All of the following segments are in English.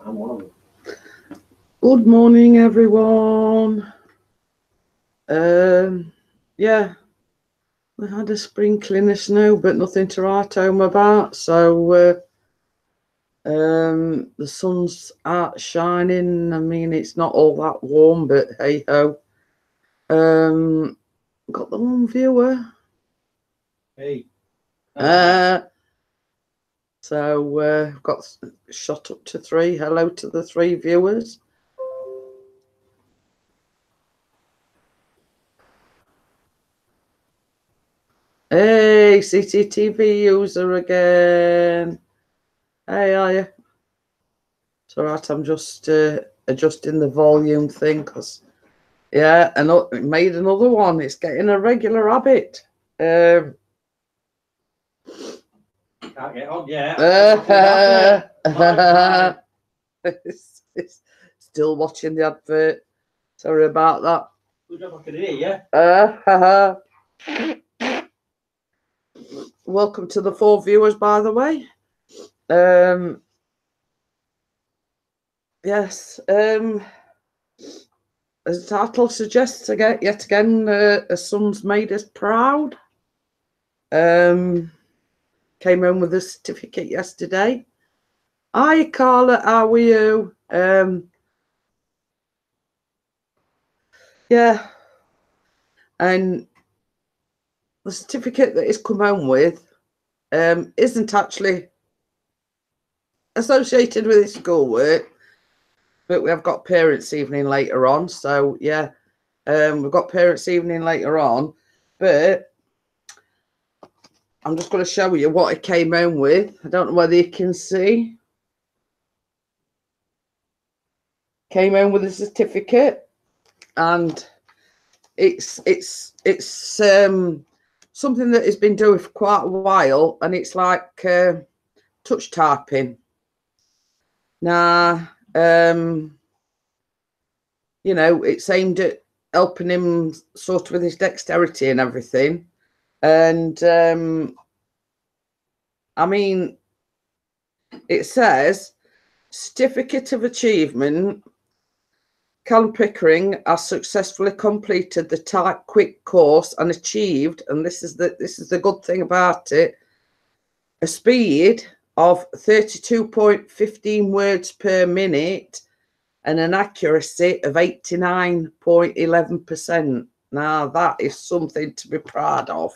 I'm one of them. Good morning, everyone. Yeah, we had a sprinkling of snow, but nothing to write home about. So the sun's out shining. I mean, it's not all that warm, but hey ho. Got the one viewer. Hey. So got shot up to 3. Hello to the 3 viewers. Hey, CCTV user again. Hey, are you? It's all right. I'm just adjusting the volume thing because, yeah, and it made another one. It's getting a regular habit. Can't get on yet. It's still watching the advert. Sorry about that. Good job I can hear you. Welcome to the 4 viewers, by the way. Yes. As the title suggests, yet again, a son's made us proud. Came home with a certificate yesterday. Hi, Carla. How are you? Yeah. And the certificate that he's come home with isn't actually associated with his schoolwork, but we have got parents' evening later on. So, yeah, we've got parents' evening later on, but I'm just going to show you what he came home with. I don't know whether you can see. Came home with a certificate, and it's something that he's been doing for quite a while, and it's like touch typing. Now, you know, it's aimed at helping him sort of with his dexterity and everything. And I mean, it says Certificate of Achievement. Callum Pickering has successfully completed the Type Quick course and achieved, and this is the good thing about it, a speed of 32.15 words per minute and an accuracy of 89.11%. Now that is something to be proud of.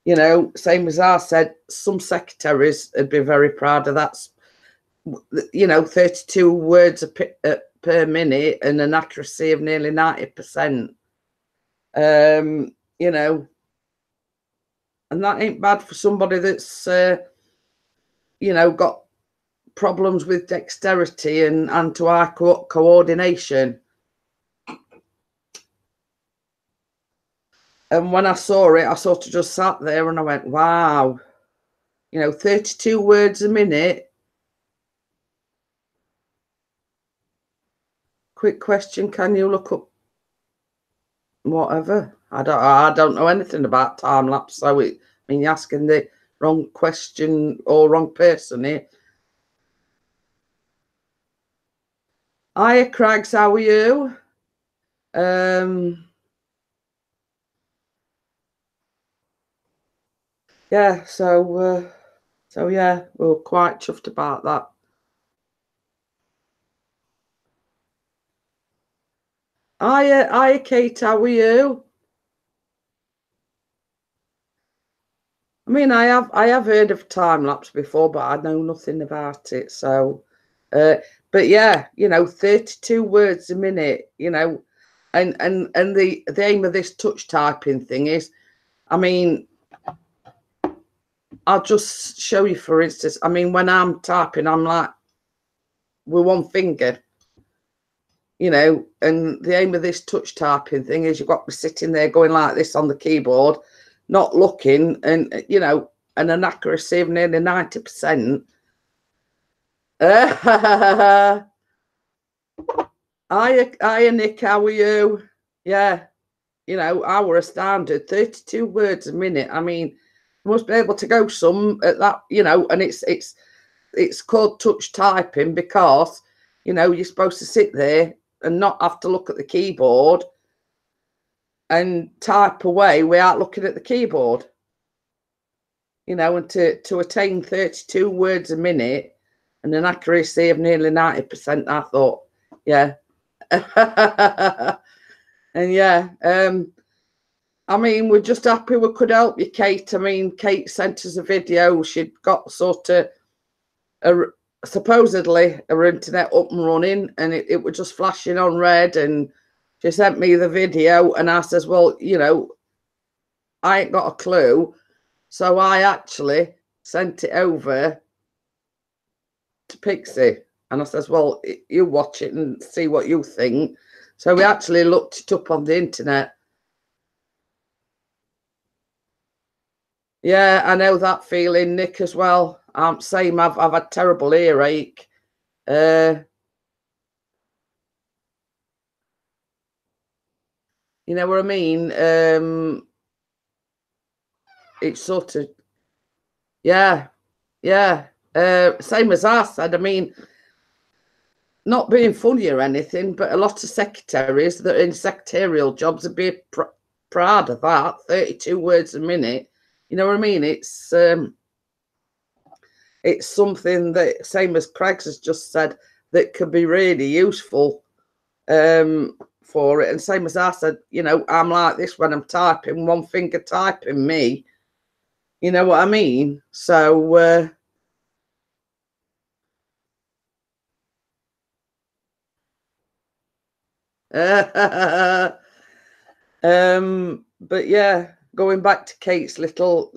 You know, same as I said, some secretaries would be very proud of that. You know, 32 words per minute and an accuracy of nearly 90%. You know, and that ain't bad for somebody that's, you know, got problems with dexterity and hand-to-eye coordination. And when I saw it, I sort of just sat there and I went, wow, you know, 32 words a minute. Quick question, can you look up whatever? I don't know anything about time lapse, so I mean, you're asking the wrong question or wrong person here. Hiya, Craigs, how are you? Yeah, so yeah, we're quite chuffed about that. Hiya, Kate, how are you? I mean, I have heard of time lapse before, but I know nothing about it. So, but yeah, you know, 32 words a minute, you know, and the aim of this touch typing thing is, I mean, I'll just show you, for instance. I mean, when I'm typing, I'm like with one finger, you know, and the aim of this touch typing thing is you've got to be sitting there going like this on the keyboard, not looking, and, you know, and an accuracy of nearly 90%. Hiya, Nick, how are you? Yeah, you know, I were astounded. 32 words a minute. I mean, you must be able to go some at that, you know, and it's it's called touch typing because, you know, you're supposed to sit there and not have to look at the keyboard and type away without looking at the keyboard. You know, and to attain 32 words a minute and an accuracy of nearly 90%, I thought, yeah. And yeah, I mean, we're just happy we could help you, Kate. I mean, Kate sent us a video. She'd got sort of supposedly her internet up and running, and it was just flashing on red, and she sent me the video, and I says, well, you know, I ain't got a clue. So I actually sent it over to Pixie, and I says, well, you watch it and see what you think. So we actually looked it up on the internet. Yeah, I know that feeling, Nick, as well. Same, I've had terrible earache. You know what I mean? It's sort of, yeah. Same as I said. I mean, not being funny or anything, but a lot of secretaries that are in secretarial jobs would be proud of that. 32 words a minute. You know what I mean? It's something that, same as Craig's has just said, that could be really useful for it. And same as I said, you know, I'm like this when I'm typing, one finger typing me. You know what I mean? So but yeah, going back to Kate's little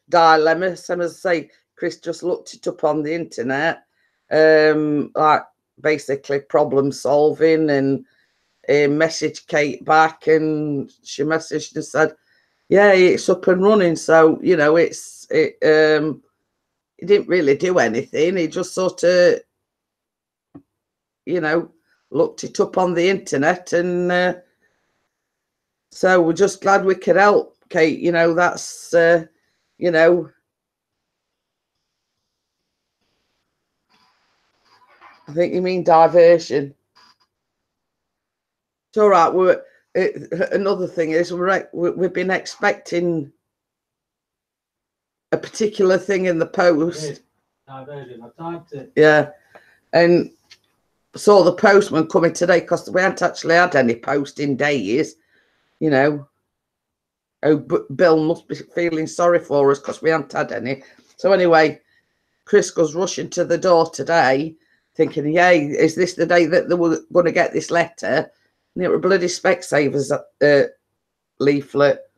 dilemma, same as I say, Chris just looked it up on the internet, like basically problem solving, and messaged Kate back, and she messaged and said, yeah, it's up and running. So, you know, it didn't really do anything. He just sort of, you know, looked it up on the internet, and so we're just glad we could help, Kate. You know, that's you know, I think you mean diversion. It's all right. Another thing is we've been expecting a particular thing in the post. Diversion. I typed it. Yeah, and saw the postman coming today because we hadn't actually had any post in days. You know, oh, Bill must be feeling sorry for us because we hadn't had any. So anyway, Chris goes rushing to the door today, thinking, "Yay, is this the day that they were going to get this letter?" And it was bloody Specsavers leaflet.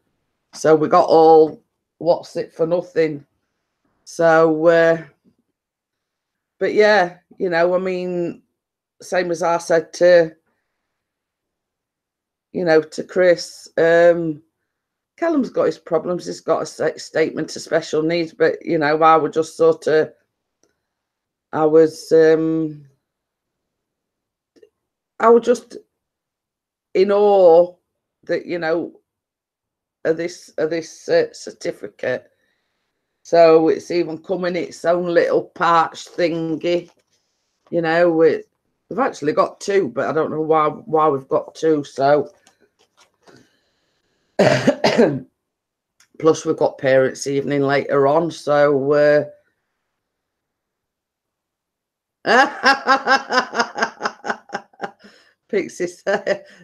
So we got all what's it for nothing. So, but yeah, you know, I mean, same as I said to, you know, to Chris, Callum's got his problems. He's got a statement of special needs, but, you know, I would just sort of, I was just in awe that, you know, of this certificate. So it's even come in its own little parched thingy, you know. We've actually got two, but I don't know why we've got two. So plus we've got parents' evening later on. So Pixie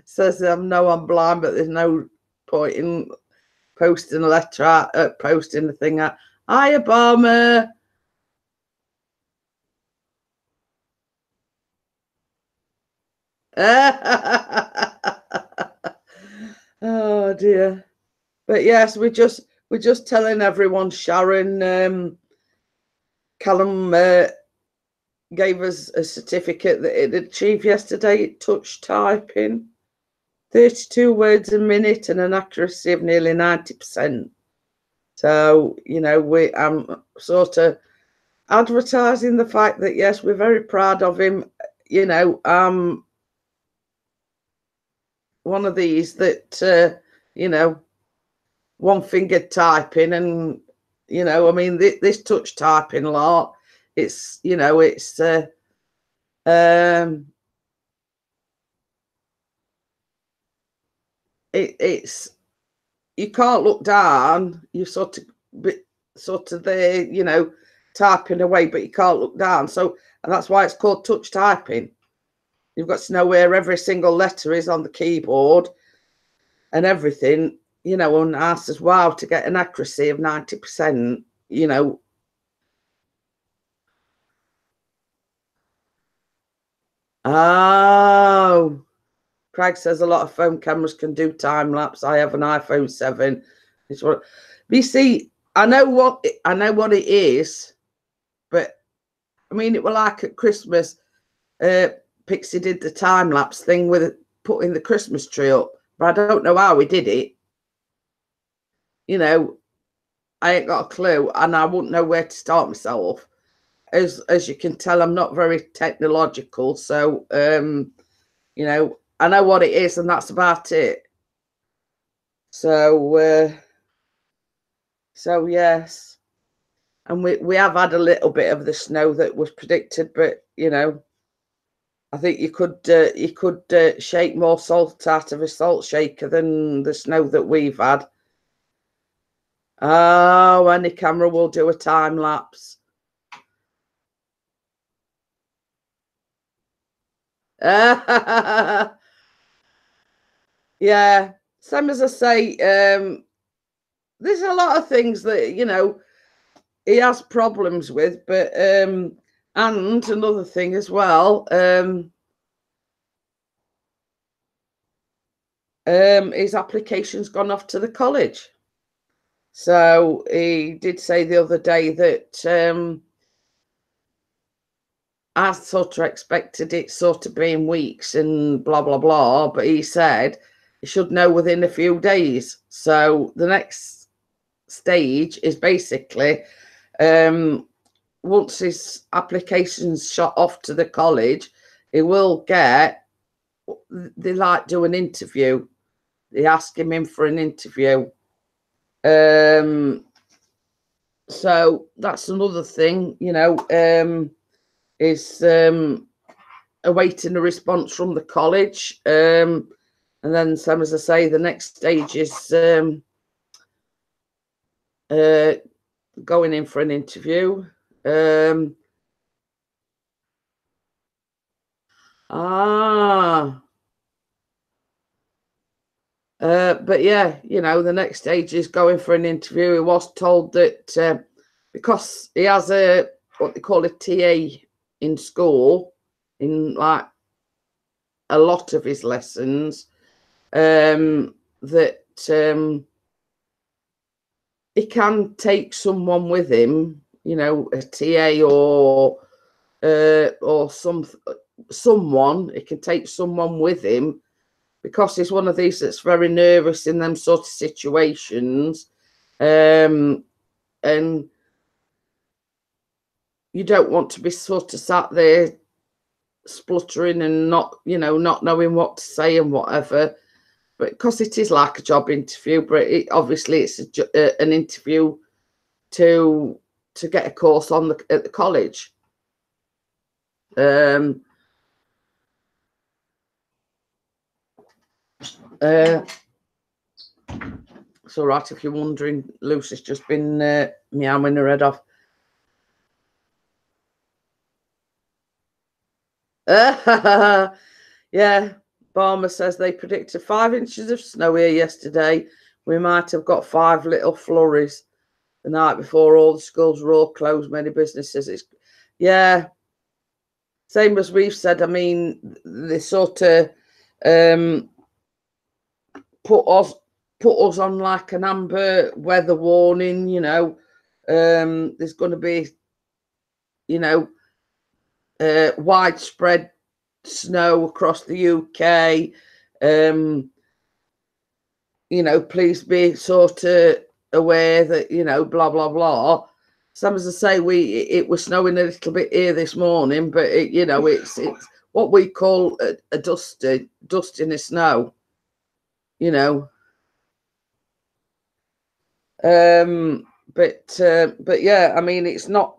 says, no, I'm blind, but there's no point in posting a letter out, posting the thing out. Hi, Obama. Oh dear. But yes, we're just telling everyone, Sharon, Callum gave us a certificate that it achieved yesterday, touch typing, 32 words a minute and an accuracy of nearly 90%. So, you know, I'm sort of advertising the fact that, yes, we're very proud of him. You know, one of these that, you know, one finger typing, and, you know, I mean, this touch typing lot, it's, you know, it's you can't look down. You sort of there, you know, typing away, but you can't look down. So, and that's why it's called touch typing. You've got to know where every single letter is on the keyboard and everything, you know. And I says, wow, to get an accuracy of 90%, you know. Oh, Craig says a lot of phone cameras can do time lapse. I have an iPhone 7. It's what you see. I know what it is, but I mean, it was like at Christmas. Pixie did the time lapse thing with putting the Christmas tree up, but I don't know how he did it. You know, I ain't got a clue, and I wouldn't know where to start myself. As you can tell, I'm not very technological, so you know, I know what it is, and that's about it. So yes, and we have had a little bit of the snow that was predicted, but you know, I think you could shake more salt out of a salt shaker than the snow that we've had. Oh, any camera will do a time lapse. Yeah, same as I say, there's a lot of things that, you know, he has problems with, but and another thing as well, his application's gone off to the college. So he did say the other day that I sort of expected it sort of being weeks and blah, blah, blah. But he said he should know within a few days. So the next stage is basically once his application's shot off to the college, he will get, they like do an interview. They ask him in for an interview. So that's another thing, you know, is awaiting a response from the college. And then, same as I say, the next stage is going in for an interview. But yeah, you know, the next stage is going for an interview. He was told that because he has what they call a TA in school, in like a lot of his lessons, that he can take someone with him, you know, a TA or someone. He can take someone with him because he's one of these that's very nervous in them sort of situations, and you don't want to be sort of sat there spluttering and not, you know, not knowing what to say and whatever. But because it is like a job interview, but obviously it's an interview to get a course on at the college. It's all right if you're wondering. Lucy's just been meowing her head off. Yeah, Barmer says they predicted 5 inches of snow here yesterday. We might have got 5 little flurries the night before. All the schools were all closed. Many businesses. Yeah, same as we've said. I mean, they sort of put us on like an amber weather warning. You know, there's going to be, you know, widespread snow across the UK. You know, please be sort of aware that, you know, blah blah blah. Some as I say, it was snowing a little bit here this morning, but you know, it's what we call a dusting of snow. You know, but yeah, I mean, it's not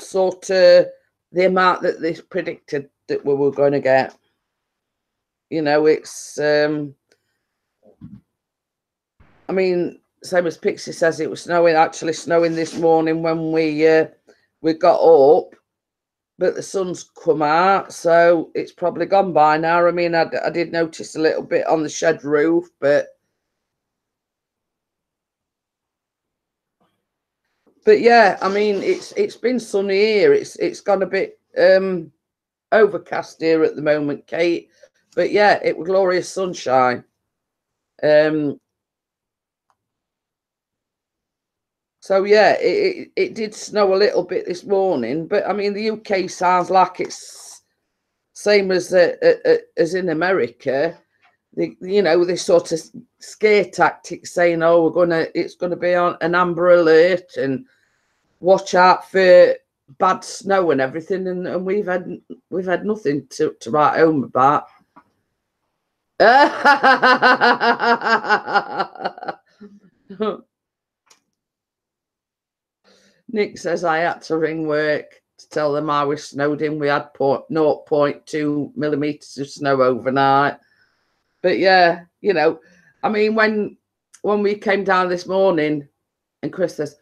sort of the amount that they predicted that we were going to get. You know, it's I mean, same as Pixie says, it was actually snowing this morning when we got up, but the sun's come out, so it's probably gone by now. I mean, I did notice a little bit on the shed roof, but yeah, I mean, it's been sunny here. It's gone a bit overcast here at the moment, Kate. But yeah, it was glorious sunshine. So yeah, it did snow a little bit this morning, but I mean, the UK sounds like it's same as in America. You know, this sort of scare tactics saying, "Oh, it's gonna be on an amber alert and watch out for bad snow and everything," and we've had nothing to write home about. Nick says I had to ring work to tell them I was snowed in. We had 0.2 millimeters of snow overnight. But yeah, you know, I mean, when we came down this morning and Chris says,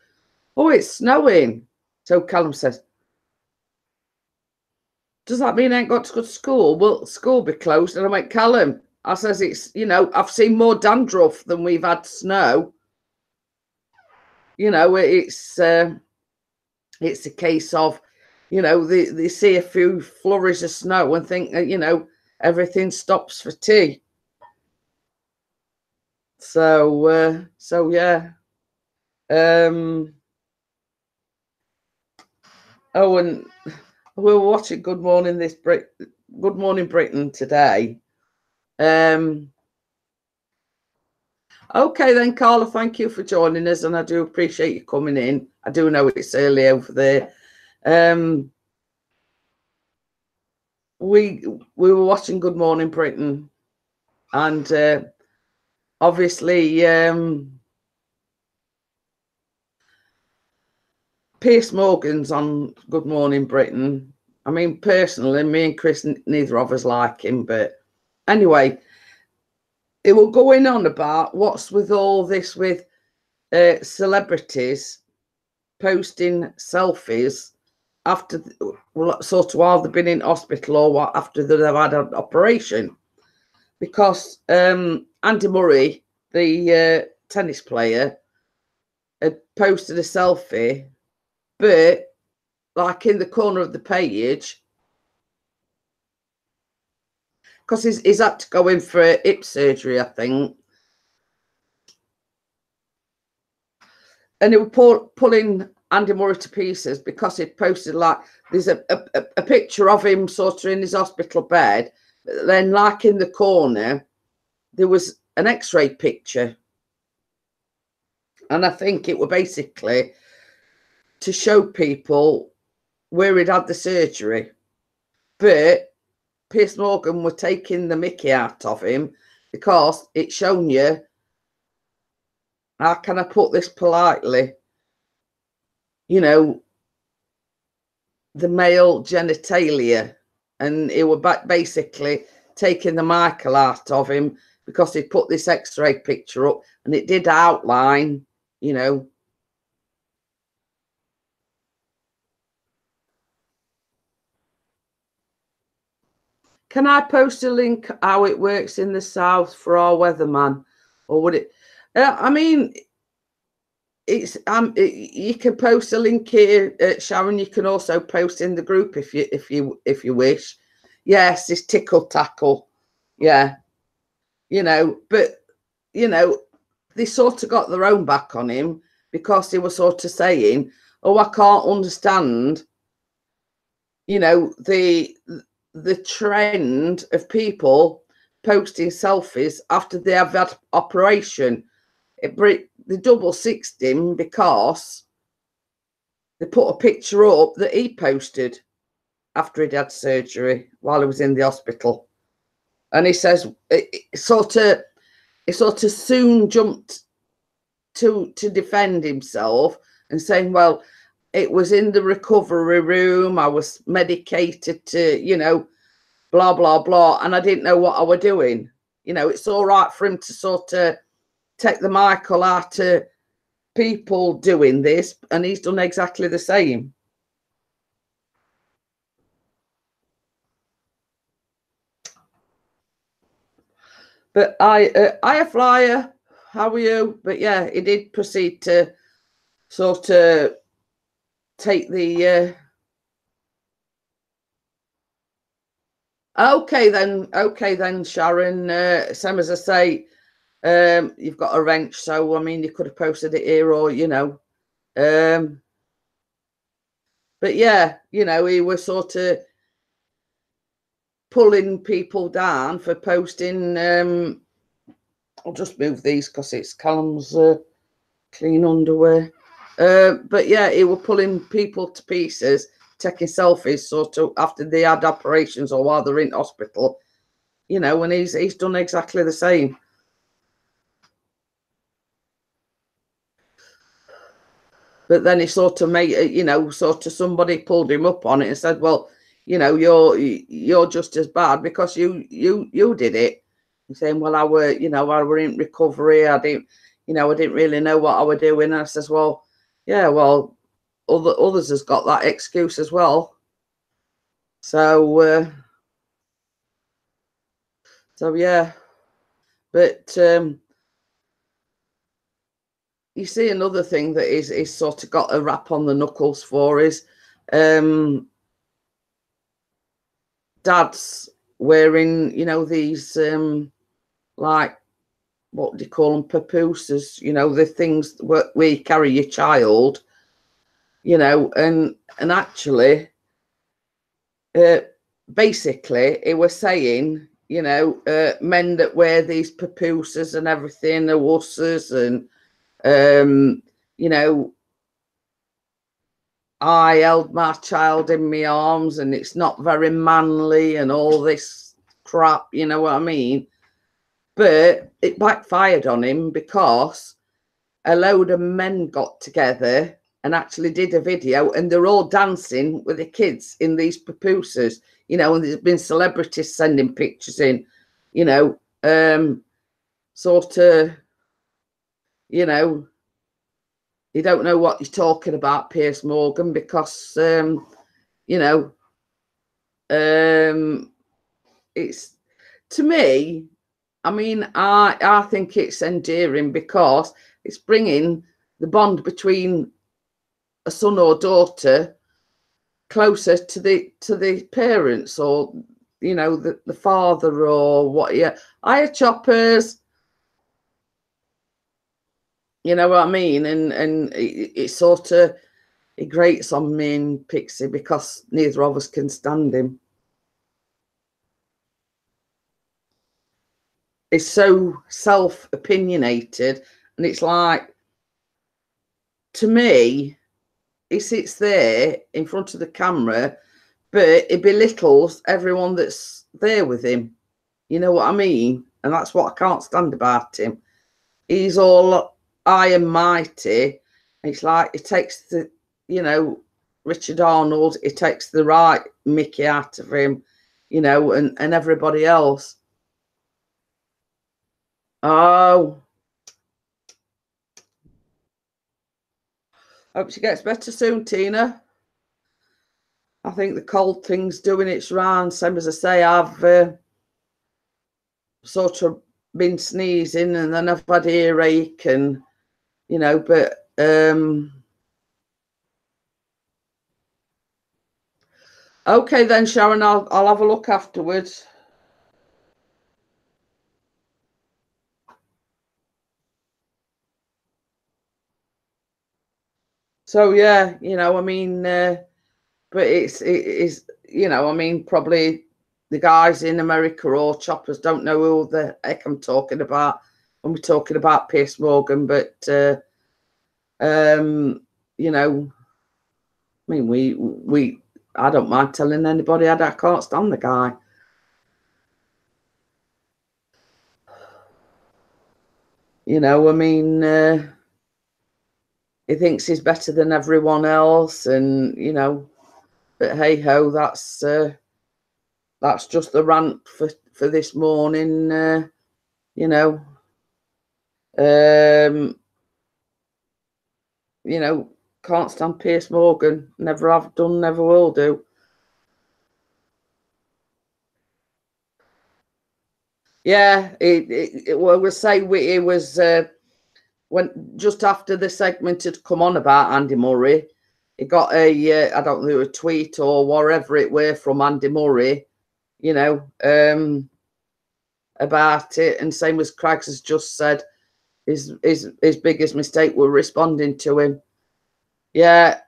"Oh, it's snowing." So Callum says, "Does that mean I ain't got to go to school?" "Well, school be closed." And I went, "Callum," I says, "it's, you know, I've seen more dandruff than we've had snow." You know, it's a case of, you know, they see a few flurries of snow and think, you know, everything stops for tea. So yeah. Oh, and we were watching Good Morning Britain today. Okay then, Carla, thank you for joining us, and I do appreciate you coming in. I do know it's early over there. We were watching Good Morning Britain, and obviously Piers Morgan's on Good Morning Britain. I mean, personally, me and Chris, neither of us like him, but anyway, it will going on about what's with all this with celebrities posting selfies after, sort of while they've been in hospital or after they've had an operation, because Andy Murray, the tennis player, had posted a selfie, but like in the corner of the page, because he's had to go in for hip surgery, I think, and it was pulling Andy Murray to pieces because he'd posted, like, there's a picture of him sort of in his hospital bed, but then like in the corner there was an x-ray picture, and I think it were basically to show people where he'd had the surgery. But Piers Morgan were taking the mickey out of him because it's shown you, how can I put this politely, you know, the male genitalia, and it were basically taking the Michael out of him because he put this x-ray picture up and it did outline, you know. Can I post a link how it works in the south for our weatherman, or would it? I mean, it's you can post a link here, Sharon. You can also post in the group if you wish. Yes, it's Tickle Tackle. Yeah, you know, but you know, they sort of got their own back on him because they were sort of saying, "Oh, I can't understand," you know, the trend of people posting selfies after they have had operation. They double-sixed him because they put a picture up that he posted after he'd had surgery while he was in the hospital, and he says it sort of soon jumped to defend himself and saying, well, it was in the recovery room. I was medicated to, you know, blah, blah, blah. And I didn't know what I was doing. You know, it's all right for him to sort of take the Michael out of people doing this, and he's done exactly the same. But I flyer, how are you? But yeah, he did proceed to sort of take the okay then, Sharon. Same as I say, you've got a wrench, so I mean you could have posted it here, or you know, but yeah, you know, he was sort of pulling people down for posting. I'll just move these because it's Callum's clean underwear. But yeah, he was pulling people to pieces, taking selfies sort of after they had operations or while they're in hospital, you know, and he's done exactly the same. But then he sort of made, you know, sort of somebody pulled him up on it and said, well, you know, you're just as bad because you did it. And saying, well, I were in recovery. I didn't really know what I were doing. And I says, well, yeah, well, others has got that excuse as well. So yeah, but you see, another thing that is sort of got a rap on the knuckles for is dads wearing, you know, these like, what do you call them, papooses, you know, the things where you carry your child, you know, and actually basically it was saying, you know, men that wear these papooses and everything are wusses, and you know, I held my child in my arms and it's not very manly and all this crap, you know what I mean? But it backfired on him because a load of men got together and actually did a video, and they're all dancing with the kids in these papooses, you know, and there's been celebrities sending pictures in, you know, sort of, you know, you don't know what you're talking about, Piers Morgan, because you know, it's, to me, I mean, I think it's endearing because it's bringing the bond between a son or daughter closer to the parents, or you know, the father or what. Yeah, hiya choppers, you know what I mean? And it sort of, it grates on me and Pixie because neither of us can stand him. It's so self-opinionated, and it's like, to me, he sits there in front of the camera, but it belittles everyone that's there with him. You know what I mean? And that's what I can't stand about him. He's all high and mighty. It's like he takes the, you know, Richard Arnold, he takes the right Mickey out of him, you know, and everybody else. Oh, hope she gets better soon, Tina. I think the cold thing's doing its round. Same as I say, I've sort of been sneezing and then I've had earache, and you know, but okay then, Sharon, I'll have a look afterwards. So yeah, you know, I mean, but it is, you know, I mean, probably the guys in America or choppers don't know who the heck I'm talking about when we're talking about Piers Morgan, but you know, I mean, we I don't mind telling anybody I can't stand the guy. You know, I mean, he thinks he's better than everyone else, and you know, but hey ho, that's just the rant for this morning. You know, you know, can't stand Piers Morgan. Never have done, never will do. Yeah, well, we'll say it was when just after the segment had come on about Andy Murray, he got a I don't know, a tweet or whatever it were from Andy Murray, you know, about it, and same as Craigs has just said, his biggest mistake were responding to him. Yeah,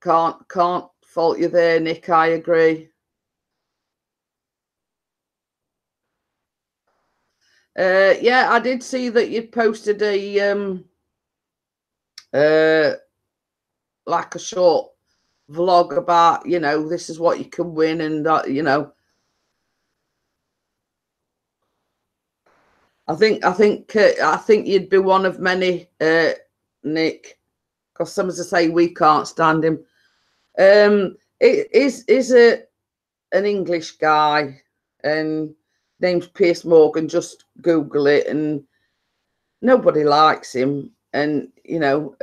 can't fault you there, Nick. I agree. Yeah, I did see that you'd posted a like a short vlog about, you know, this is what you can win, and that, you know, I think you'd be one of many, Nick, because some as I say we can't stand him. It is an English guy, and name's Piers Morgan. Just Google it, and nobody likes him. And you know,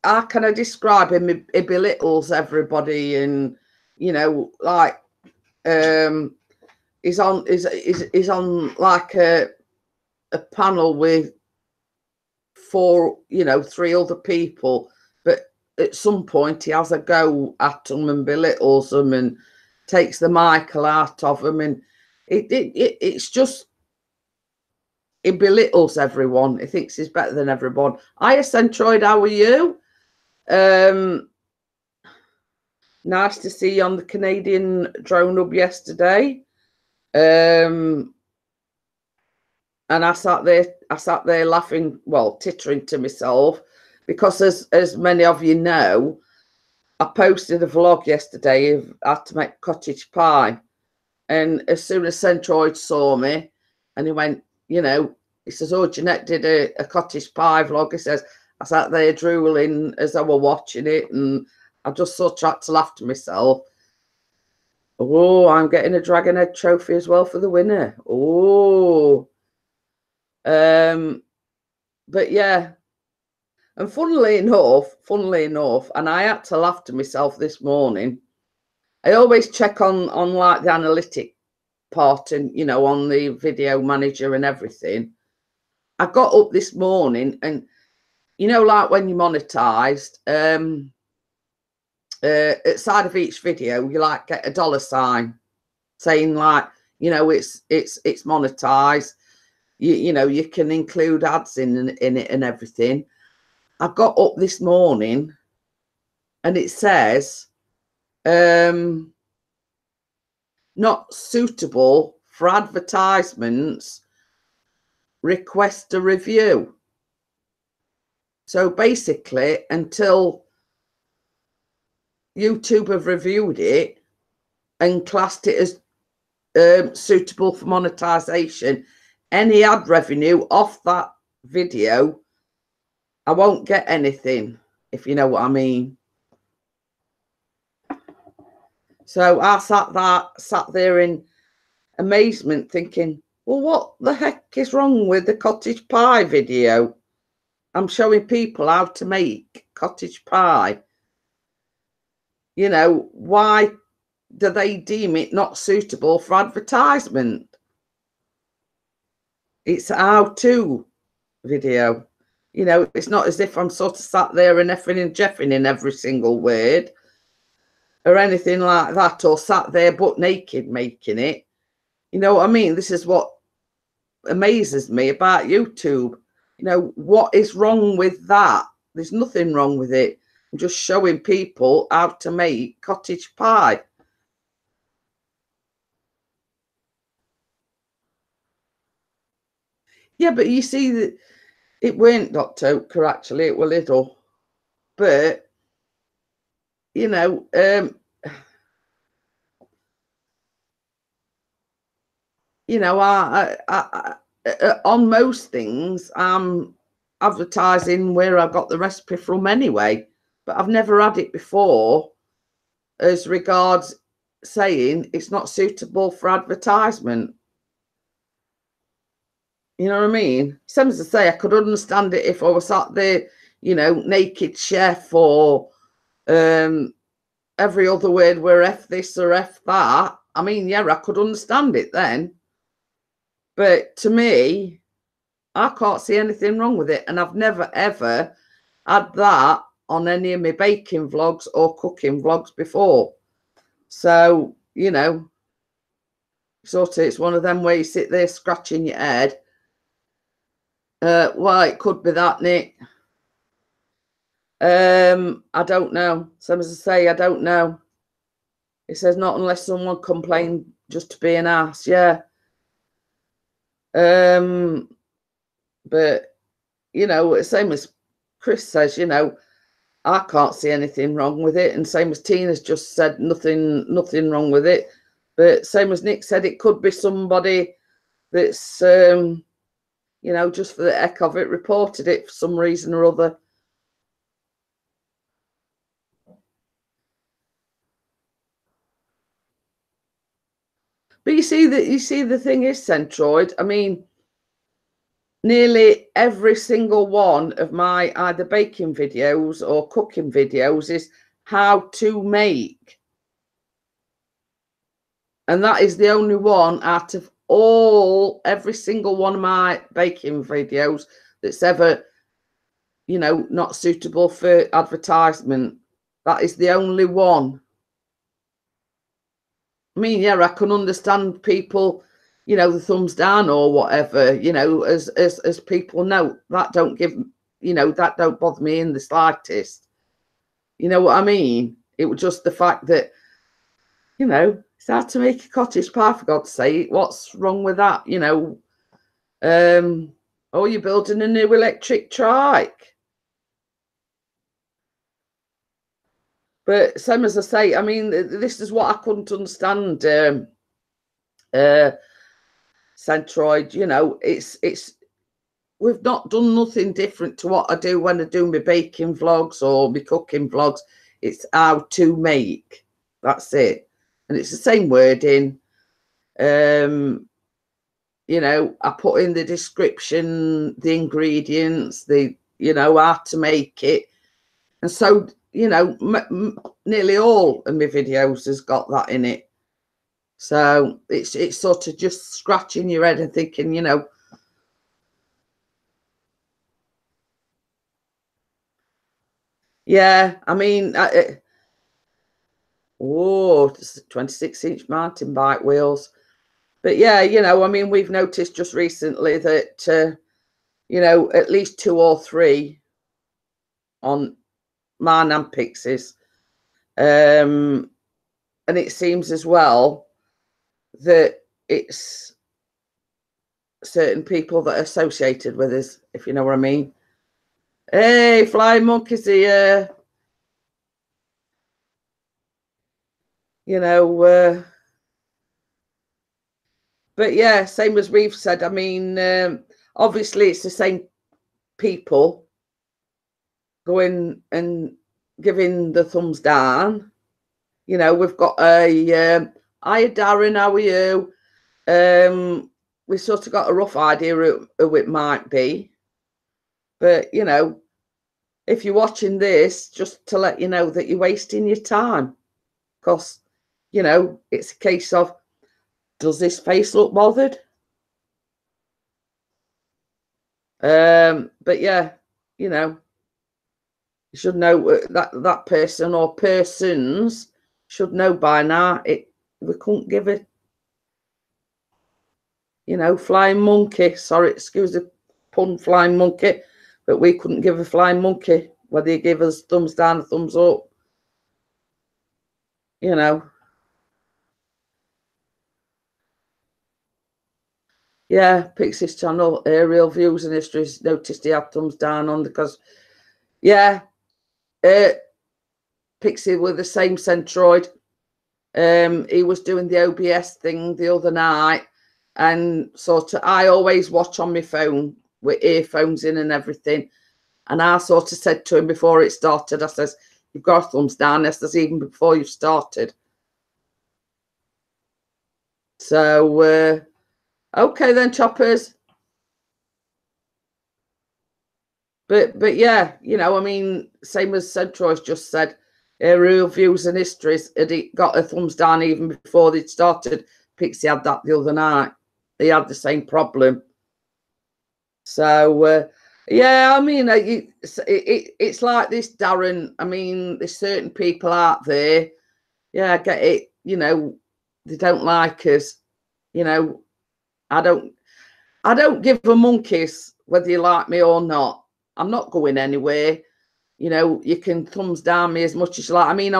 how can I describe him? He belittles everybody, and you know, like he's on like a panel with three other people, but at some point he has a go at them and belittles them and takes the Michael out of them, and it's just, he belittles everyone. He thinks he's better than everyone. Hiya Centroid, how are you? Nice to see you on the Canadian Drone Hub yesterday. And I sat there laughing, well, tittering to myself, because as many of you know, I posted a vlog yesterday of how to make cottage pie. And as soon as Centroid saw me, and he went, you know, he says, oh, Jeanette did a cottage pie vlog. He says, I sat there drooling as I were watching it, and I just sort of had to laugh to myself. Oh, I'm getting a Dragon Egg trophy as well for the winner. Oh. But yeah. And funnily enough, and I had to laugh to myself this morning. I always check on like the analytic part, and you know, on the video manager and everything. I got up this morning, and you know, like when you monetized, at side of each video you like get a $sign saying, like, you know, it's monetized. You know, you can include ads in it and everything. I got up this morning and it says not suitable for advertisements, request a review. So basically, until YouTube have reviewed it and classed it as suitable for monetization, any ad revenue off that video, I won't get anything, if you know what I mean. So I sat there in amazement thinking, well, what the heck is wrong with the cottage pie video? I'm showing people how to make cottage pie. You know, why do they deem it not suitable for advertisement? It's a how-to video. You know, it's not as if I'm sort of sat there and effing and jeffing in every single word or anything like that, or sat there butt naked making it. You know what I mean? This is what amazes me about YouTube. You know, what is wrong with that? There's nothing wrong with it. I'm just showing people how to make cottage pie. Yeah, but you see that it weren't Dr. Oetker, actually, it were Lidl. But, you know, you know, on most things, I'm advertising where I got the recipe from anyway, but I've never had it before as regards saying it's not suitable for advertisement. You know what I mean? Same as I say, I could understand it if I was at the, you know, Naked Chef or every other word were F this or F that. I mean, yeah, I could understand it then. But to me, I can't see anything wrong with it. And I've never, ever had that on any of my baking vlogs or cooking vlogs before. So, you know, sort of, it's one of them where you sit there scratching your head. Well, it could be that, Nick. I don't know. Same as I say, I don't know. It says not unless someone complained just to be an ass. Yeah. But, you know, same as Chris says, you know, I can't see anything wrong with it. And same as Tina's just said, nothing wrong with it. But same as Nick said, it could be somebody that's, you know, just for the heck of it, reported it for some reason or other. But you see the thing is, Centroid, I mean, nearly every single one of my either baking videos or cooking videos is how to make. And that is the only one out of every single one of my baking videos that's ever, you know, not suitable for advertisement. That is the only one. I mean, yeah, I can understand people, you know, the thumbs down or whatever, you know, as people know, that don't give, you know, that don't bother me in the slightest. You know what I mean? It was just the fact that, you know, it's hard to make a cottage pie, for God's sake. What's wrong with that? You know, oh, you're building a new electric trike. But same as I say, I mean, this is what I couldn't understand, Centroid. You know, it's we've not done nothing different to what I do when I do my baking vlogs or my cooking vlogs. It's how to make. That's it. And it's the same wording. You know, I put in the description, the ingredients, you know, how to make it. And so, you know, nearly all of my videos has got that in it. So it's sort of just scratching your head and thinking, you know, yeah, I mean, oh, 26-inch mountain bike wheels. But yeah, you know, I mean, we've noticed just recently that, you know, at least 2 or 3 on mine and Pixie's. And it seems as well that it's certain people that are associated with us, if you know what I mean. Hey, Flying Monkey's here. You know, but yeah, same as we've said. I mean, obviously it's the same people going and giving the thumbs down. You know, we've got a hi Darren, how are you? We sort of got a rough idea of who it might be, but you know, if you're watching this, just to let you know that you're wasting your time, because you know it's a case of, does this face look bothered? But yeah, you know, you should know that person or persons should know by now. We couldn't give it, you know, flying monkey. Sorry, excuse the pun, flying monkey, but we couldn't give a flying monkey whether you give us thumbs down or thumbs up. You know. Yeah, Pixie's channel, aerial views and histories. Noticed he had thumbs down on because, yeah, Pixie with the same Centroid. He was doing the OBS thing the other night, and sort of I always watch on my phone with earphones in and everything. And I sort of said to him before it started, I says, you've got a thumbs down. I says, even before you've started. So, okay then, choppers. But yeah, you know, I mean, same as Centroy's just said, real views and histories, had it got a thumbs down even before they'd started. Pixie had that the other night. He had the same problem. So, yeah, I mean, it's like this, Darren. I mean, there's certain people out there, yeah, I get it, you know, they don't like us. You know, I don't give a monkeys whether you like me or not. I'm not going anywhere. You know, you can thumbs down me as much as you like. I mean,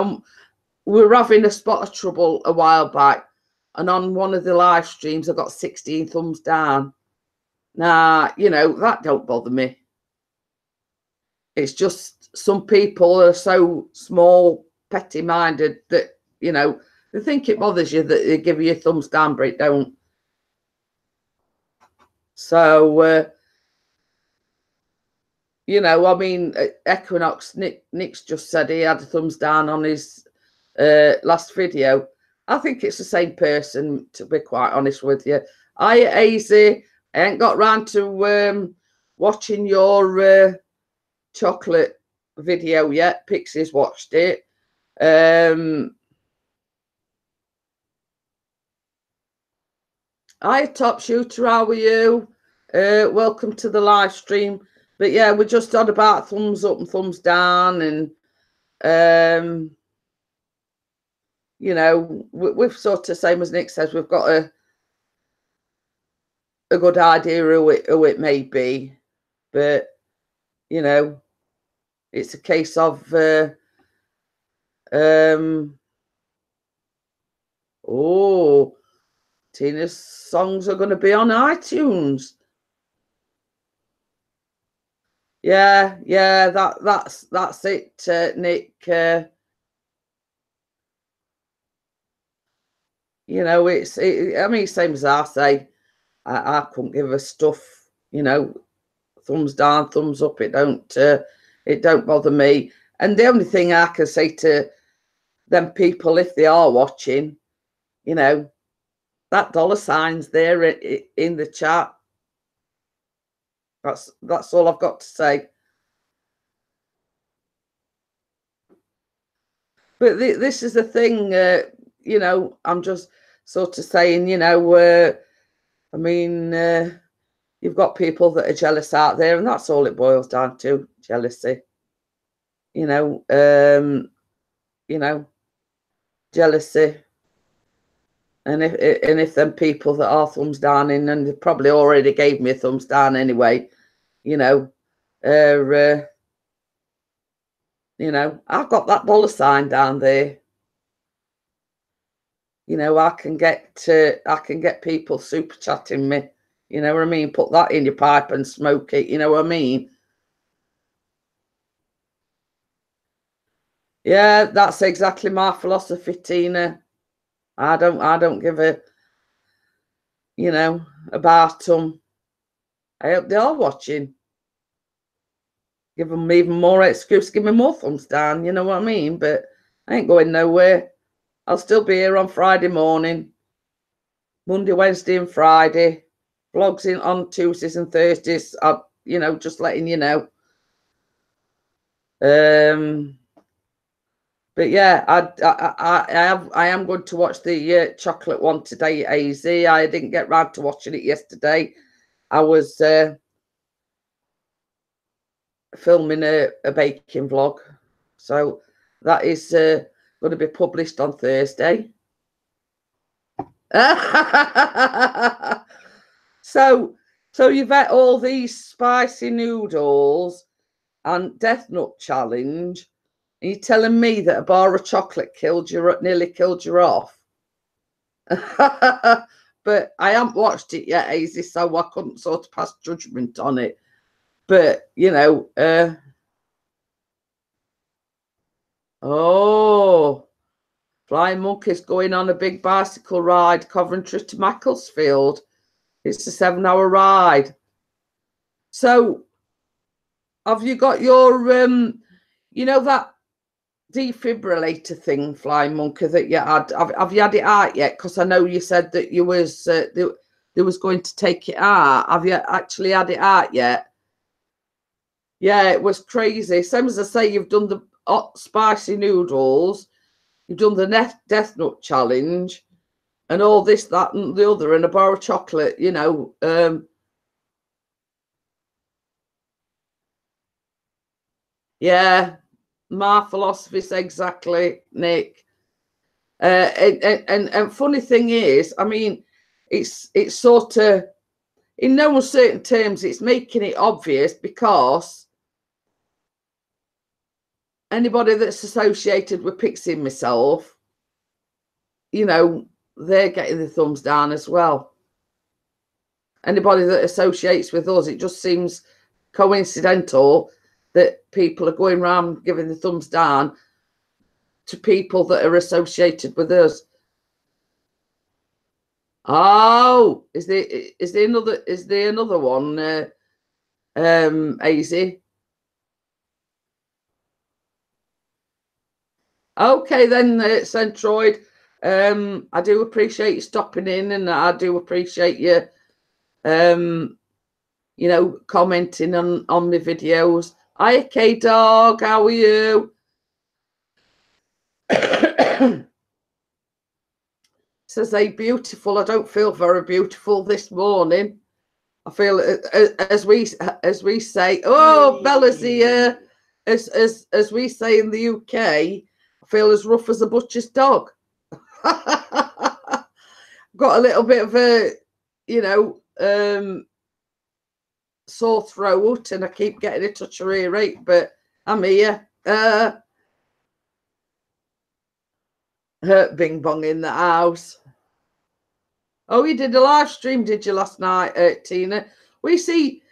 we were having a spot of trouble a while back, and on one of the live streams, I got 16 thumbs down. Now, you know, that don't bother me. It's just some people are so small, petty-minded that, you know, they think it bothers you that they give you a thumbs down, but it don't. So, you know, I mean, Equinox, Nick's just said he had a thumbs down on his last video. I think it's the same person, to be quite honest with you. AZ, I ain't got round to watching your chocolate video yet. Pixie's watched it. Hi, Top Shooter, how are you? Welcome to the live stream. But yeah, we're just on about thumbs up and thumbs down, and you know, we've sort of, same as Nick says, we've got a good idea who it may be, but you know, it's a case of oh, Tina's songs are going to be on iTunes. Yeah, that's it, Nick. You know, I mean, same as I say, I couldn't give a stuff. You know, thumbs down, thumbs up. It don't bother me. And the only thing I can say to them people, if they are watching, you know, that $sign's there in the chat. That's all I've got to say. But this is the thing, you know, I'm just sort of saying, you know, I mean, you've got people that are jealous out there, and that's all it boils down to, jealousy. You know, jealousy. And if them people that are thumbs down in, and they probably already gave me a thumbs down anyway, you know, you know, I've got that $sign down there. You know, I can get people super chatting me. You know what I mean? Put that in your pipe and smoke it. You know what I mean? Yeah, that's exactly my philosophy, Tina. I don't give a, you know, about them. I hope they are watching. Give them even more excuse. Give me more thumbs down. You know what I mean? But I ain't going nowhere. I'll still be here on Friday morning, Monday, Wednesday, and Friday. Vlogs in on Tuesdays and Thursdays. You know, just letting you know. But yeah, I am going to watch the chocolate one today, AZ. I didn't get round to watching it yesterday. I was filming a baking vlog, so that is going to be published on Thursday. So you've had all these spicy noodles and Death Nut Challenge. Are you telling me that a bar of chocolate nearly killed you off? But I haven't watched it yet, AZ, so I couldn't sort of pass judgment on it. But, you know, oh, Flying Monkeys going on a big bicycle ride, Coventry to Macclesfield. It's a 7-hour ride. So have you got your, you know, that defibrillator thing, Flying Monkey, that you had? Have you had it out yet? Because I know you said that you was they was going to take it out. Have you actually had it out yet? Yeah, it was crazy. Same as I say, you've done the hot spicy noodles, you've done the death nut challenge, and all this, that, and the other, and a bar of chocolate. You know, yeah, my philosophy's exactly, Nick. And funny thing is, I mean, it's sort of, in no uncertain terms, it's making it obvious, because anybody that's associated with Pixie and myself, you know, they're getting the thumbs down as well. Anybody that associates with us, it just seems coincidental that people are going around giving the thumbs down to people that are associated with us. Oh, is there another one, AZ? Okay then, Centroid. I do appreciate you stopping in, and I do appreciate you, you know, commenting on my videos. Hi, K-Dog, how are you? Says, "Hey, beautiful. I don't feel very beautiful this morning. I feel, as we say, oh, Bella's here. As we say in the UK, I feel as rough as a butcher's dog." Got a little bit of a, you know, sore throat, and I keep getting a touch of earache, but I'm here. Bing bong in the house. Oh, you did a live stream, did you, last night, Tina? We see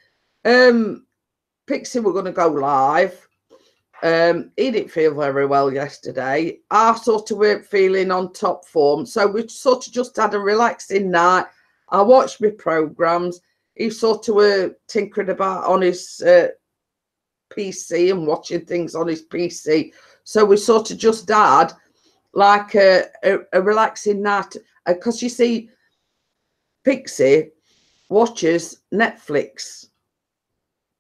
Pixie were going to go live. He didn't feel very well yesterday. I sort of weren't feeling on top form, so we sort of just had a relaxing night. I watched my programs. He sort of were tinkering about on his PC and watching things on his PC. So we sort of just had like a relaxing night, because you see, Pixie watches Netflix,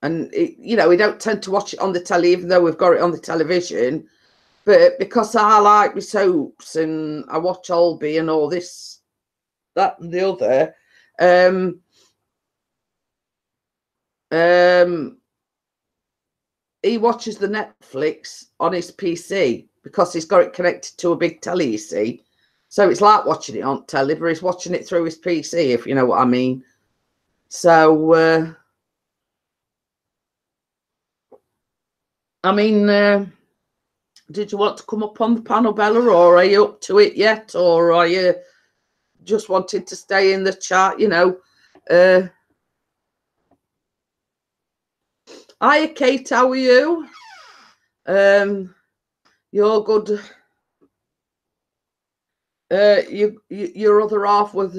and you know, we don't tend to watch it on the telly, even though we've got it on the television. But because I like my soaps and I watch Olby and all this, that, and the other, he watches the Netflix on his PC because he's got it connected to a big telly, you see. So it's like watching it on telly, but he's watching it through his PC, if you know what I mean. So, I mean, did you want to come up on the panel, Bella, or are you up to it yet? Or are you just wanting to stay in the chat, you know? Hiya, Kate, how are you? You're good. Your other half with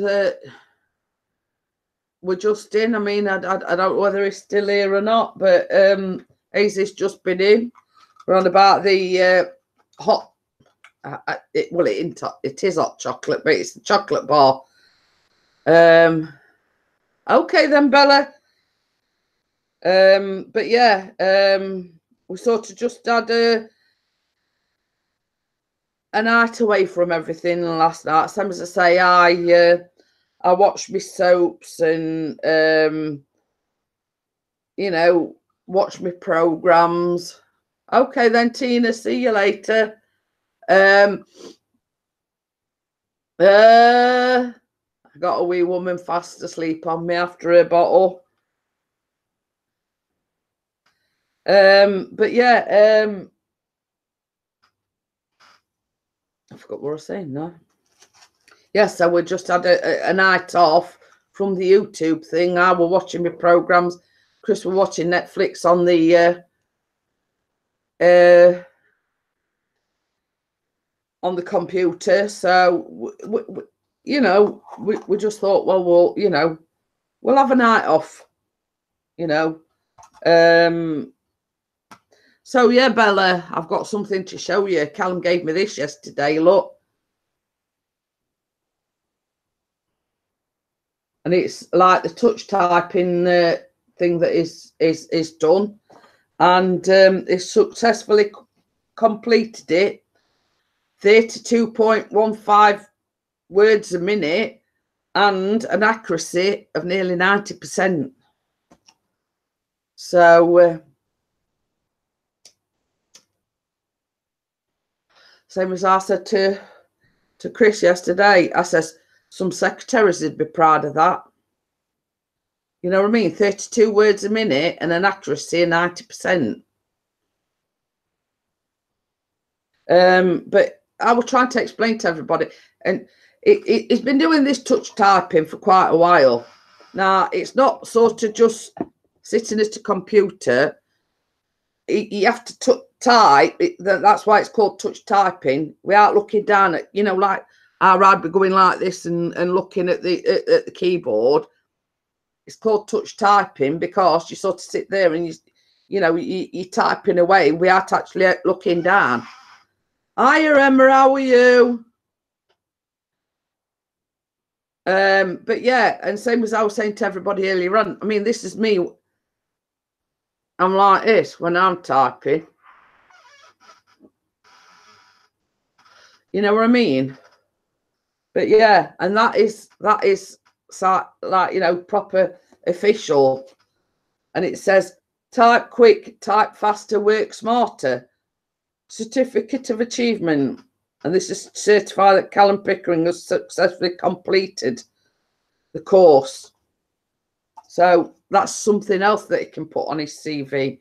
Justin. I mean, I don't know whether he's still here or not, but Hazy's just been in. We're on about the hot. It is hot chocolate, but it's a chocolate bar. Okay then, Bella. But yeah, we sort of just had a night away from everything last night. Same as I say, I watched my soaps and you know, watch my programs. Okay then, Tina, see you later. I got a wee woman fast asleep on me after a bottle. But yeah, I forgot what I was saying now. Yes, so we just had a night off from the YouTube thing. I was watching my programs. Chris was watching Netflix on the computer. So you know, we just thought, well, you know, we'll have a night off, you know. So yeah, Bella, I've got something to show you. Callum gave me this yesterday, look. And it's like the touch typing thing that is done. And it's successfully completed it. 32.15 words a minute and an accuracy of nearly 90%. So same as I said to Chris yesterday, I says some secretaries would be proud of that. You know what I mean? 32 words a minute and an accuracy of 90%. But I was trying to explain to everybody, and it's been doing this touch typing for quite a while. Now, it's not sort of just sitting at a computer. You have to type. That's why it's called touch typing. We aren't looking down at, you know, like I'd be going like this and looking at the keyboard. It's called touch typing because you sort of sit there and you're typing away. We aren't actually looking down. Hiya, Emma, how are you? But yeah, and same as I was saying to everybody earlier on, I mean, this is me. I'm like this when I'm typing. You know what I mean? But yeah, and that is like, you know, proper official. And it says, type quick, type faster, work smarter. Certificate of Achievement. And this is certified that Callum Pickering has successfully completed the course. So that's something else that he can put on his CV.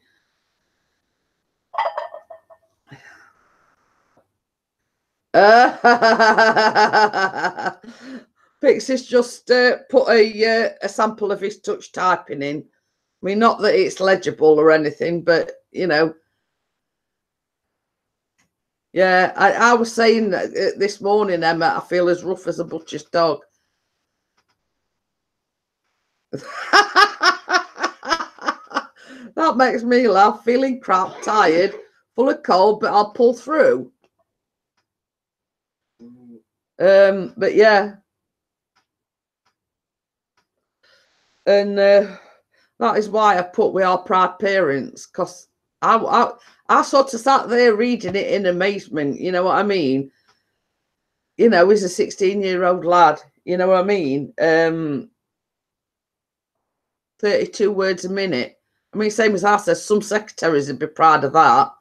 Pixie's just put a sample of his touch typing in. I mean, not that it's legible or anything, but, you know. Yeah, I was saying this morning, Emma, I feel as rough as a butcher's dog. That makes me laugh. Feeling crap, tired, full of cold, but I'll pull through. But yeah. And that is why I put we are proud parents, because I sort of sat there reading it in amazement. You know what I mean? You know, he's a 16-year-old lad. You know what I mean? 32 words a minute. I mean, same as I said, some secretaries would be proud of that.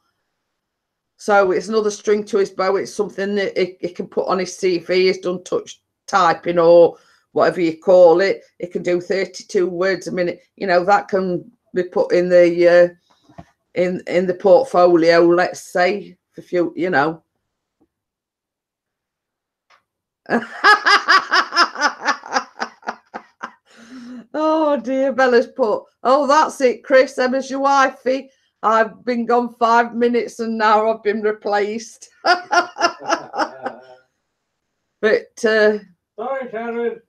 So it's another string to his bow. It's something that he can put on his CV. He's done touch typing or whatever you call it. It can do 32 words a minute. You know, that can be put in the in the portfolio, let's say, for few, you know. Oh dear, Bella's put, oh, that's it, Chris. Emma's your wifey. I've been gone 5 minutes and now I've been replaced. But sorry, Sharon.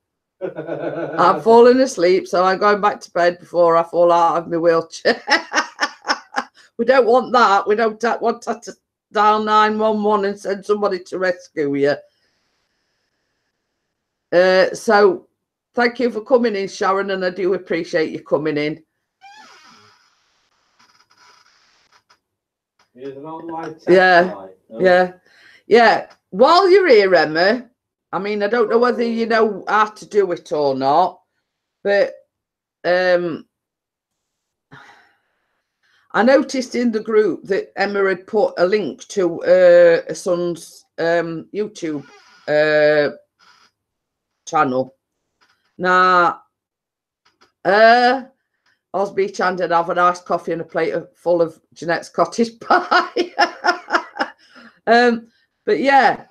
I'm falling asleep, so I'm going back to bed before I fall out of my wheelchair. We don't want that. We don't want to dial 911 and send somebody to rescue you. So thank you for coming in, Sharon, and I do appreciate you coming in. Yeah. While you're here, Emma, I mean, I don't know whether you know how to do it or not, but I noticed in the group that Emma had put a link to her son's YouTube channel. Now, Osby Chan did have an iced coffee and a plate full of Jeanette's cottage pie. But yeah,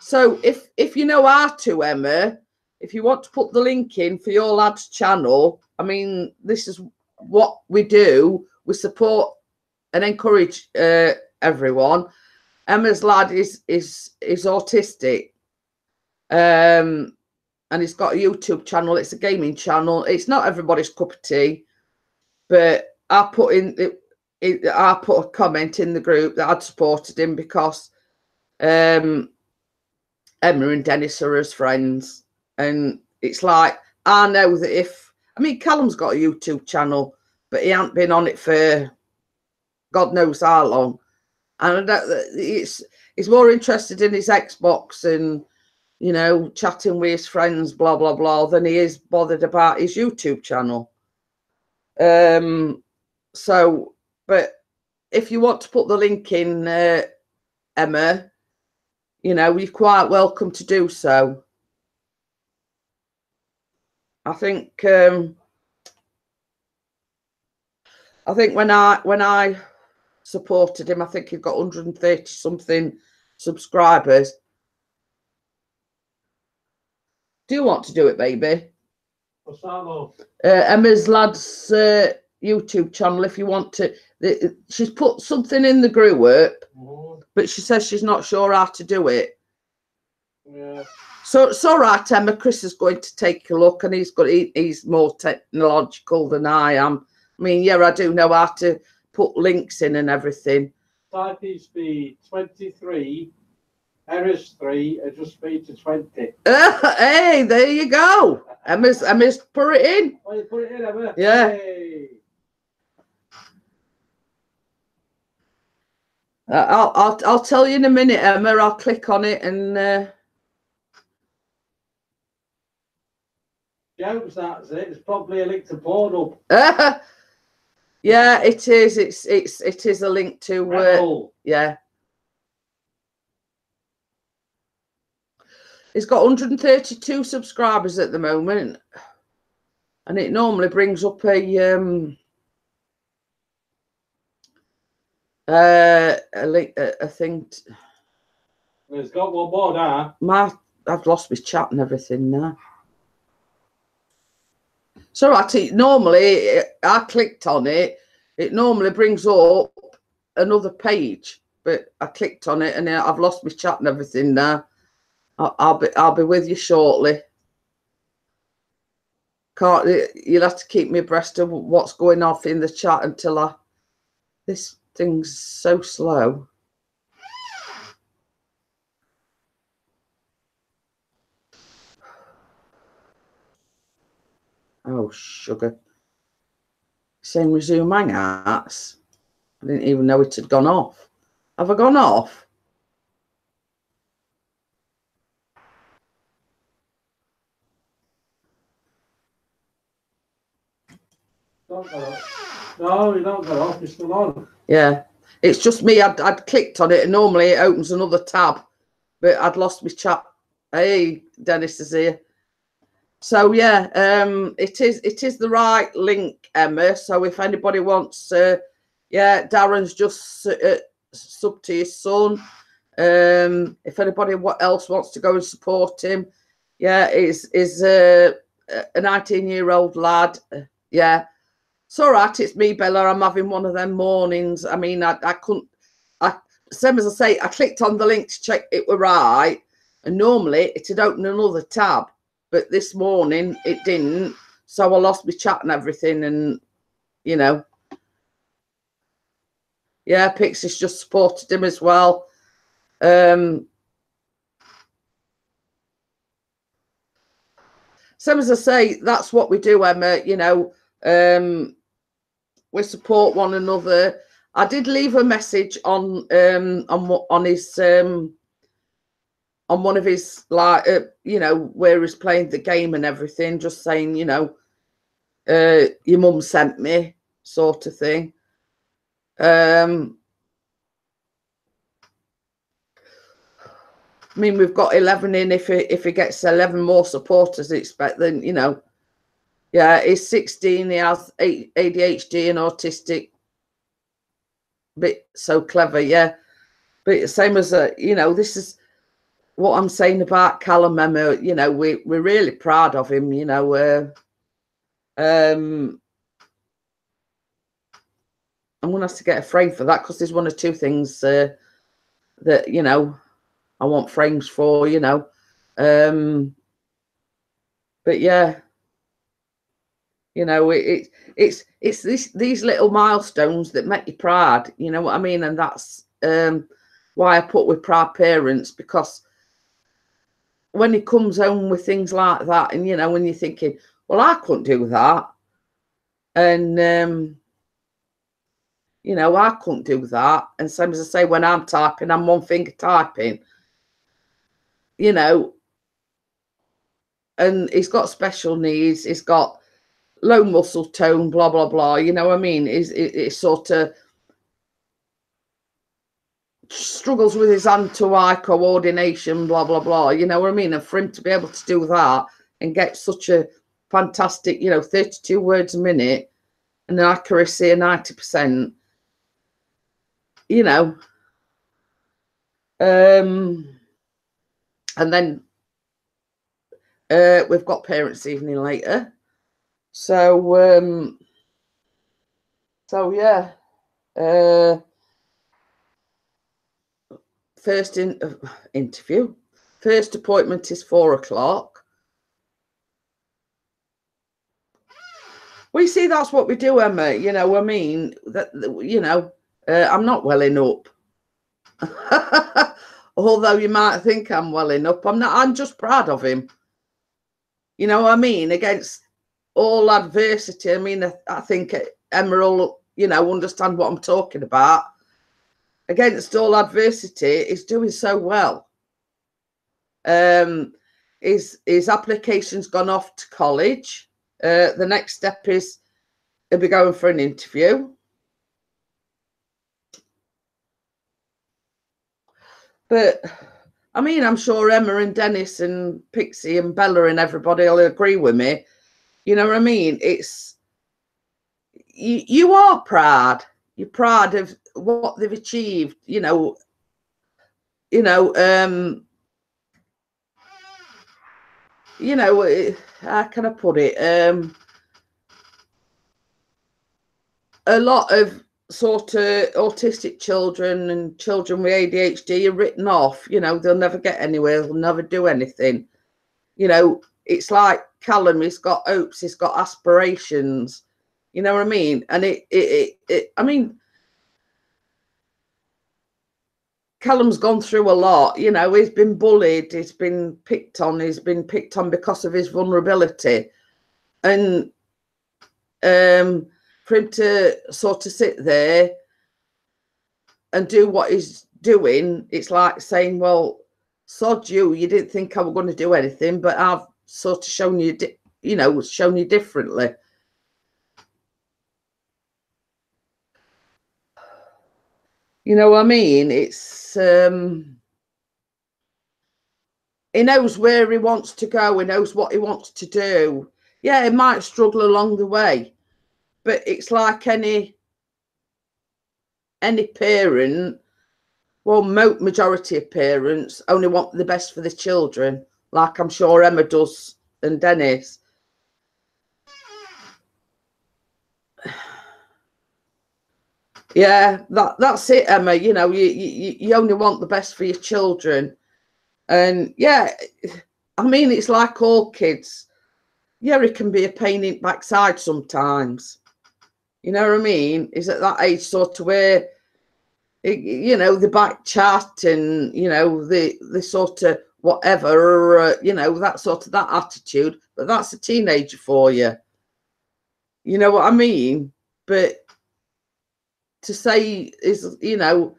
so if you know how to, Emma, if you want to put the link in for your lad's channel, I mean, this is what we do. We support and encourage everyone. Emma's lad is autistic. and he's got a YouTube channel. It's a gaming channel. It's not everybody's cup of tea, but I put a comment in the group that I'd supported him because Emma and Dennis are his friends, and it's like, I know that Callum's got a YouTube channel, but he hasn't been on it for God knows how long, and he's more interested in his Xbox and, you know, chatting with his friends, blah blah blah, than he is bothered about his YouTube channel. So, but if you want to put the link in, Emma, you know, you're quite welcome to do so. I think when I supported him, I think he got 130 something subscribers. Do you want to do it, baby? What's that, love? Emma's Lads YouTube channel, if you want to. She's put something in the group, but she says she's not sure how to do it. Yeah. So it's all right, Emma. Chris is going to take a look, and he's more technological than I am. I mean, yeah, I do know how to put links in and everything. Typing speed 23, errors 3, adjust speed to 20. Hey, there you go. Emma's put it in. Oh, you put it in, Emma? Yeah. Hey. I'll tell you in a minute, Emma. I'll click on it and. Jokes, that's it. It's probably a link to Pornhub. Yeah, it is. It is a link to. Yeah. He's got 132 subscribers at the moment, and it normally brings up a link, a thing. It's got one more now. I've lost my chat and everything now. So normally I clicked on it. It normally brings up another page, but I clicked on it and I've lost my chat and everything now. I'll be with you shortly. You'll have to keep me abreast of what's going off in the chat until this thing's so slow. Oh, sugar. Saying resume hangouts. I didn't even know it had gone off. Have I gone off? No, you don't go off. It's still on. Yeah. It's just me. I'd clicked on it, and normally it opens another tab, but I'd lost my chat. Hey, Dennis is here. So yeah, it is the right link, Emma. So if anybody wants, yeah, Darren's just sub to his son. If anybody else wants to go and support him, yeah, is a 19-year-old lad. Yeah, it's all right. It's me, Bella. I'm having one of them mornings. I mean, I couldn't. Same as I say, I clicked on the link to check it were right, and normally it'd open another tab. But this morning it didn't, so I lost my chat and everything, and you know, yeah, Pixie's just supported him as well. Same as I say, that's what we do, Emma. You know, we support one another. I did leave a message on his on one of his, like, you know, where he's playing the game and everything, just saying, you know, your mum sent me, sort of thing. I mean, we've got 11 in. If he gets 11 more supporters, expect, then, you know, yeah, he's 16. He has ADHD and autistic. Bit so clever, yeah. But same as you know, this is what I'm saying about Callum, Emma. You know, we're really proud of him. You know, I'm gonna have to get a frame for that, because there's one or two things that, you know, I want frames for. You know, But yeah, you know, it's these little milestones that make you proud. You know what I mean? And that's why I put with proud parents, because when he comes home with things like that, and you know, when you're thinking, well, I couldn't do that, and you know, I couldn't do that, and same as I say, when I'm typing, I'm one finger typing, you know, and he's got special needs, he's got low muscle tone, blah blah blah. You know what I mean? It's sort of struggles with his hand-to-eye coordination, blah blah blah. You know what I mean? And for him to be able to do that and get such a fantastic, you know, 32 words a minute and an accuracy of 90%, you know, and then we've got parents' evening later, so yeah, first interview, first appointment is 4 o'clock. We see that's what we do, Emma. You know, I mean, that you know, I'm not welling up. Although you might think I'm welling up, I'm not. I'm just proud of him. You know what I mean? Against all adversity. I mean, I think Emma will, you know, understand what I'm talking about. Against all adversity, he's doing so well. His application's gone off to college. The next step is he'll be going for an interview. But I mean, I'm sure Emma and Dennis and Pixie and Bella and everybody will agree with me. You know what I mean? It's you are proud. You're proud of what they've achieved. You know, how can I put it? A lot of sort of autistic children and children with ADHD are written off. You know, they'll never get anywhere. They'll never do anything. You know, it's like Callum. He's got hopes. He's got aspirations. You know what I mean? And I mean, Callum's gone through a lot. You know, he's been bullied. He's been picked on. He's been picked on because of his vulnerability. And for him to sort of sit there and do what he's doing, it's like saying, well, sod you. You didn't think I was going to do anything, but I've sort of shown you, you know, shown you differently. You know what I mean? It's he knows where he wants to go. He knows what he wants to do. Yeah, he might struggle along the way, but it's like any parent. Well, majority of parents only want the best for the children, like I'm sure Emma does and Dennis. Yeah, that's it, Emma. You know, you only want the best for your children. And yeah, I mean, it's like all kids. Yeah, it can be a pain in the backside sometimes. You know what I mean? Is at that age sort of where, you know, the back chat and, you know, the sort of whatever, you know, that sort of that attitude. But that's a teenager for you. You know what I mean? But to say is, you know,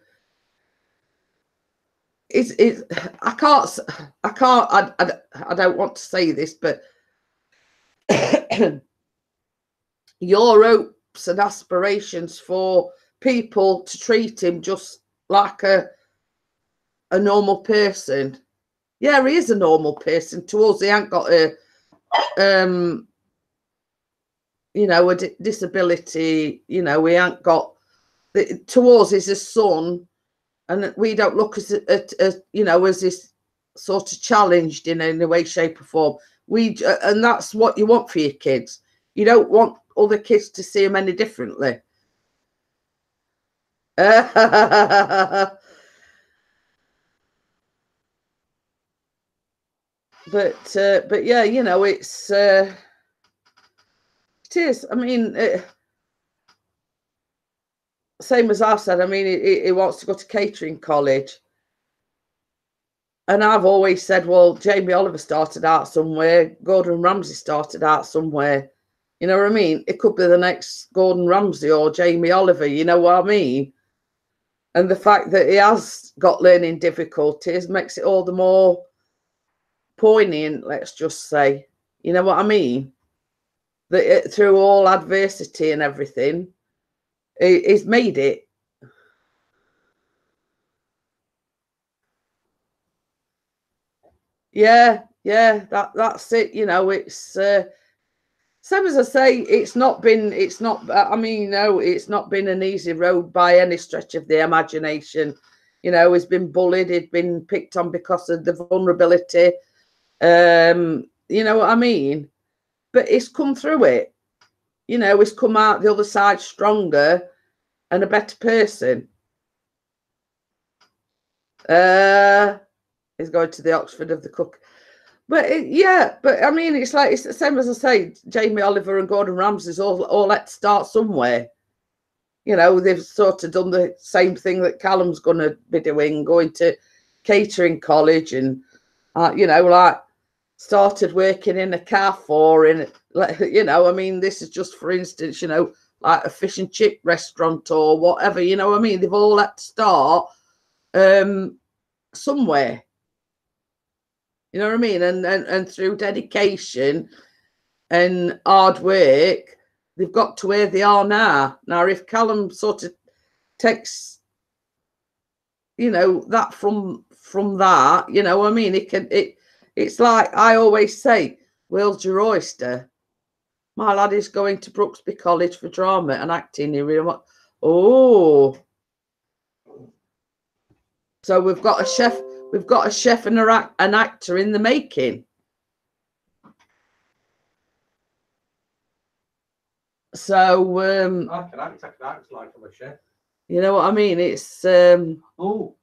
it's I don't want to say this, but your hopes and aspirations for people to treat him just like a normal person. Yeah, he is a normal person. To us, he ain't got a you know, a disability. You know, we ain't got. To us, he's a son, and we don't look at you know, as this sort of challenged in any way, shape, or form. And that's what you want for your kids. You don't want other kids to see them any differently. but yeah, you know, it is. I mean, same as I've said. I mean, he wants to go to catering college, and I've always said, well, Jamie Oliver started out somewhere, Gordon Ramsay started out somewhere. You know what I mean? It could be the next Gordon Ramsay or Jamie Oliver. You know what I mean? And the fact that he has got learning difficulties makes it all the more poignant, let's just say. You know what I mean? That through all adversity and everything, he's made it. Yeah, that's it. You know, it's same as I say. It's not. I mean, you know, it's not been an easy road by any stretch of the imagination. You know, he's been bullied. He's been picked on because of the vulnerability. You know what I mean? But he's come through it. You know, he's come out the other side stronger and a better person. He's going to the Oxford of the Cook. But yeah, but I mean, it's like, it's the same as I say, Jamie Oliver and Gordon Ramsay's all let start somewhere. You know, they've sort of done the same thing that Callum's going to be doing, going to catering college and, you know, like started working in a Carrefour in, you know, I mean, this is just, for instance, you know, like a fish and chip restaurant or whatever, you know what I mean? They've all had to start somewhere. You know what I mean? And through dedication and hard work, they've got to where they are now. Now, if Callum sort of takes, you know, that from that, you know what I mean? It's like I always say, world's your oyster. My lad is going to Brooksby College for drama and acting. You really want, oh. So we've got a chef and an actor in the making. So I can act like I'm a chef. You know what I mean? It's oh,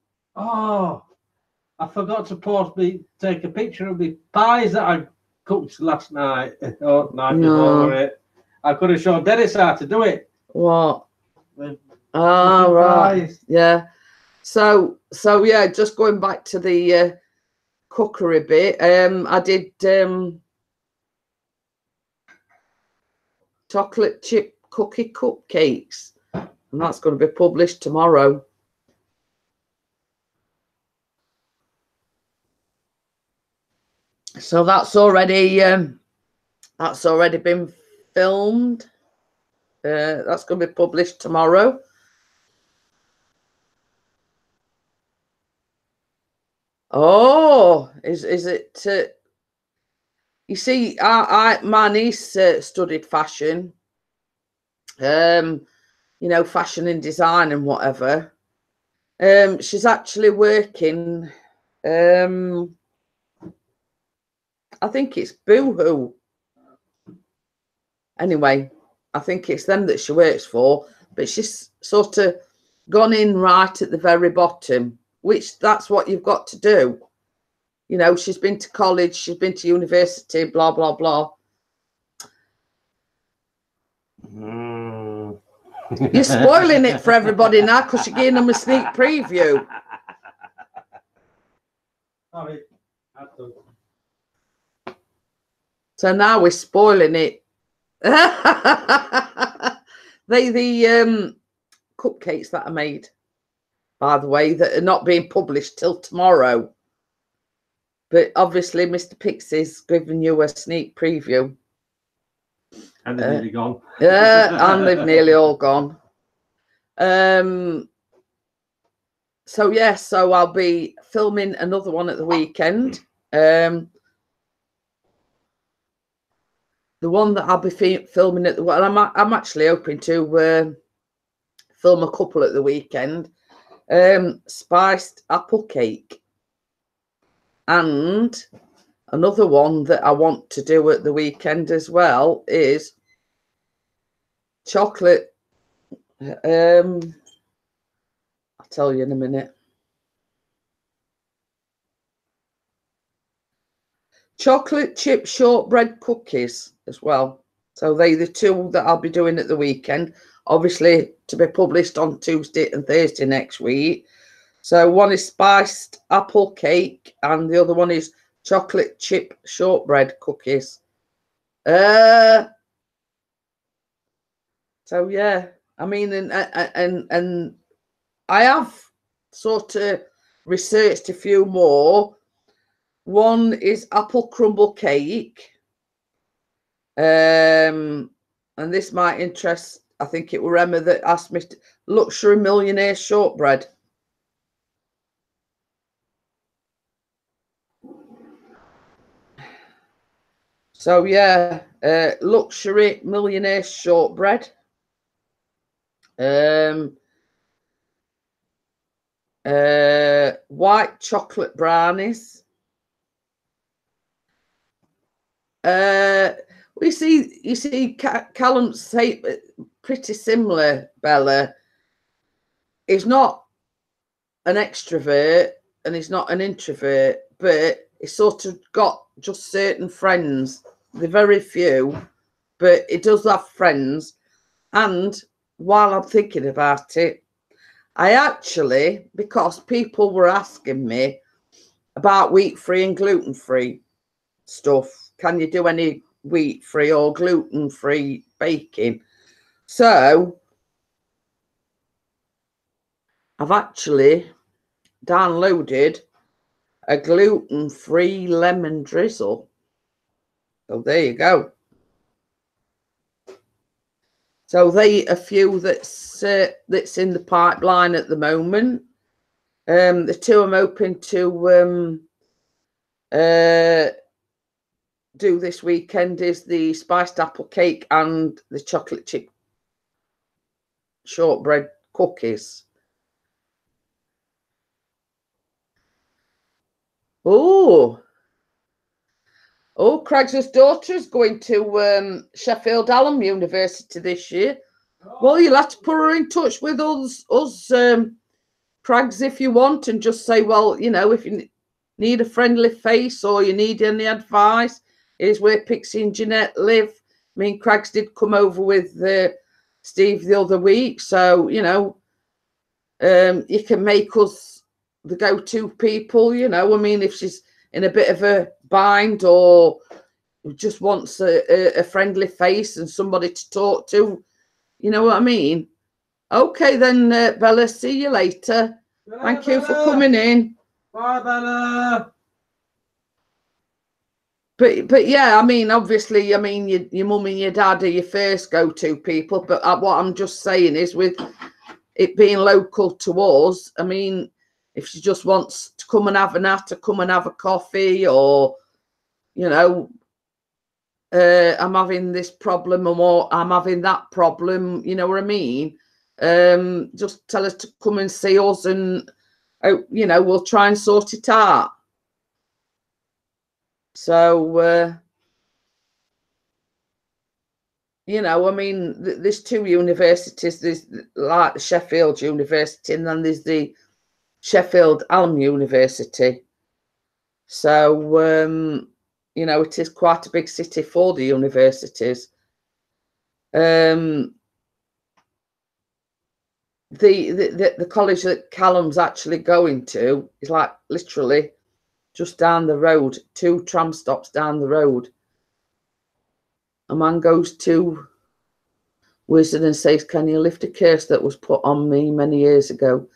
I forgot to take a picture of the pies that I cooked last night or night before it. I could have shown Dennis how to do it. What? Right. Pies. Yeah. So yeah, just going back to the cookery bit, I did chocolate chip cookie cupcakes, and that's going to be published tomorrow. So that's already been filmed. That's going to be published tomorrow. Oh, is it? You see, my niece studied fashion. You know, fashion and design and whatever. She's actually working. I think it's Boohoo. Anyway, I think it's them that she works for, but she's sort of gone in right at the very bottom, which that's what you've got to do. You know, she's been to college, she's been to university, blah, blah, blah. You're spoiling it for everybody now because you're giving them a sneak preview. Sorry. So now we're spoiling it. The cupcakes that I made, by the way, that are not being published till tomorrow. But obviously, Mr. Pixie's given you a sneak preview. And they're nearly gone. Yeah, and they've nearly all gone. So yeah, so I'll be filming another one at the weekend. The one that I'll be filming at the I'm actually hoping to film a couple at the weekend. Spiced apple cake, and another one that I want to do at the weekend as well is chocolate. I'll tell you in a minute. chocolate chip shortbread cookies as well. So they the two that I'll be doing at the weekend. Obviously to be published on Tuesday and Thursday next week. So one is spiced apple cake and the other one is chocolate chip shortbread cookies. So yeah, I mean, and I have sort of researched a few more. One is apple crumble cake. And this might interest, I think it was Emma that asked me, luxury millionaire shortbread. So yeah, luxury millionaire shortbread. White chocolate brownies. You see, Callum's say pretty similar, Bella. He's not an extrovert and he's not an introvert, but he's sort of got just certain friends. They're very few, but he does have friends. And while I'm thinking about it, I actually, because people were asking me about wheat-free and gluten-free stuff, can you do any wheat-free or gluten-free baking? So I've actually downloaded a gluten-free lemon drizzle. So there you go. So they a few that's in the pipeline at the moment. The two I'm hoping to do this weekend is the spiced apple cake and the chocolate chip shortbread cookies. Oh, Craig's daughter is going to Sheffield Hallam University this year. Well, you'll have to put her in touch with us Crags, if you want, and just say, well, you know, if you need a friendly face or you need any advice, here's where Pixie and Jeanette live. Me and Crags did come over with Steve the other week, so you know, you can make us the go-to people. You know, I mean, if she's in a bit of a bind or just wants a friendly face and somebody to talk to, you know what I mean? Okay, then, Bella, see you later. Bye, Thank you Bella. for coming in. Bye, Bella. But yeah, I mean, obviously, I mean, your mum and your dad are your first go-to people. But what I'm just saying is, with it being local to us, I mean, if she just wants to come and have a nat, to come and have a coffee, or you know, I'm having this problem or I'm having that problem, you know what I mean? Just tell us to come and see us and, you know, we'll try and sort it out. So, you know, I mean, there's two universities. There's like the Sheffield University and then there's the Sheffield Hallam University. So, you know, it is quite a big city for the universities. The college that Callum's actually going to is like literally just down the road, 2 tram stops down the road. A man goes to Wizard and says, can you lift a curse that was put on me many years ago?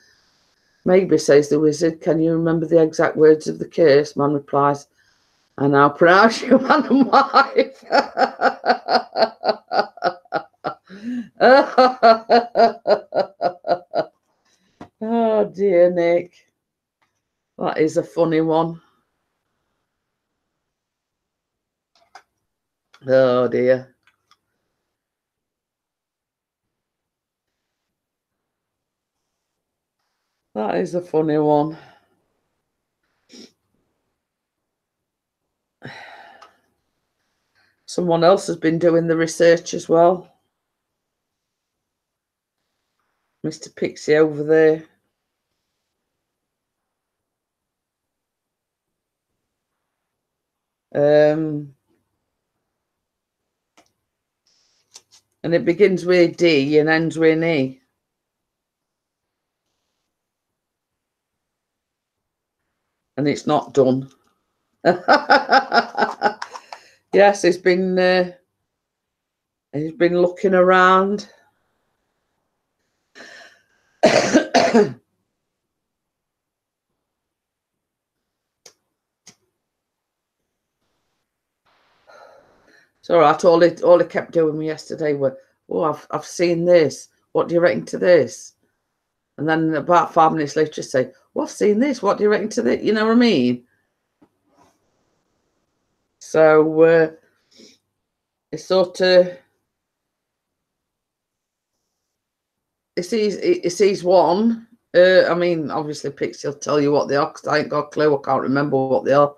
Maybe, says the wizard. Can you remember the exact words of the curse? Man replies, I now pronounce you man and wife. Oh dear, Nick. That is a funny one. Oh dear. That is a funny one. Someone else has been doing the research as well. Mr. Pixie over there. And it begins with D and ends with an E. And it's not done. Yes, he's been looking around. It's all right. All he kept doing me yesterday were, oh, I've seen this. What do you reckon to this? And then about 5 minutes later, say, well, I've seen this. What do you reckon to this? You know what I mean? So it's sort of, he sees one. I mean, obviously, Pixie will tell you what they are because I ain't got a clue. I can't remember what they are.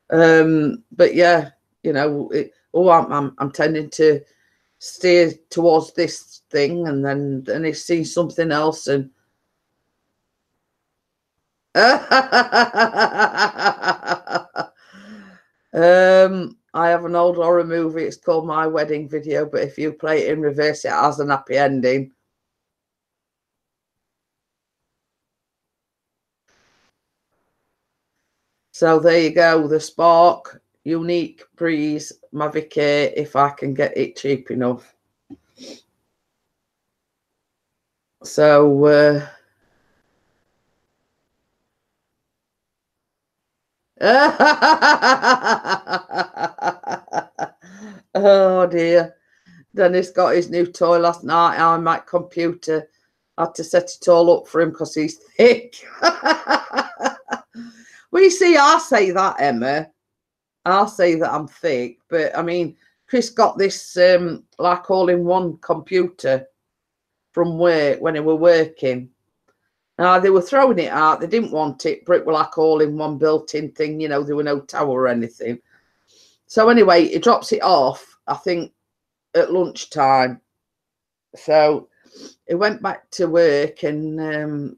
But yeah, you know, I'm tending to steer towards this thing, and then he sees something else, and I have an old horror movie. It's called My Wedding Video, but if you play it in reverse, it has an happy ending. So there you go, the Spark Unique Breeze Mavic Air, if I can get it cheap enough. So oh dear. Dennis got his new toy last night on my computer. I had to set it all up for him because he's thick. Well, you see, I say that, Emma. I'll say that I'm thick, but I mean, Chris got this like all-in-one computer from work when they were working. Now, they were throwing it out. They didn't want it, but it was like all-in-one built-in thing. You know, there were no tower or anything. So anyway, he drops it off, I think, at lunchtime. So he went back to work, and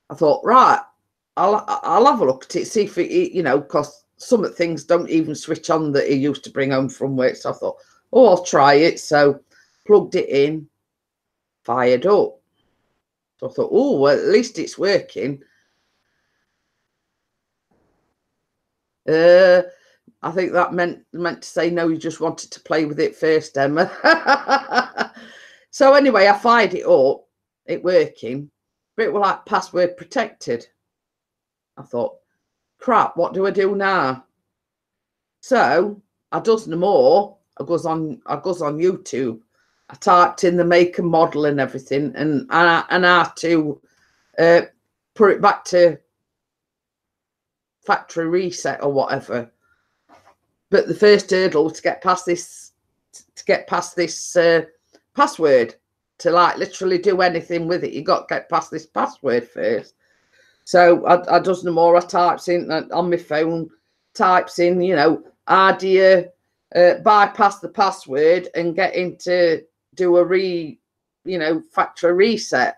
I thought, right, I'll have a look at it, see if it, you know, because some things don't even switch on that he used to bring home from work. So I thought, oh, I'll try it. So plugged it in, fired up. So I thought, oh, well, at least it's working. I think that meant to say, no, you just wanted to play with it first, Emma. So anyway, I fired it up, it working, but it was like password protected. I thought, crap, what do I do now? So I does no more. I goes on YouTube. I typed in the make and model and everything, and how to put it back to factory reset or whatever. But the first hurdle to get past this, password, to like literally do anything with it, you got to get past this password first. So I does no more. I types in on my phone, types in, you know, how do you bypass the password and get into do a factory reset.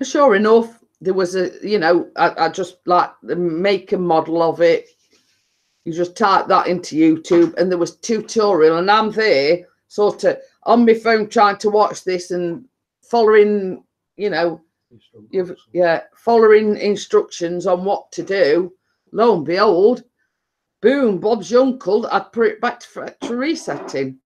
Sure enough, there was a, you know, I just like the make and model of it. You just type that into YouTube, and there was tutorial, and I'm there sort of on my phone trying to watch this and following, you know, following instructions on what to do. Lo and behold, boom, Bob's your uncle. I'd put it back to factory resetting.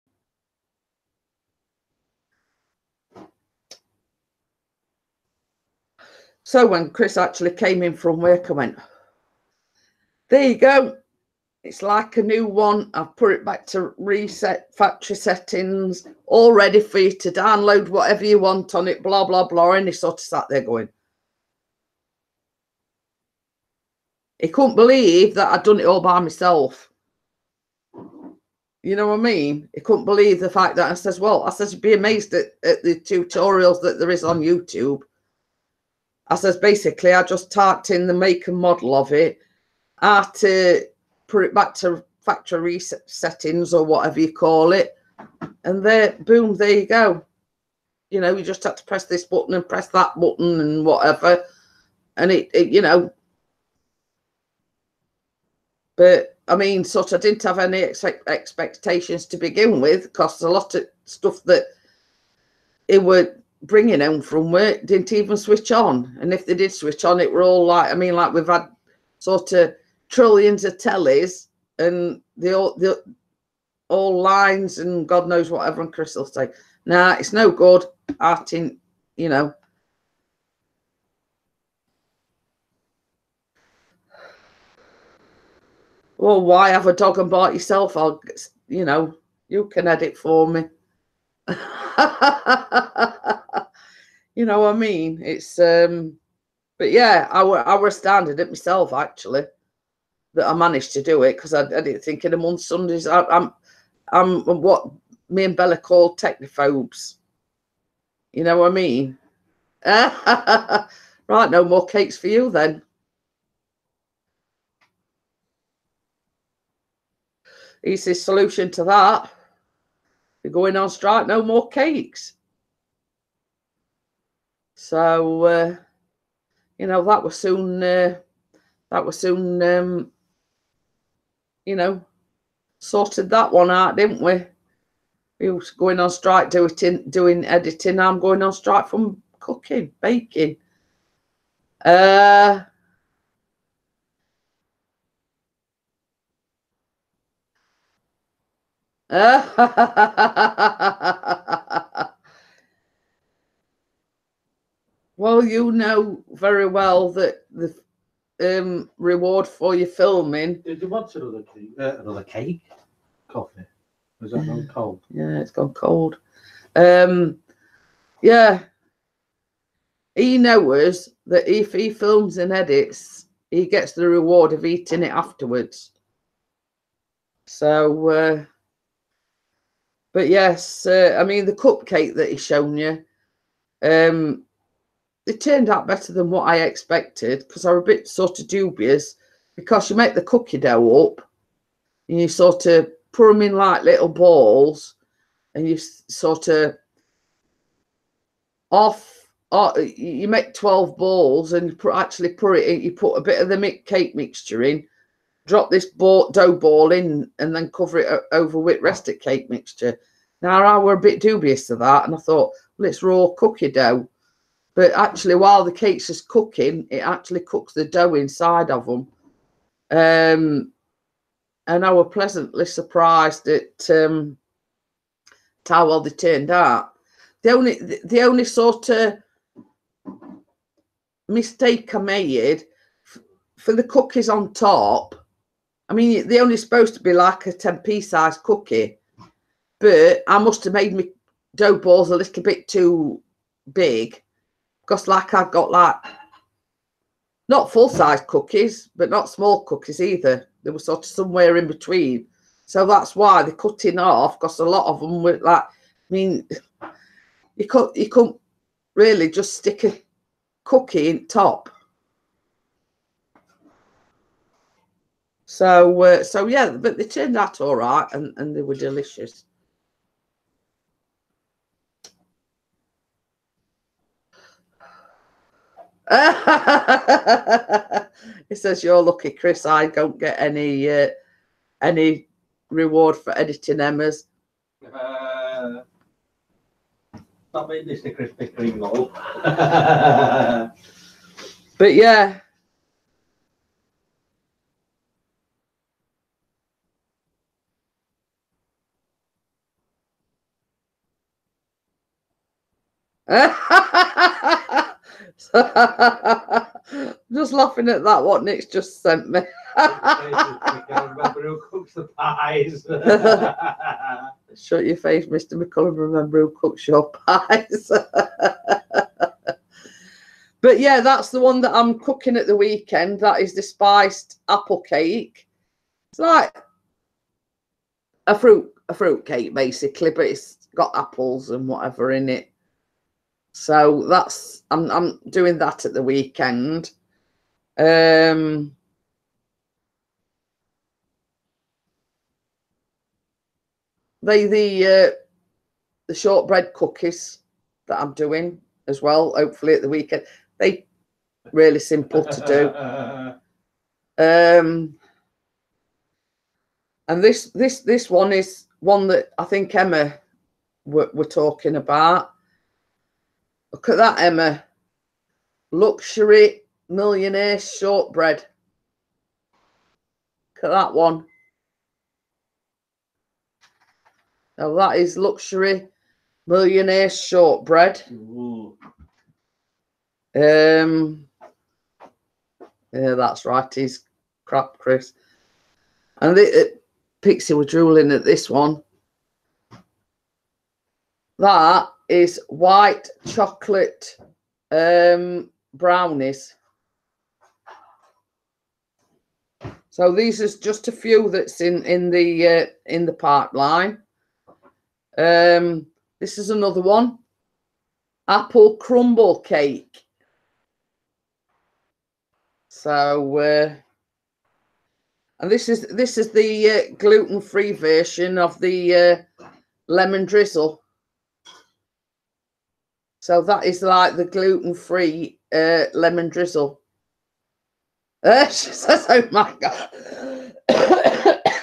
So when Chris actually came in from work, I went, there you go. It's like a new one. I've put it back to reset factory settings, all ready for you to download whatever you want on it, blah, blah, blah. And he sort of sat there going, he couldn't believe that I'd done it all by myself. You know what I mean? He couldn't believe the fact that I says, well, I says, you'd be amazed at the tutorials that there is on YouTube. I says, basically, I just typed in the make and model of it, how to put it back to factory reset settings or whatever you call it. And there, boom, there you go. You know, you just have to press this button and press that button and whatever. and it you know, but I mean, sort of, I didn't have any expectations to begin with, because a lot of stuff that it were bringing home from work didn't even switch on, and if they did switch on, it were all like, I mean, like we've had sort of trillions of tellies, and the all lines and God knows whatever, and Chris will say, nah, it's no good. I think, you know. Well, why have a dog and bite yourself? I'll, you know, you can edit for me. You know what I mean? It's but yeah, I were astounded at myself, actually, that I managed to do it, because I didn't think in a month Sundays. I'm what me and Bella call technophobes. You know what I mean? Right, no more cakes for you then. Easy solution to that. You're going on strike, no more cakes. So you know, that was soon you know, sorted that one out, didn't we? We was going on strike doing editing. I'm going on strike from cooking, baking. Well, you know very well that the reward for your filming. Did you want another cake? Coffee? Was that gone cold? Yeah, it's gone cold. Yeah. He knows that if he films and edits, he gets the reward of eating it afterwards. So, but yes, I mean, the cupcake that he's shown you, it turned out better than what I expected, because I was a bit sort of dubious, because you make the cookie dough up and you sort of put them in like little balls, and you sort of you make 12 balls, and you actually put it in, you put a bit of the cake mixture in, drop this dough ball in, and then cover it over with rest of cake mixture. Now, I were a bit dubious of that, and I thought, well, it's raw cookie dough. But actually, while the cake's just cooking, it actually cooks the dough inside of them. And I was pleasantly surprised at how well they turned out. The only sort of mistake I made for the cookies on top, I mean, they're only supposed to be like a 10p size cookie, but I must have made my dough balls a little bit too big, because like I've got like not full size cookies, but not small cookies either. They were sort of somewhere in between. So that's why they're cutting off, because a lot of them were like, I mean, you couldn't really just stick a cookie in top. So so yeah, but they turned out all right, and they were delicious. It says, you're lucky, Chris. I don't get any reward for editing Emma's. Not made this the Krispy Kreme roll. But yeah. Just laughing at that, what Nick's just sent me. I remember who cooks the pies. Shut your face, Mr. McCullum. Remember who cooks your pies. But yeah, that's the one that I'm cooking at the weekend. That is the spiced apple cake. It's like a fruit cake, basically, but it's got apples and whatever in it. So that's I'm doing that at the weekend. The shortbread cookies that I'm doing as well, hopefully at the weekend. They really simple to do. And this one is one that I think Emma were talking about. Look at that, Emma. Luxury millionaire shortbread. Look at that one. Now that is luxury millionaire shortbread. Ooh. Yeah, that's right. He's crap, Chris. And Pixie were drooling at this one. That is white chocolate brownies. So these is just a few that's in the pipeline. This is another one. Apple crumble cake. So and this is the gluten-free version of the lemon drizzle. So that is like the gluten-free lemon drizzle. She says, "Oh my God."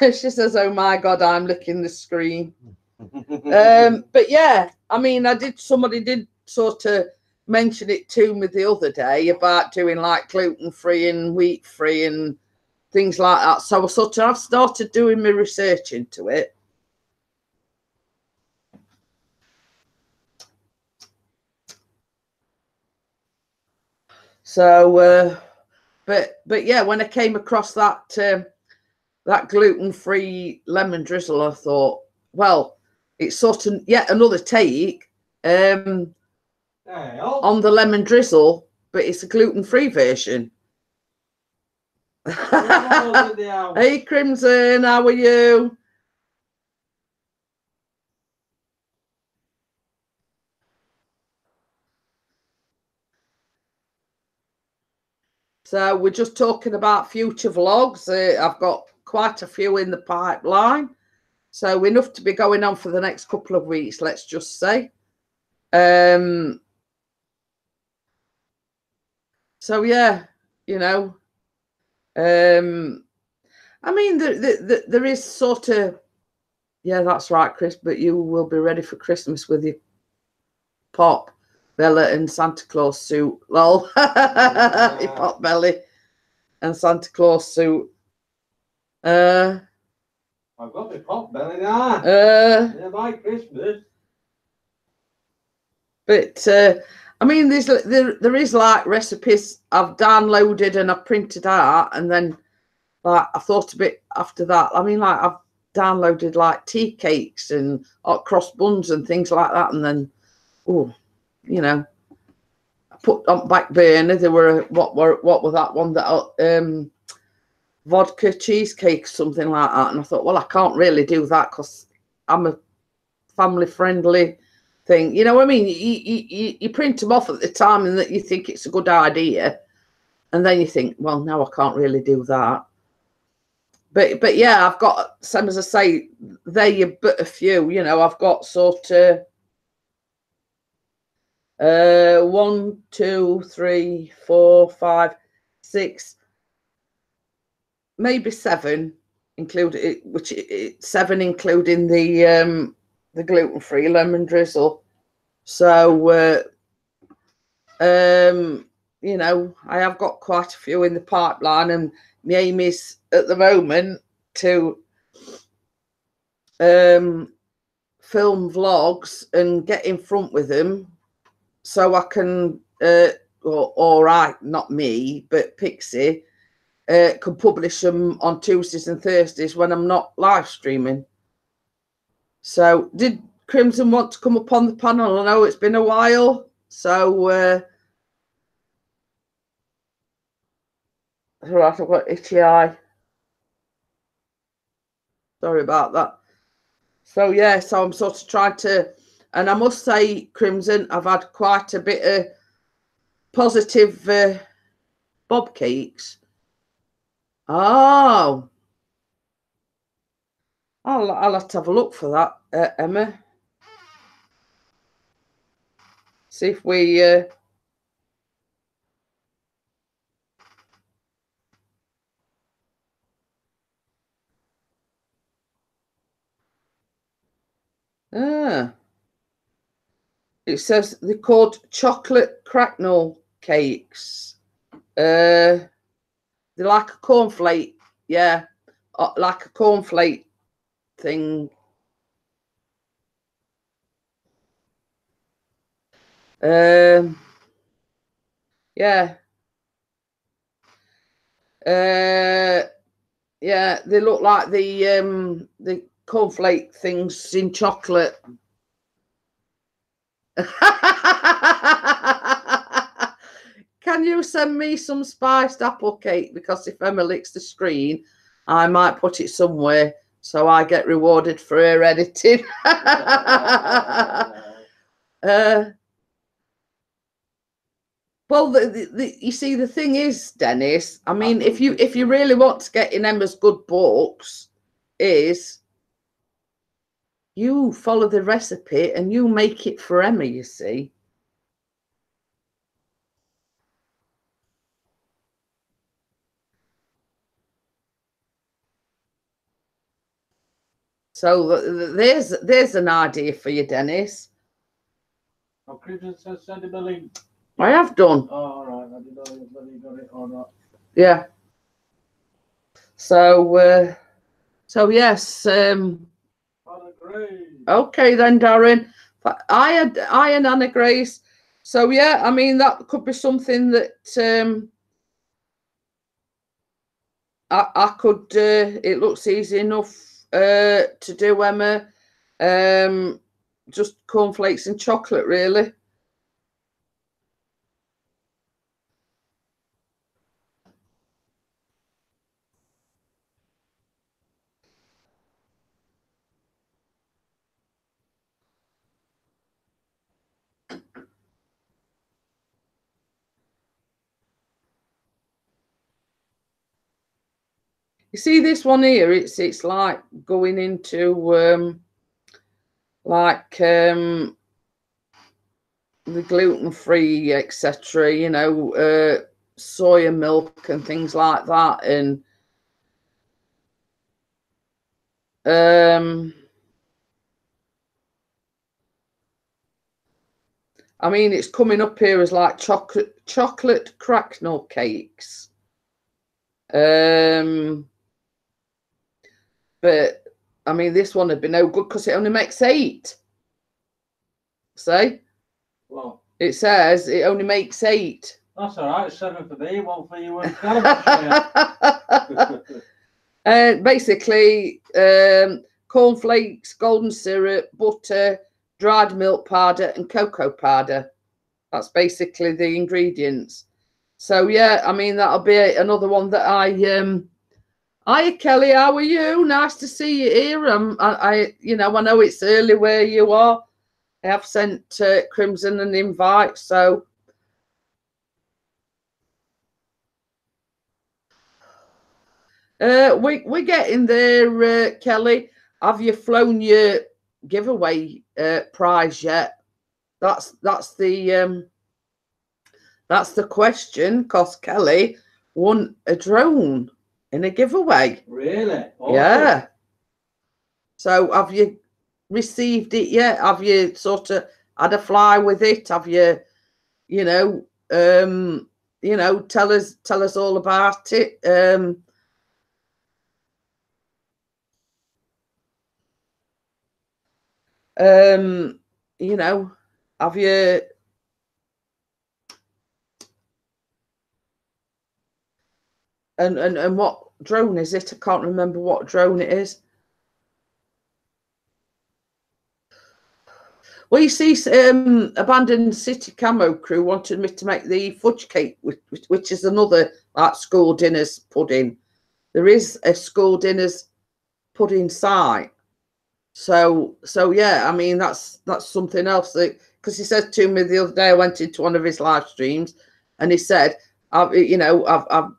She says, "Oh my God, I'm licking the screen." But yeah, I mean, somebody did sort of mention it to me the other day about doing like gluten-free and wheat-free and things like that. So I've started doing my research into it. So, but yeah, when I came across that that gluten-free lemon drizzle, I thought, well, it's sort of yet another take on the lemon drizzle, but it's a gluten-free version. Hey, Crimson, how are you? So we're just talking about future vlogs. I've got quite a few in the pipeline. So enough to be going on for the next couple of weeks, let's just say. So yeah, you know, I mean, there is sort of, yeah, that's right, Chris, but you will be ready for Christmas with your Pop, Bella and Santa Claus suit. Lol. Your Pot Belly and Santa Claus suit. I've got my Pot Belly now. Yeah, by Christmas. But I mean, there is like recipes I've downloaded and I've printed out, and then like I thought a bit after that. I mean, like I've downloaded like tea cakes and hot cross buns and things like that, and then oh, you know, I put on back burner. There were what was that one that vodka cheesecake, something like that, and I thought, well, I can't really do that because I'm a family friendly thing, you know what I mean? You print them off at the time and that you think it's a good idea, and then you think, well, no, I can't really do that. But yeah, I've got, same as I say, there but a few, you know. I've got sort of 1, 2, 3, 4, 5, 6, maybe 7, including which 7 including the gluten-free lemon drizzle. So you know, I have got quite a few in the pipeline, and my aim is at the moment to film vlogs and get in front with them so I can or I, not me, but Pixie can publish them on Tuesdays and Thursdays when I'm not live streaming. So did Crimson want to come up on the panel? I know it's been a while, so right, I've got itchy eye. Sorry about that. So yeah, so I'm sort of trying to, and I must say, Crimson, I've had quite a bit of positive bob cakes. Oh, I'll have to have a look for that, Emma. See if we Ah. It says they're called chocolate cracknel cakes. They're like a cornflake, yeah, like a cornflake thing. Yeah. Yeah, they look like the cornflake things in chocolate. Can you send me some spiced apple cake? Because if Emma licks the screen, I might put it somewhere so I get rewarded for her editing. Well, you see, the thing is, Dennis, I mean, if you really want to get in Emma's good books, is you follow the recipe and you make it for Emma, you see. So there's an idea for you, Dennis. Oh, Crimson says send him a link. I have done. Oh, all right. I didn't know whether you got it or not. Yeah. So yes. Okay then, Darren. I and Anna Grace. So yeah, I mean that could be something that I could. It looks easy enough to do, Emma. Just cornflakes and chocolate, really. You see this one here, it's like going into the gluten-free, etc., you know, soya milk and things like that. And I mean, it's coming up here as like chocolate cracknel cakes. But I mean, this one would be no good because it only makes 8. See? Well, it says it only makes 8. That's all right. 7 for me, 1 for you, and basically, cornflakes, golden syrup, butter, dried milk powder, and cocoa powder. That's basically the ingredients. So yeah, I mean that'll be another one that Hiya Kelly, how are you? Nice to see you here. I know it's early where you are. I have sent Crimson an invite, so we're getting there, Kelly. Have you flown your giveaway prize yet? That's the question. Because Kelly won a drone in a giveaway. Really? Awesome. Yeah. So have you received it yet? Have you sort of had a fly with it? Have you, tell us all about it. Have you and what drone is it? I can't remember what drone it is. Well, you see, Abandoned City Camo Crew wanted me to make the fudge cake, which is another like school dinners pudding. There is a school dinners pudding site. So yeah, I mean that's something else. Because he said to me the other day, I went into one of his live streams, and he said, I've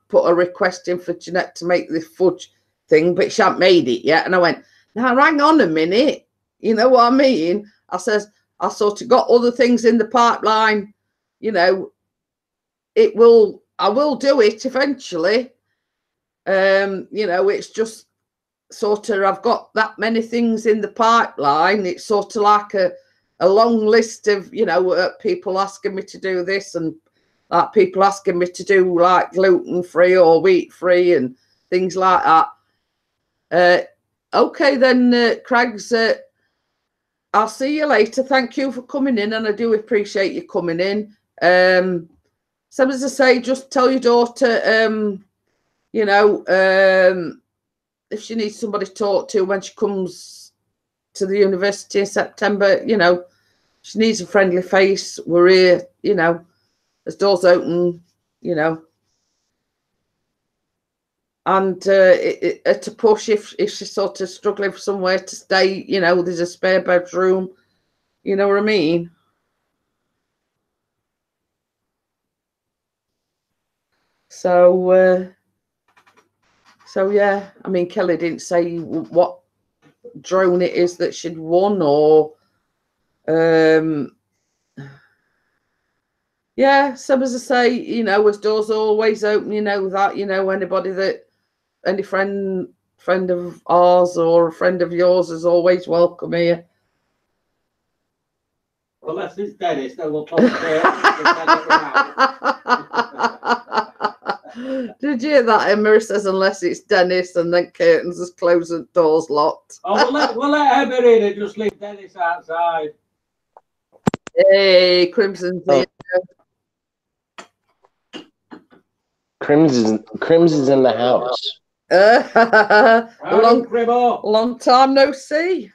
put a request in for Jeanette to make the fudge thing, but she hasn't made it yet. And I went, now hang on a minute, you know what I mean? I says, I sort of got other things in the pipeline, I will do it eventually. It's just sort of, I've got that many things in the pipeline. It's sort of like a long list of, you know, people asking me to do this, and like people asking me to do like gluten-free or wheat-free and things like that. Okay then, Craigs, I'll see you later. Thank you for coming in, and I do appreciate you coming in. So as I say, just tell your daughter, you know, if she needs somebody to talk to when she comes to the university in September, you know, she needs a friendly face. We're here, you know, as doors open, you know. And to push if she's sort of struggling for somewhere to stay, you know, there's a spare bedroom. You know what I mean? So yeah, I mean, Kelly didn't say what drone it is that she'd won, or yeah, so as I say, you know, as doors always open, you know that, you know, anybody that, any friend of ours or a friend of yours is always welcome here. Well, that's this Dennis, then we'll talk Did you hear that? Emma says, unless it's Dennis, and then curtains is closed and doors locked. Oh, we'll let Emma in and just leave Dennis outside. Hey, Crimson's here. Crimson's in the house. Long time no see.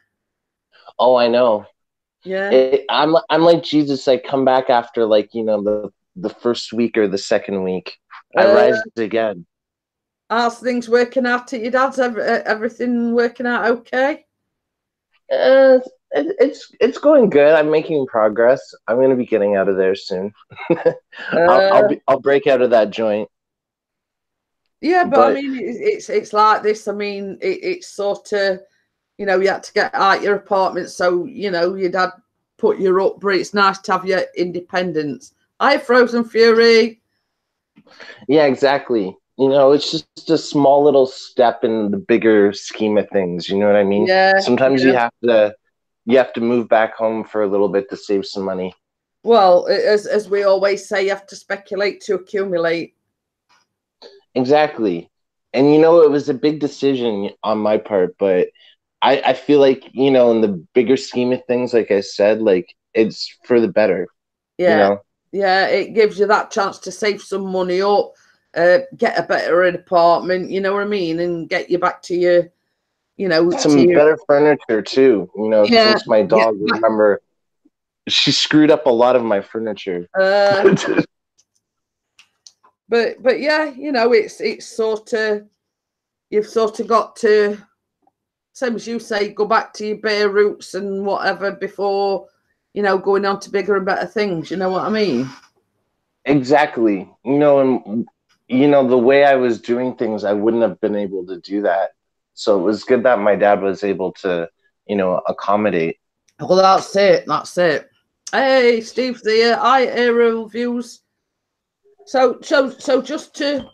Oh, I know. Yeah. I'm like Jesus. I come back after, like, you know, the first week or the second week. I rise again. How's things working out at your dad's? Everything working out okay? It's going good. I'm making progress. I'm going to be getting out of there soon. I'll break out of that joint. Yeah, but I mean, it's like this. I mean, it's sort of, you know, you had to get out your apartment, so, you know, your dad put you up, but it's nice to have your independence. Hi, Frozen Fury. Yeah, exactly. You know, it's just a small little step in the bigger scheme of things. You know what I mean? Yeah. Sometimes you have to move back home for a little bit to save some money. Well, as we always say, you have to speculate to accumulate. Exactly. And, you know, it was a big decision on my part, but I feel like, you know, in the bigger scheme of things, like I said, like, it's for the better. Yeah. You know? Yeah, it gives you that chance to save some money up, get a better apartment, you know what I mean, and get you back to your, you know, some better furniture too. You know, yeah, since my dog, remember, she screwed up a lot of my furniture. But yeah, you know, it's sort of, you've sort of got to, same as you say, go back to your bare roots and whatever before, you know, going on to bigger and better things. You know what I mean? Exactly. You know, and, you know, the way I was doing things, I wouldn't have been able to do that. So it was good that my dad was able to, you know, accommodate. Well, that's it. That's it. Hey, Steve's here. Hi, Aerial Views. So just to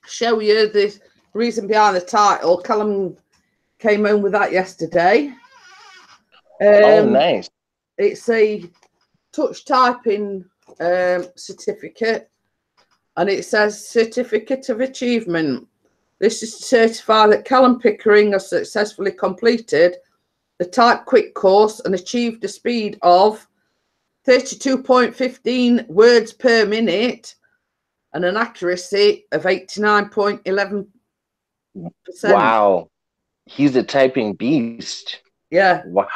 show you the reason behind the title, Callum came home with that yesterday. Oh, nice. It's a touch typing certificate, and it says Certificate of Achievement. This is to certify that Callum Pickering has successfully completed the Type Quick course and achieved a speed of 32.15 words per minute and an accuracy of 89.11%. Wow. He's a typing beast. Yeah. Wow.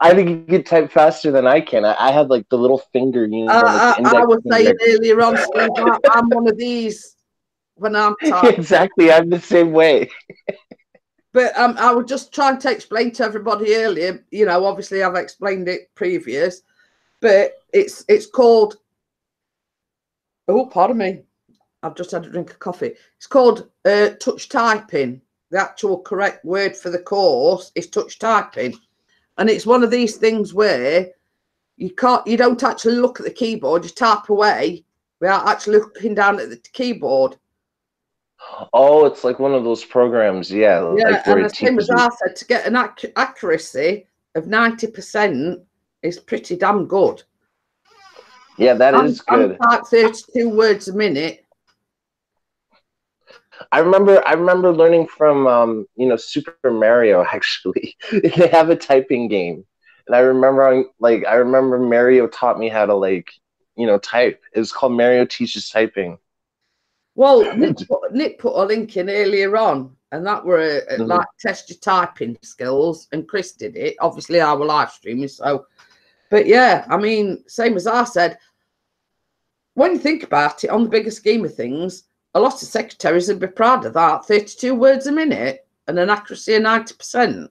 I think you could type faster than I can. I had like the little finger. You know, I was saying earlier on, Steve, I'm one of these when I'm typing. Exactly. I'm the same way. But I was just trying to explain to everybody earlier, you know, obviously I've explained it previous, but it's called, oh, pardon me, I've just had a drink of coffee. It's called touch typing. The actual correct word for the course is touch typing. And it's one of these things where you don't actually look at the keyboard, you type away without actually looking down at the keyboard. Oh, it's like one of those programs, yeah, Yeah, like where and the it same as teaches you. I said, to get an accuracy of 90% is pretty damn good. Yeah, that is I'm good. like 32 words a minute. I remember learning from Super Mario actually. They have a typing game. And I remember Mario taught me how to type. It was called Mario Teaches Typing. Well, Nick put a link in earlier on, and that were like test your typing skills, and Chris did it. Obviously, I was live streaming, so. But yeah, I mean, same as I said, when you think about it, on the bigger scheme of things, a lot of secretaries would be proud of that. 32 words a minute and an accuracy of 90%.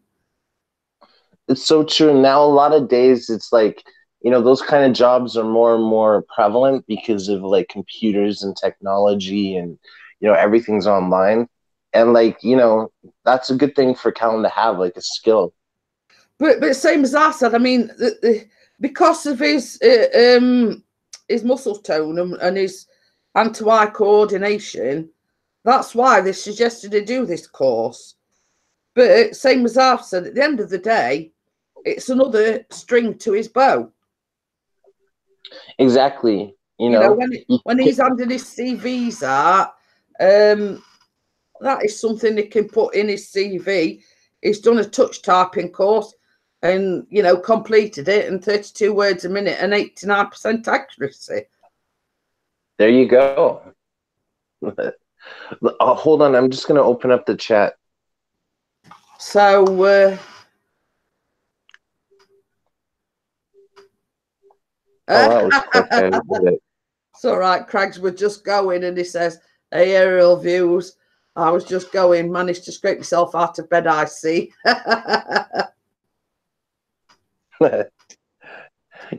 It's so true. Now a lot of days it's like, those kind of jobs are more and more prevalent because of like computers and technology and everything's online. And that's a good thing for Callum to have, like a skill. But same as I said, I mean, because of his muscle tone and his hand-to-eye coordination, that's why they suggested he do this course. But same as I've said, at the end of the day, it's another string to his bow. Exactly. When he's handing his CVs out, that is something he can put in his CV. He's done a touch typing course and, completed it, and 32 words a minute and 89% accuracy. There you go. Hold on. I'm just going to open up the chat. So, that was quick. I did it. It's all right. Craigs were just going, and he says, "Hey, aerial views. I was just going, managed to scrape myself out of bed, I see."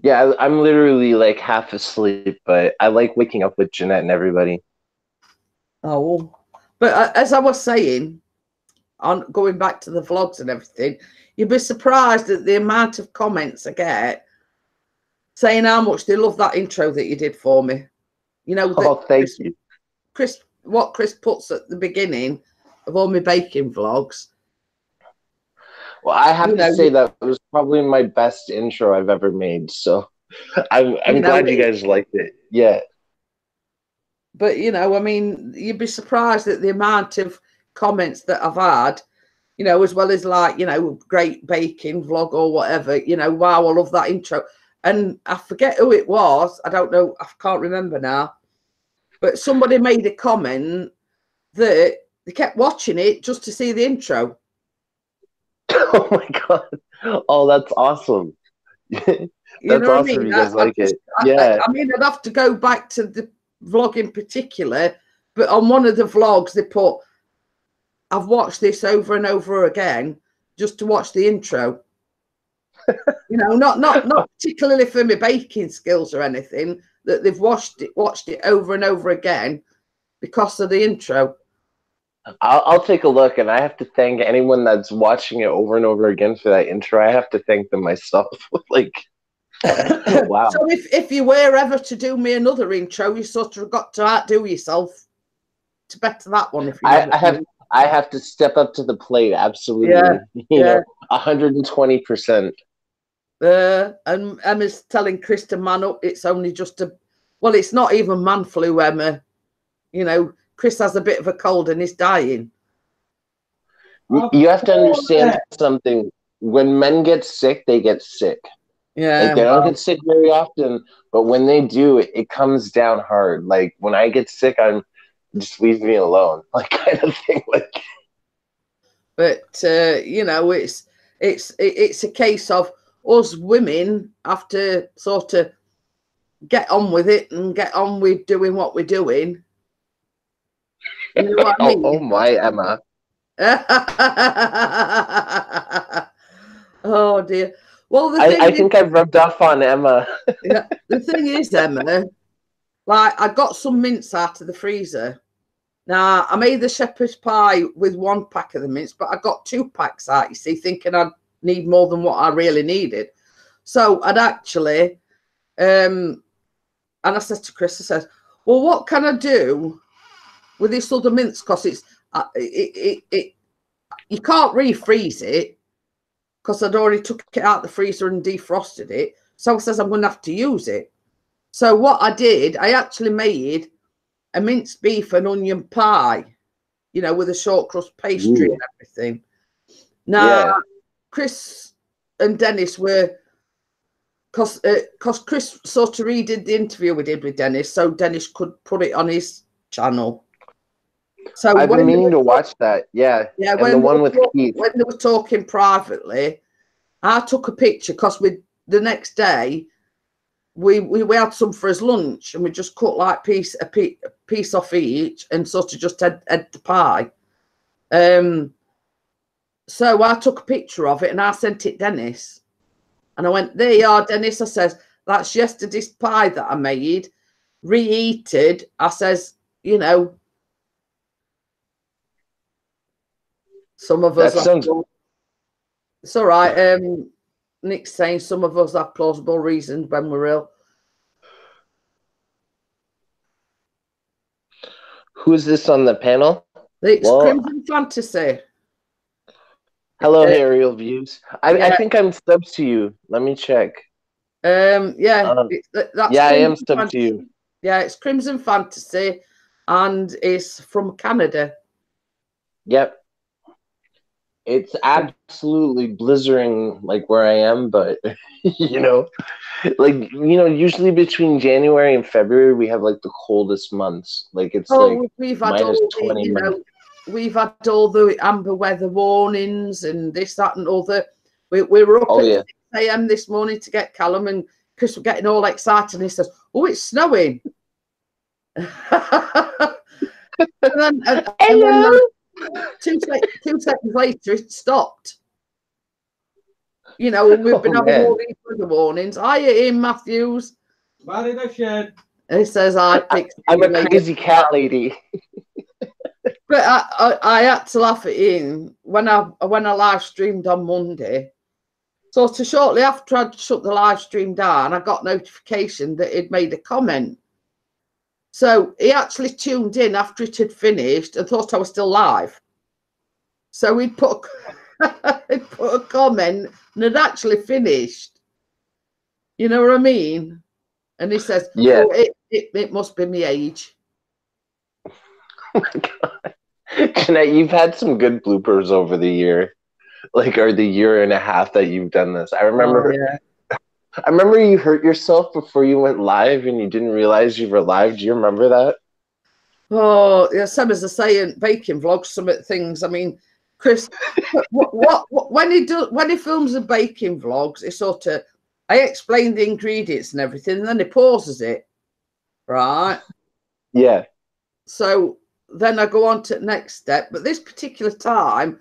Yeah, I'm literally like half asleep, but I like waking up with Jeanette and everybody. Oh, but as I was saying, on going back to the vlogs and everything, you'd be surprised at the amount of comments I get saying how much they love that intro that you did for me. Thank you. What Chris puts at the beginning of all my baking vlogs. Well, I have to say that it was probably my best intro I've ever made. So I'm glad you guys liked it. Yeah. But, I mean, you'd be surprised at the amount of comments that I've had, as well as great baking vlog or whatever, wow, I love that intro. And I forget who it was. I don't know. I can't remember now. But somebody made a comment that they kept watching it just to see the intro. Oh my God. Oh, that's awesome. That's awesome. You guys like it. Yeah. I mean, I'd have to go back to the vlog in particular, but on one of the vlogs they put, I've watched this over and over again just to watch the intro. Not particularly for my baking skills or anything, that they've watched it over and over again because of the intro. I'll take a look, and I have to thank anyone that's watching it over and over again for that intro. I have to thank them myself. Wow. So if you were ever to do me another intro, you sort of got to outdo yourself to better that one. If you I have to step up to the plate. Absolutely. Yeah. 120%. And Emma's telling Chris to man up. It's only just it's not even man flu, Emma. Chris has a bit of a cold and he's dying. You have to understand something. When men get sick, they get sick. Yeah. They don't get sick very often, but when they do, it comes down hard. Like when I get sick, I'm just leave me alone, like kind of thing. But it's a case of us women have to sort of get on with it and get on with doing what we're doing. You know what I mean? Oh my, Emma. Oh dear. Well, I think I've rubbed off on Emma. Yeah, the thing is, Emma, I got some mince out of the freezer. Now, I made the shepherd's pie with 1 pack of the mince, but I got 2 packs out, you see, thinking I'd need more than what I really needed. So I'd actually, and I said to Chris, I said, well, what can I do with this other mince because it's you can't refreeze it because I'd already took it out the freezer and defrosted it. So I says I'm going to have to use it. So what I did, I actually made a minced beef and onion pie, you know, with a short crust pastry and everything. Now, Chris and Dennis were, because Chris sort of redid the interview we did with Dennis, so Dennis could put it on his channel. So I've been meaning to watch that. Yeah. Yeah, and the one with Keith. When they were talking privately, I took a picture because the next day we had some for his lunch and we just cut like a piece off each and sort of just had the pie. So I took a picture of it and I sent it Dennis. And I went, there you are, Dennis. I says, that's yesterday's pie that I made, reheated. I says, you know, some of us. It's all right. Nick's saying some of us have plausible reasons when we're ill. Who is this on the panel? It's Crimson Fantasy. Hello, Aerial Views. I think I'm subbed to you. Let me check. That's I am subbed to you. Yeah, it's Crimson Fantasy, and it's from Canada. Yep. It's absolutely blizzarding like where I am, but you know, like, you know, usually between January and February we have like the coldest months. Like it's we've had all -20. you know, we've had all the amber weather warnings and this, that, and other. We were up at 6 a.m. this morning to get Callum, and Chris was getting all excited. And he says, "Oh, it's snowing!" and then, two seconds later, it stopped. You know, we've been having all these weather warnings. Hiya, Ian Matthews. Marry the shed. He says, I'm a crazy cat lady. But I had to laugh at Ian when I live streamed on Monday. So shortly after I'd shut the live stream down, I got notification that he'd made a comment. So he actually tuned in after it had finished and thought I was still live. So he'd put a comment and had actually finished. You know what I mean? And he says, "Yeah, it must be my age." Oh my God. Jeanette, you've had some good bloopers over the year, or the year and a half that you've done this. I remember. I remember you hurt yourself before you went live and you didn't realize you were live. Do you remember that? Oh, yeah, same as I say in baking vlogs, some things. I mean, Chris, when he films the baking vlogs, it's sort of, I explain the ingredients and everything, and then he pauses it, right? Yeah. So then I go on to the next step. But this particular time,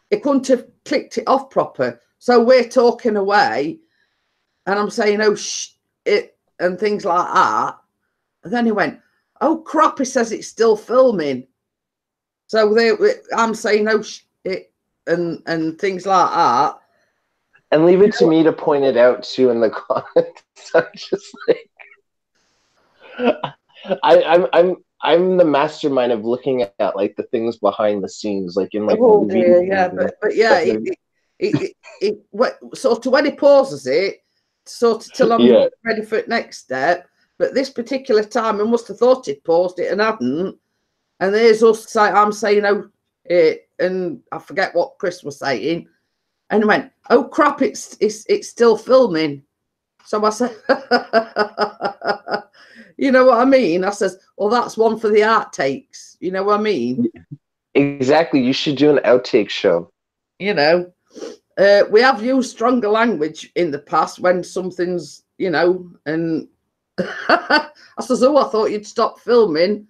it couldn't have clicked it off proper. So we're talking away, and I'm saying, "Oh, it," and things like that. And then he went, "Oh, crap," he says, "it's still filming." So I'm saying, "Oh, it," and things like that. And leave it to me to point it out too in the comments. I'm just like, I'm the mastermind of looking at like the things behind the scenes, like in like. Oh dear, yeah, but yeah, sort of when he pauses it, sort of till I'm ready for the next step. But this particular time, I must have thought he'd paused it and hadn't. And there's us. I'm saying, "Oh," and I forget what Chris was saying, and he went, "Oh crap, it's still filming." So I said, "You know what I mean?" I says, "Well, that's one for the outtakes." You know what I mean? Exactly. You should do an outtake show. You know, we have used stronger language in the past when something's, you know, and I says, "Oh, I thought you'd stop filming."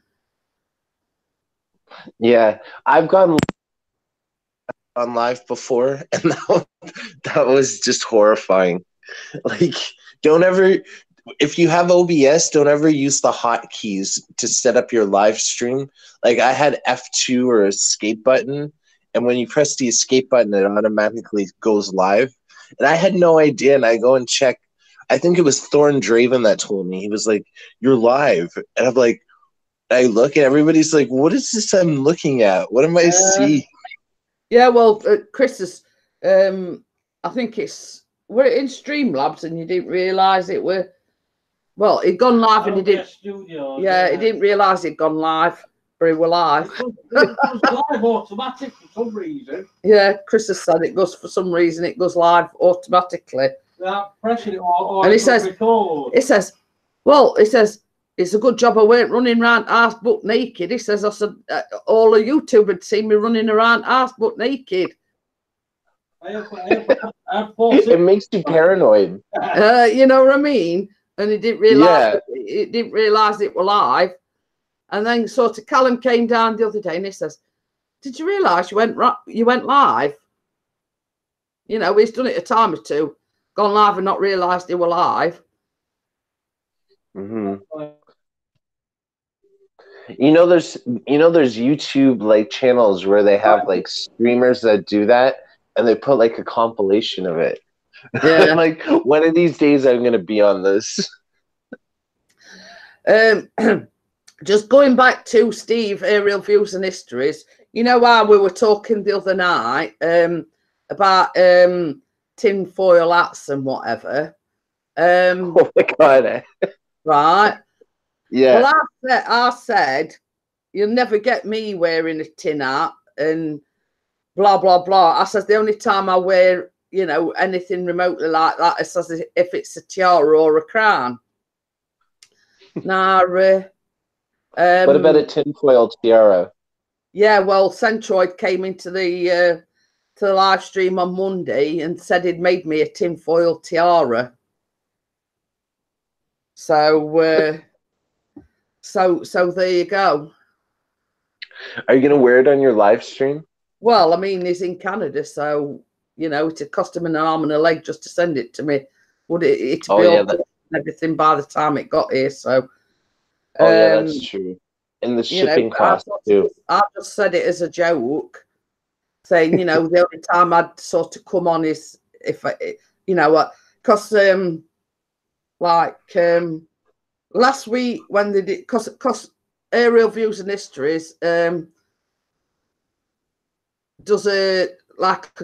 Yeah, I've gone on live before, and that was just horrifying. Like, don't ever, if you have OBS, don't ever use the hotkeys to set up your live stream. Like, I had F2 or escape button, and when you press the escape button, it automatically goes live. And I had no idea, and I go and check. I think it was Thorn Draven that told me. He was like, "You're live." And I'm like, I look and everybody's like, "What is this I'm looking at? What am I seeing?" Yeah, well, Chris is. I think we're in Streamlabs, and you didn't realise it were. Well, it'd gone live, and he didn't. Studios, Yeah, he didn't realise it'd gone live, but it were live. It goes live automatic for some reason. Yeah, Chris has said it goes for some reason. It goes live automatically. Pressing it or And it says, record. it says, it's a good job I weren't running around arse butt naked. He says, I said, all of YouTube had seen me running around arse butt naked. It makes you paranoid. You know what I mean? And he didn't realise it were live. And then sort of Callum came down the other day and he says, "Did you realise you went live?" You know, he's done it a time or two, gone live and not realised they were live. Mm-hmm. You know, there's YouTube like channels where they have like streamers that do that, and they put like a compilation of it. Yeah. Like, one of these days I'm gonna be on this. Just going back to Steve, Aerial Views and Histories. You know how we were talking the other night about tin foil hats and whatever. Oh my god! Right. Yeah. Well, I said you'll never get me wearing a tin hat and blah blah blah. I said the only time I wear, you know, anything remotely like that is if it's a tiara or a crown. Now, what about a tinfoil tiara? Yeah, well, Centroid came into the live stream on Monday and said he'd made me a tinfoil tiara. So, so there you go. Are you gonna wear it on your live stream? Well, I mean, he's in Canada, so you know, it'd cost him an arm and a leg just to send it to me. Would it? It'd be all everything by the time it got here. So, yeah, that's true. And the shipping cost too. I just said it as a joke, saying, you know, the only time I'd sort of come on is if you know, because last week when they did, because Aerial Views and Histories does a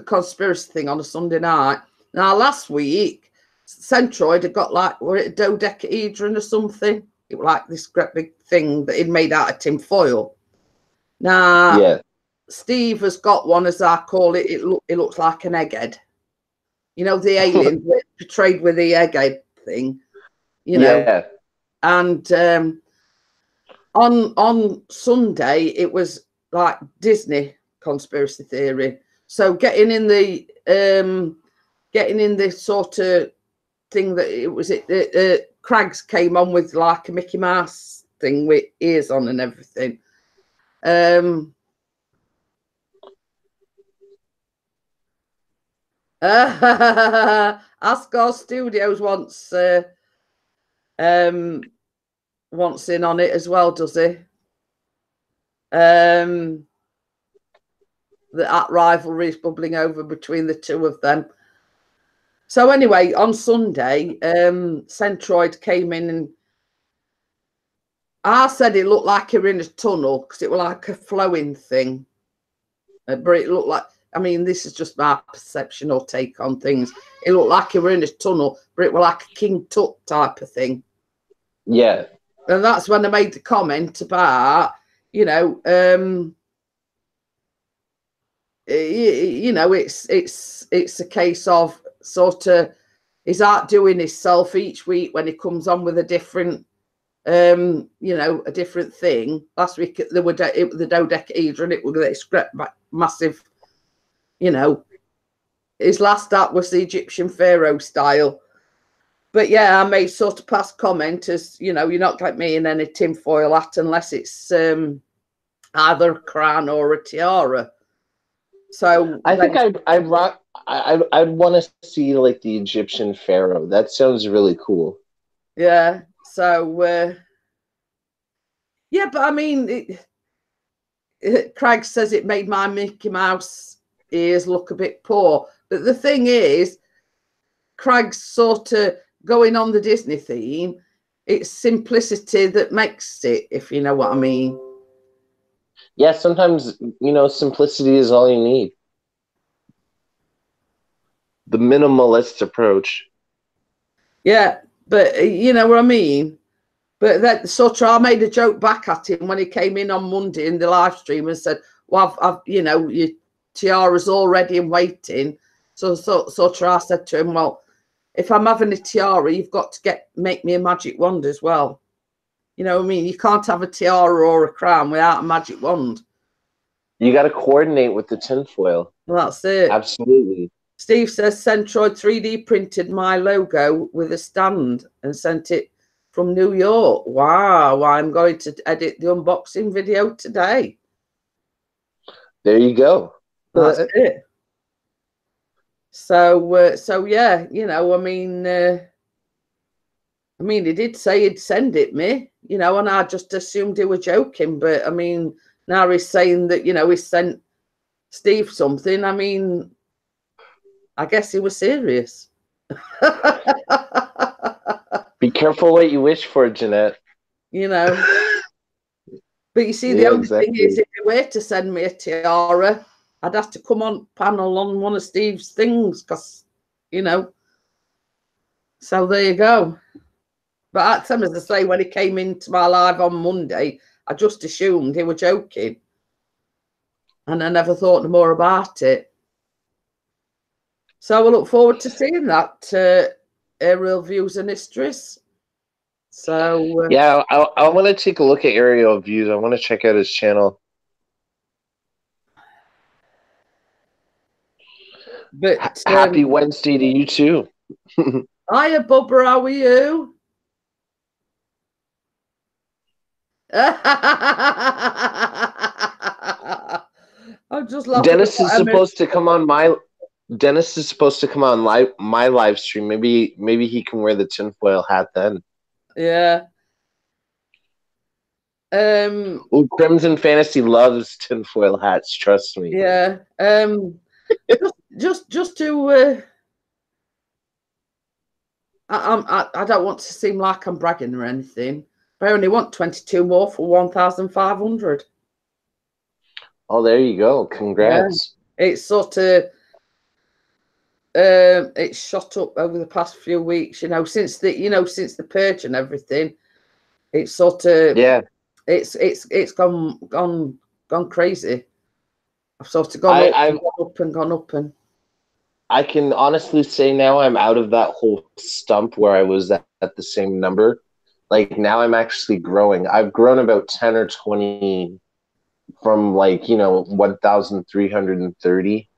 conspiracy thing on a Sunday night. Now last week, Centroid had got like, were it a dodecahedron or something? It was like this great big thing that he'd made out of tin foil. Now, yeah. Steve has got one, as I call it. It looks like an egghead. You know, the alien portrayed with the egghead thing. You know, yeah. And on Sunday it was like Disney conspiracy theory. So getting in the sort of thing that it was Craigs came on with like a Mickey Mouse thing with ears on and everything. Asgard Studios wants in on it as well, does he? That rivalry is bubbling over between the two of them. So anyway, on Sunday, Centroid came in and I said it looked like you're in a tunnel because it was like a flowing thing. But it looked like, I mean, this is just my perception or take on things. It looked like you were in a tunnel, but it was like a King Tut type of thing. Yeah. And that's when I made the comment about, you know, it's a case of sort of he's outdoing himself each week when he comes on with a different, you know, a different thing. Last week there were the dodecahedron. It was this massive, you know. His last act was the Egyptian pharaoh style. But yeah, I made sort of past comment as, you know, you're not like me in any tinfoil hat unless it's either a crown or a tiara. So I think I'd want to see like the Egyptian pharaoh. That sounds really cool. Yeah. So yeah, but I mean, Craig says it made my Mickey Mouse ears look a bit poor. But the thing is, Craig's sort of going on the Disney theme. it's simplicity that makes it, if you know what I mean. Yeah, sometimes, simplicity is all you need. The minimalist approach. Yeah, but you know what I mean? But that sort of, I made a joke back at him when he came in on Monday in the live stream and said, well, I've your tiara's all ready and waiting. So I said to him, well, if I'm having a tiara, you've got to make me a magic wand as well. You know what I mean? You can't have a tiara or a crown without a magic wand. You got to coordinate with the tinfoil. Well, that's it. Absolutely. Steve says Centroid 3D printed my logo with a stand and sent it from New York. Wow, I'm going to edit the unboxing video today. There you go. That's it. So yeah, you know, I mean, he did say he'd send it me, you know, and I just assumed he were joking. But I mean, now he's saying that, you know, he sent Steve something. I mean, I guess he was serious. Be careful what you wish for, Jeanette. You know. But you see, the only thing is, if he were to send me a tiara, I'd have to come on panel on one of Steve's things, because, you know. So there you go. But that's same as I say, when he came into my live on Monday, I just assumed he were joking. And I never thought no more about it. So I look forward to seeing that, Aerial Views and Histories. So yeah, I want to take a look at Aerial Views. I want to check out his channel. But happy Wednesday to you too. Hiya, Bubba. How are you? I'm just laughing. Dennis is supposed to come on my live stream. Maybe he can wear the tinfoil hat then. Yeah. Crimson Fantasy loves tinfoil hats. Trust me. Yeah. Just to. I don't want to seem like I'm bragging or anything. But I only want 22 more for 1,500. Oh, there you go. Congrats. Yeah. It's sort of. It's shot up over the past few weeks, you know, since the purge and everything. It's sort of it's gone crazy. I've sort of gone up and I can honestly say now I'm out of that whole stump where I was at the same number. Like now I'm actually growing. I've grown about 10 or 20 from 1,330.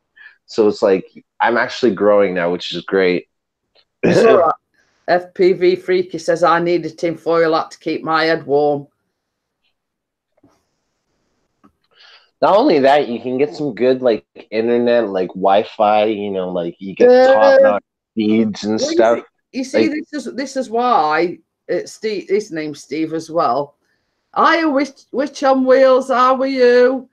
So it's like I'm actually growing now, which is great. It's all right. FPV Freaky says I need a tinfoil hat to keep my head warm. Not only that, you can get some good internet, Wi-Fi. You know, you get top-notch speeds and stuff. You see, this is why Steve. His name's Steve as well. Which on wheels are you?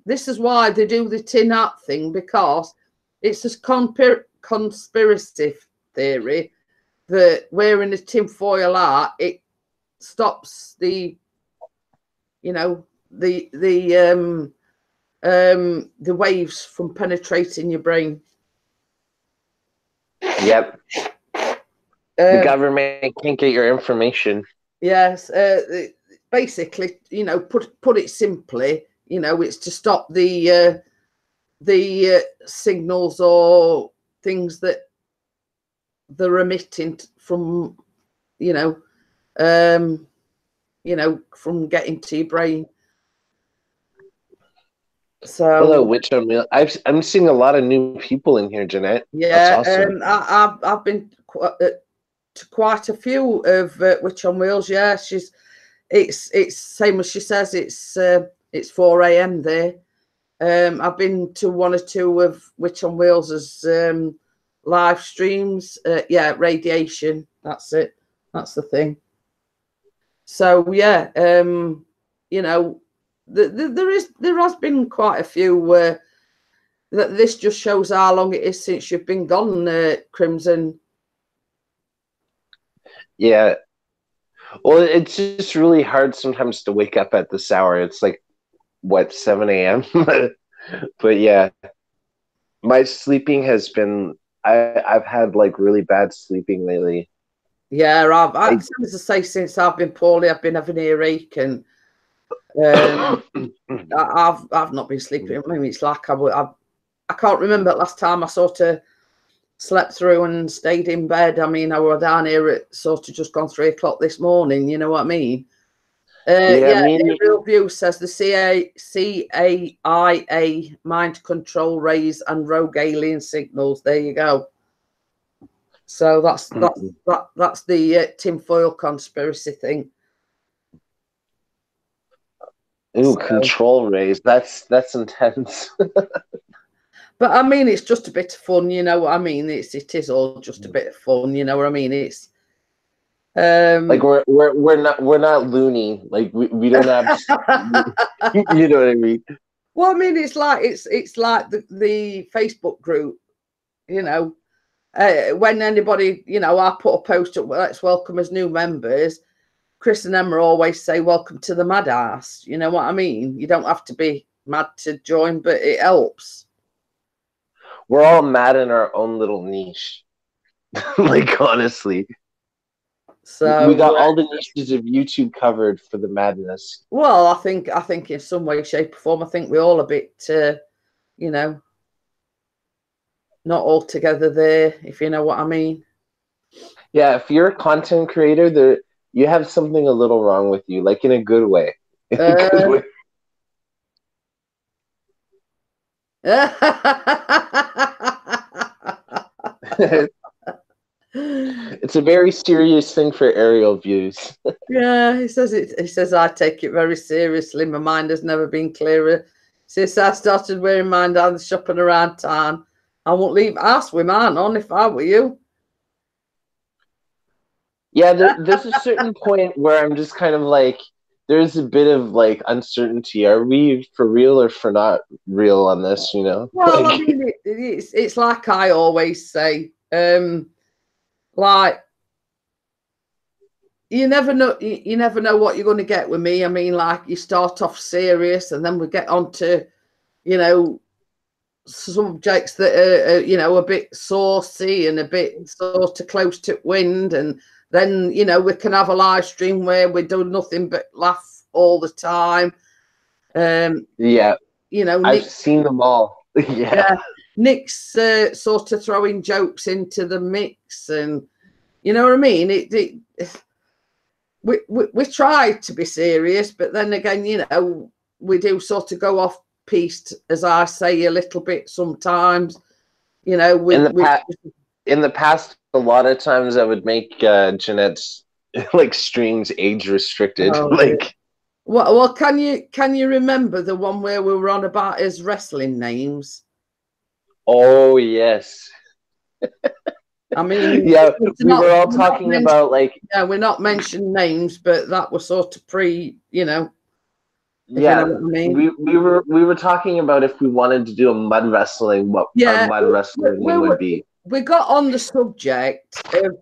This is why they do the tin hat thing, because it's a conspiracy theory that wearing a tinfoil hat, it stops the waves from penetrating your brain. Yep. The government can't get your information. Yes. Basically, put it simply, it's to stop the signals or things that they're emitting from, from getting to your brain. So hello, Witch on Wheels. I'm seeing a lot of new people in here, Jeanette. Yeah, that's awesome. I've been to quite a few of Witch on Wheels. Yeah, it's same as she says. It's 4 a.m. there. I've been to one or two of Witch on Wheels as live streams. Yeah, radiation. That's it. That's the thing. So yeah, there has been quite a few. That this just shows how long it is since you've been gone, Crimson. Yeah. Well, it's just really hard sometimes to wake up at this hour. It's like, what, 7 a.m.? But yeah, my sleeping has been, I've had like really bad sleeping lately. Yeah, Like, as I say, since I've been poorly, I've been having earache, and I've not been sleeping. I mean, it's like I can't remember the last time I sort of slept through and stayed in bed. I mean, I was down here at sort of just gone 3 o'clock this morning. You know what I mean? yeah, Yeah, me and Aerial View says the CIA mind control rays and rogue alien signals. There you go. So that's the tinfoil conspiracy thing. ooh, So, control rays. That's intense. but I mean, it's just a bit of fun, you know what I mean? It is all just a bit of fun, you know what I mean? It's Like we're not loony. Like we don't have you know what I mean? well, I mean, it's like the Facebook group, you know. When anybody, you know, I put a post up, let's welcome as new members. Chris and Emma always say, welcome to the madhouse. You know what I mean? You don't have to be mad to join, but it helps. We're all mad in our own little niche. Like, honestly. So we got all the niches of YouTube covered for the madness. Well, I think in some way, shape, or form, I think we're all a bit, you know, not all together there, if you know what I mean. Yeah, if you're a content creator, you have something a little wrong with you, like in a good way. In a good way. It's a very serious thing for Aerial Views. Yeah, he says I take it very seriously. My mind has never been clearer since I started wearing mine down the shopping around town. I won't leave ass with mine on if I were you. Yeah, there's a certain point where I'm just kind of like, there's a bit of like uncertainty. Are we for real or for not real on this, you know? Well, Like, I mean, it's like I always say, like you never know what you're going to get with me. I mean, like you start off serious and then we get on to, you know, subjects that are, you know, a bit saucy and a bit sort of close to wind, and then, you know, we can have a live stream where we do nothing but laugh all the time. yeah, you know, I've seen them all. Yeah. Nick's sort of throwing jokes into the mix, and you know what I mean. We try to be serious, but then again, you know, we do sort of go off piste, as I say, a little bit sometimes. You know, in the past, a lot of times I would make Jeanette's like streams age restricted. Like, well, can you remember the one where we were on about his wrestling names? Oh yes. I mean, yeah, we were all talking about like, yeah, we're not mentioning names, but that was sort of pre, you know. Yeah, you know what I mean? we were talking about if we wanted to do a mud wrestling, what our mud wrestling would be. We got on the subject of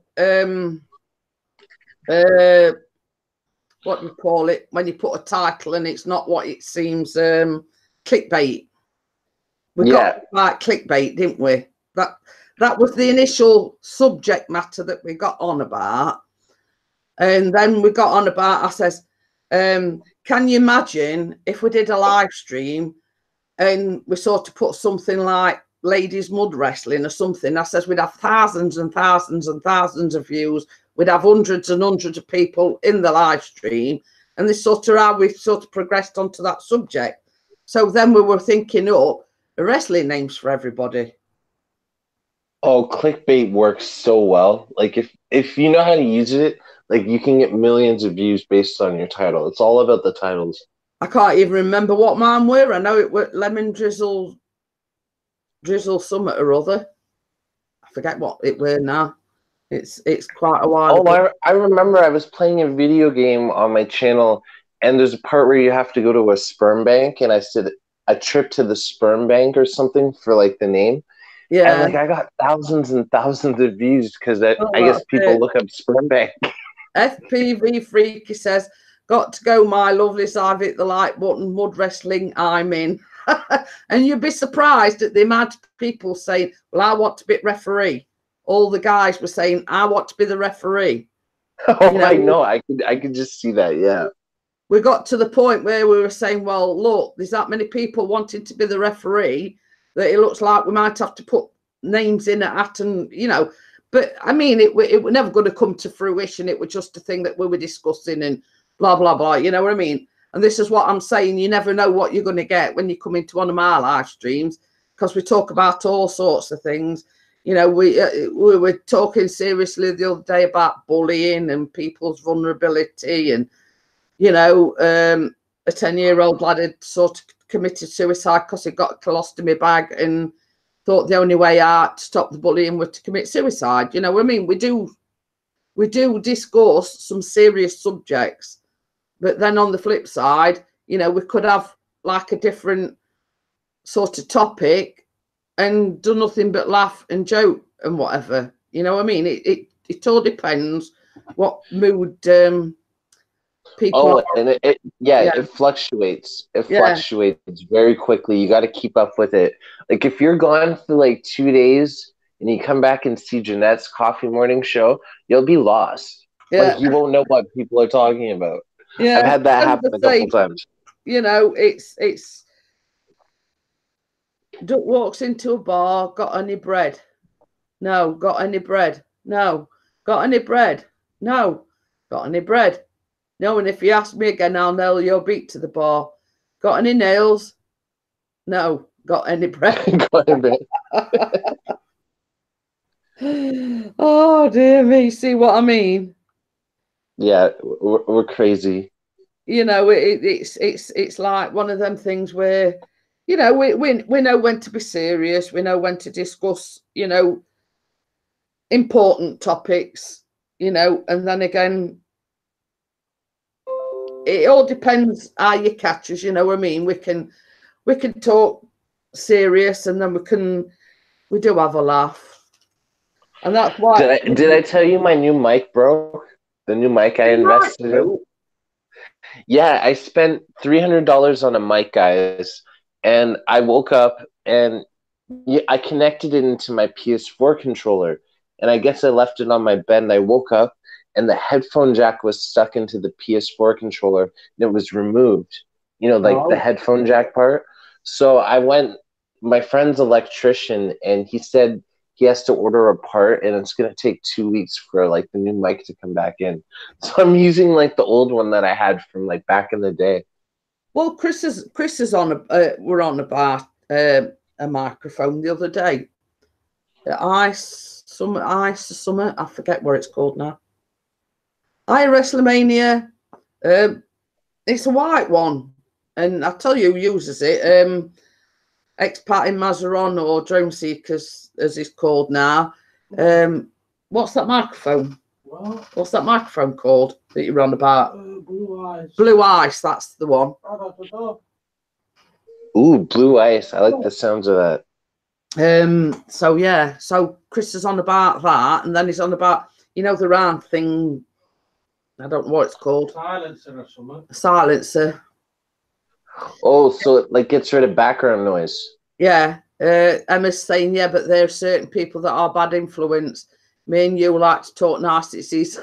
what do you call it when you put a title and it's not what it seems, clickbait. We got about clickbait, didn't we? That was the initial subject matter that we got on about. And then we got on about, I says, can you imagine if we did a live stream and we sort of put something like ladies mud wrestling or something? I says we'd have thousands and thousands and thousands of views. We'd have hundreds and hundreds of people in the live stream. And this sort of how we sort of progressed onto that subject. So then we were thinking up wrestling names for everybody. Oh, clickbait works so well. Like if you know how to use it, like you can get millions of views based on your title. It's all about the titles. I can't even remember what mine were. I know it was Lemon Drizzle Summit or other. I forget what it were now. It's quite a while ago. I remember I was playing a video game on my channel, and there's a part where you have to go to a sperm bank, and I said a trip to the sperm bank or something for like the name. Yeah. And like I got thousands and thousands of views because I guess people look up sperm bank. FPV Freaky says, got to go, my lovelies. I've hit the like button. Mud wrestling, I'm in. And you'd be surprised at the amount of people saying, well, I want to be referee. All the guys were saying, I want to be the referee. Oh, you know, I know. I could just see that. Yeah. We got to the point where we were saying, well, look, there's that many people wanting to be the referee that it looks like we might have to put names in at, and, you know, but I mean, it was never going to come to fruition. It was just a thing that we were discussing and blah, blah, blah. You know what I mean? And this is what I'm saying. You never know what you're going to get when you come into one of my live streams, because we talk about all sorts of things. You know, we were talking seriously the other day about bullying and people's vulnerability, and, you know, a 10-year-old lad had sort of committed suicide because he got a colostomy bag and thought the only way out to stop the bullying was to commit suicide. You know what I mean? We do discuss some serious subjects, but then on the flip side, you know, we could have like a different sort of topic and do nothing but laugh and joke and whatever. You know what I mean? It all depends what mood people are. And it fluctuates. It fluctuates very quickly. You got to keep up with it. Like if you're gone for like 2 days and you come back and see Jeanette's coffee morning show, you'll be lost. Like you won't know what people are talking about. Yeah, I've had that happen a couple times. You know, it's Duck walks into a bar, got any bread? No. Got any bread? No. Got any bread? No. Got any bread? No. And if you ask me again, I'll nail your beat to the bar. Got any nails? No. Got any bread? Got any bread? Oh, dear me. See what I mean? Yeah, we're crazy. You know, it's like one of them things where, you know, we know when to be serious. We know when to discuss, you know, important topics, you know, and then again, it all depends how you catch us, you know what I mean? We can talk serious, and then we do have a laugh. And that's why. Did I tell you my new mic broke? The new mic I invested in? Yeah, I spent $300 on a mic, guys. And I woke up and I connected it into my PS4 controller. And I guess I left it on my bed, and I woke up and the headphone jack was stuck into the PS4 controller and it was removed. You know, like the headphone jack part. So I went, my friend's electrician, and he said he has to order a part, and it's going to take 2 weeks for like the new mic to come back in. So I'm using like the old one that I had from like back in the day. Well, Chris is on we're on about a microphone the other day. Ice Summit, I forget what it's called now. WrestleMania. It's a white one, and I tell you who uses it. Expat in Mazaron, or Drone Seekers as it's called now. What's that microphone? What? What's that microphone called that you're on about? Blue Ice. Blue Ice, that's the one. Ooh, Blue Ice. I like the sounds of that. So yeah, so Chris is on about that, and then he's on about, you know, the round thing. I don't know what it's called. Silencer or something. Silencer. Oh, so it like gets rid of background noise. Yeah. Emma's saying, yeah, but there are certain people that are bad influence. Me and you like to talk niceties.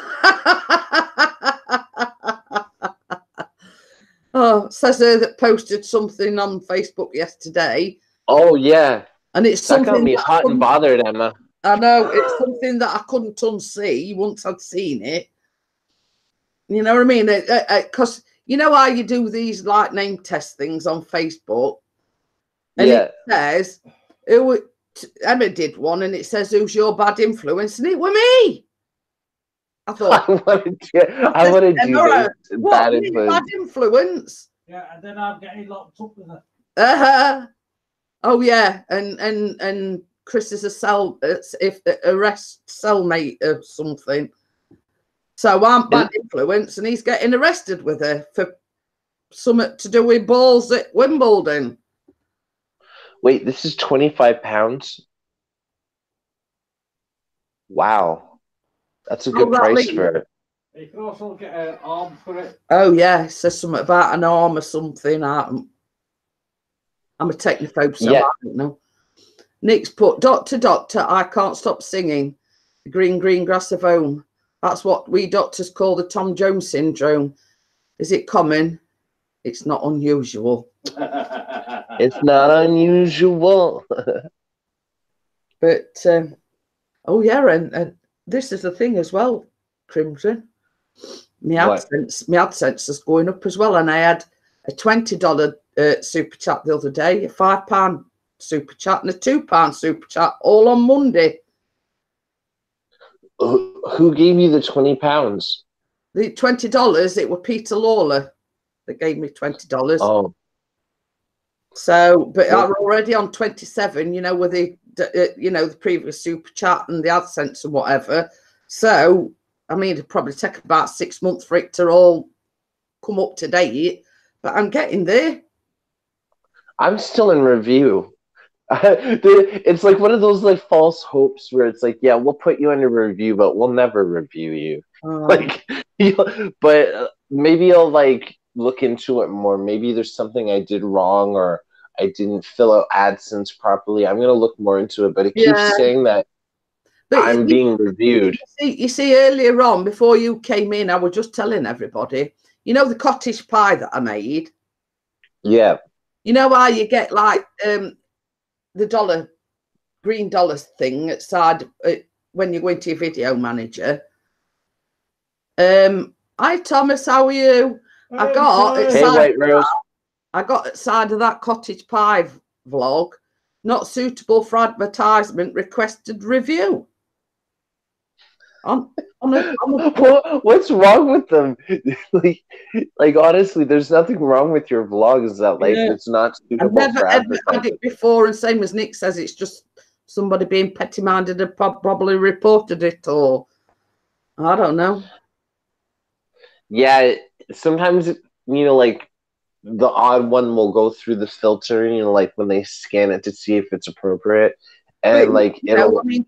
Oh, says her that posted something on Facebook yesterday. Oh yeah. And it's that something got me hot and bothered, Emma. I know, it's something that I couldn't unsee once I'd seen it. You know what I mean? Because you know how you do these like name test things on Facebook, and it says Emma did one, and it says, "Who's your bad influence?" And it were me. I thought I want to do this. Bad influence. Yeah, and then I'm getting locked up with it. Oh yeah, and Chris is a arrest cellmate or something. So I'm bad influence, and he's getting arrested with her for something to do with balls at Wimbledon. Wait, this is £25? Wow. That's a good price for it. You can also get an arm for it. Oh yeah, it says something about an arm or something. I'm a technophobe, so Yeah. I don't know. Nick's put, doctor, I can't stop singing. The green grass of home. That's what we doctors call the Tom Jones syndrome. Is it common? It's not unusual. It's not unusual. But oh yeah, and this is the thing as well, Crimson. My AdSense is going up as well, and I had a $20 super chat the other day, a £5 super chat, and a £2 super chat, all on Monday. Who gave you the £20? The $20, it was Peter Lawler that gave me $20. Oh. So, but I'm already on 27, you know, with the the previous super chat and the AdSense and whatever. So, I mean, it'd probably take about 6 months for it to all come up to date, but I'm getting there. I'm still in review. It's like one of those like false hopes where it's like, yeah, we'll put you under review, but we'll never review you. Like, but maybe I'll like look into it more. Maybe there's something I did wrong or I didn't fill out AdSense properly. I'm gonna look more into it. But it keeps saying that I'm being reviewed. You see, earlier on, before you came in, I was just telling everybody, you know, the cottage pie that I made. Yeah. You know how you get like the green dollars thing outside when you go into your video manager. Hi Thomas, how are you? I got outside of that cottage pie vlog, not suitable for advertisement, requested review. What's wrong with them? like honestly, there's nothing wrong with your vlogs that like it's not suitable for advertising. I've never had it before, and same as Nick says, it's just somebody being petty-minded and probably reported it, or I don't know. Yeah, sometimes like the odd one will go through the filter, like when they scan it to see if it's appropriate. And like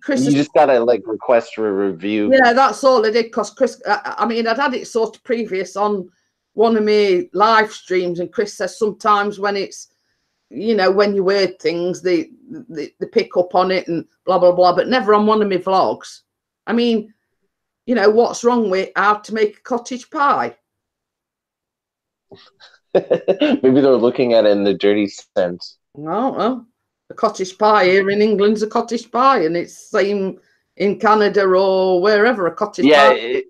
Chris, you just gotta like request for a review. Yeah, that's all I did. Because Chris, I mean, I'd had it sort of previous on one of my live streams, and Chris says sometimes when it's, when you word things, they pick up on it and blah blah blah, but never on one of my vlogs. I mean, what's wrong with how to make a cottage pie? Maybe they're looking at it in the dirty sense. No. A cottage pie here in England's a cottage pie, and it's same in Canada or wherever a cottage pie.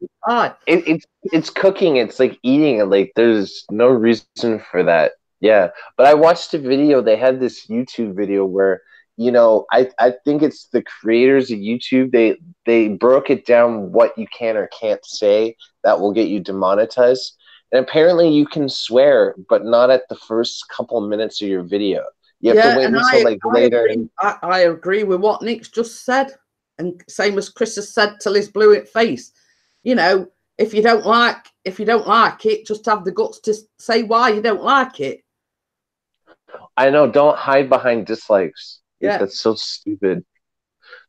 It's cooking. It's like eating it. Like there's no reason for that. Yeah, but I watched a video. They had this YouTube video where I think it's the creators of YouTube. They broke it down what you can or can't say that will get you demonetized. And apparently you can swear, but not at the first couple minutes of your video. You have to wait until later. I agree with what Nick's just said. And same as Chris has said till he's blue in face. If you don't like it, just have the guts to say why you don't like it. I know, don't hide behind dislikes. Yeah. That's so stupid.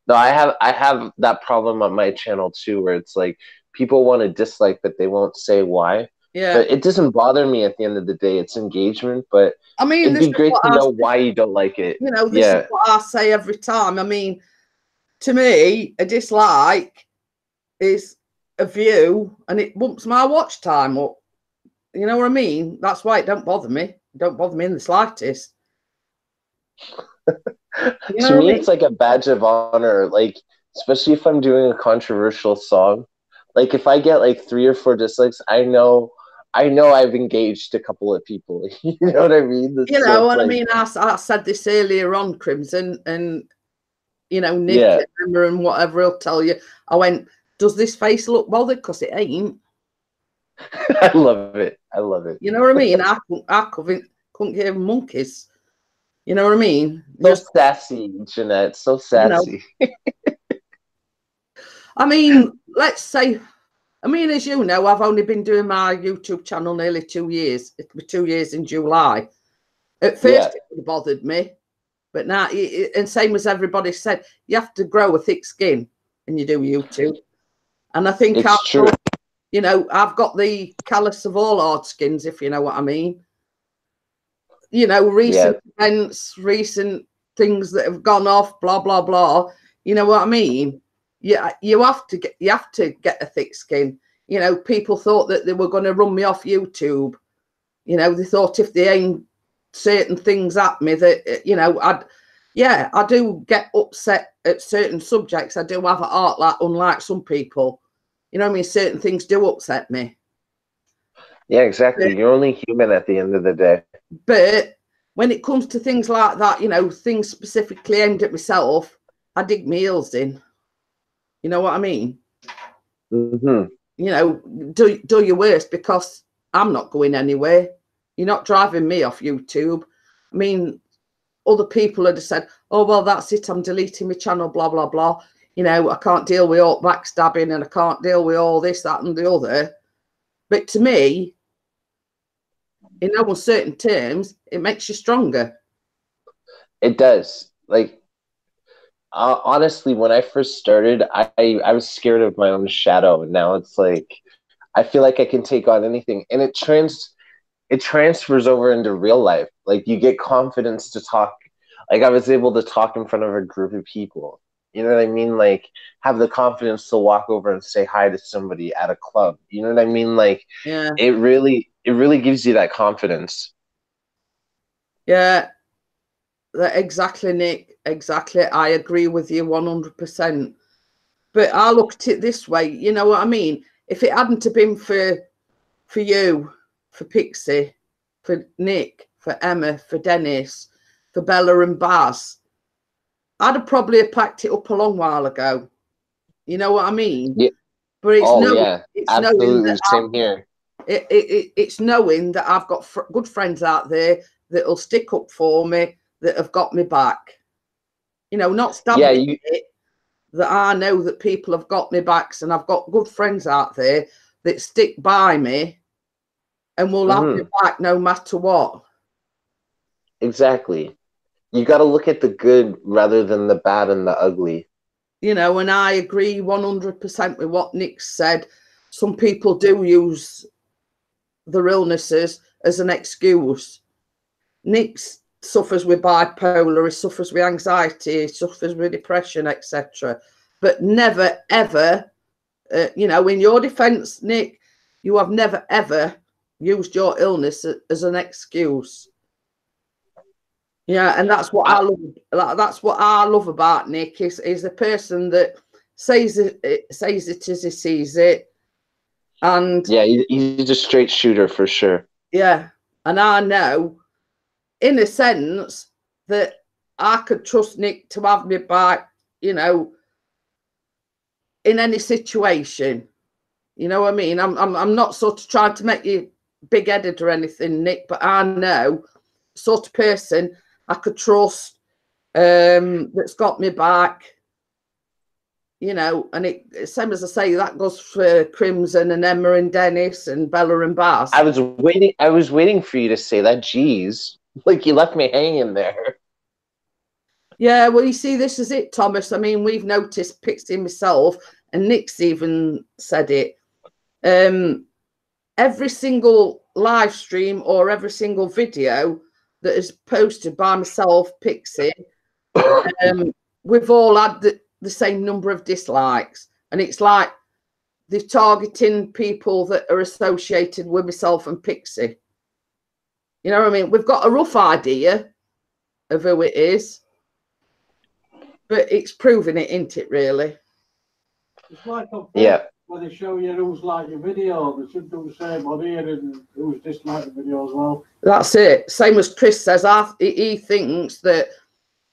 No, I have that problem on my channel too, where it's like people want to dislike, but they won't say why. Yeah. But it doesn't bother me at the end of the day. It's engagement, but I mean, it'd be great to know why you don't like it. This is what I say every time. I mean, to me, a dislike is a view, and it bumps my watch time up. You know what I mean? That's why it don't bother me. It don't bother me in the slightest. To me, it's like a badge of honor. Like, especially if I'm doing a controversial song. Like, if I get like 3 or 4 dislikes, I know I've engaged a couple of people. You know what I mean? I mean, I said this earlier on, Crimson, and Nick and Emma and whatever will tell you. I went, does this face look bothered? Because it ain't. I love it. You know what I mean? I couldn't give monkeys. You know what I mean? So sassy, Jeanette. So sassy. I mean, let's say, as you know, I've only been doing my YouTube channel nearly 2 years. It'll be 2 years in July. At first, it would have bothered me. But now, and same as everybody said, you have to grow a thick skin when you do YouTube. And I think it's true. You know, I've got the callous of all hard skins, if you know what I mean. You know, recent events, recent things that have gone off, blah blah blah. You know what I mean? Yeah, you have to get a thick skin. You know, people thought that they were going to run me off YouTube. You know, they thought if they aimed certain things at me that, you know, I do get upset at certain subjects. I do have a heart, like, unlike some people. You know what I mean? Certain things do upset me. Yeah, exactly. But you're only human at the end of the day. But when it comes to things like that, you know, things specifically aimed at myself, I dig my heels in. You know what I mean? Mm-hmm. You know, do your worst, because I'm not going anywhere. You're not driving me off YouTube. I mean, other people had said, oh, well, that's it, I'm deleting my channel, blah, blah, blah. You know, I can't deal with all backstabbing and I can't deal with all this, that and the other. But to me, in no uncertain terms, it makes you stronger. It does. Like, honestly, when I first started, I was scared of my own shadow. And now it's like, I feel like I can take on anything. And it transfers over into real life. Like, you get confidence to talk. Like, I was able to talk in front of a group of people. You know what I mean? Like, have the confidence to walk over and say hi to somebody at a club. You know what I mean? Like, yeah, it really gives you that confidence. Yeah, exactly, Nick. Exactly. I agree with you 100%. But I look at it this way, you know what I mean? If it hadn't have been for you, for Pixie, for Nick, for Emma, for Dennis, for Bella and Baz, I'd have probably packed it up a long while ago. You know what I mean? Yeah. But it's absolutely same here. It's knowing that I've got good friends out there that'll stick up for me, that have got me back. You know, not stabbing it, that I know that people have got me backs, and I've got good friends out there that stick by me and will have me back no matter what. Exactly. You got to look at the good rather than the bad and the ugly. You know, and I agree 100% with what Nick said. Some people do use their illnesses as an excuse. Nick suffers with bipolar, he suffers with anxiety, he suffers with depression, etc. But never, ever, you know, in your defence, Nick, you have never, ever used your illness as an excuse. Yeah, and that's what I love. That's what I love about Nick, is the person that says it as he sees it. And yeah, he's a straight shooter for sure. Yeah, and I know, in a sense, that I could trust Nick to have me back, you know, in any situation. You know what I mean? I'm not sort of trying to make you big-headed or anything, Nick, but I know sort of person I could trust, that's got me back. You know, and same as I say, that goes for Crimson and Emma and Dennis and Bella and Baz. I was waiting for you to say that. Jeez, like, you left me hanging there. Yeah, well, you see, this is it, Thomas. I mean, we've noticed, Pixie myself, and Nick's even said it. Every single live stream or every single video that is posted by myself, Pixie, we've all had the same number of dislikes. And it's like they're targeting people that are associated with myself and Pixie. You know what I mean? We've got a rough idea of who it is, but it's proving it, isn't it, really? It's like on Facebook, when they show you who's like your video, they should do the same on here, and who's disliked the video as well. That's it. Same as Chris says, he thinks that,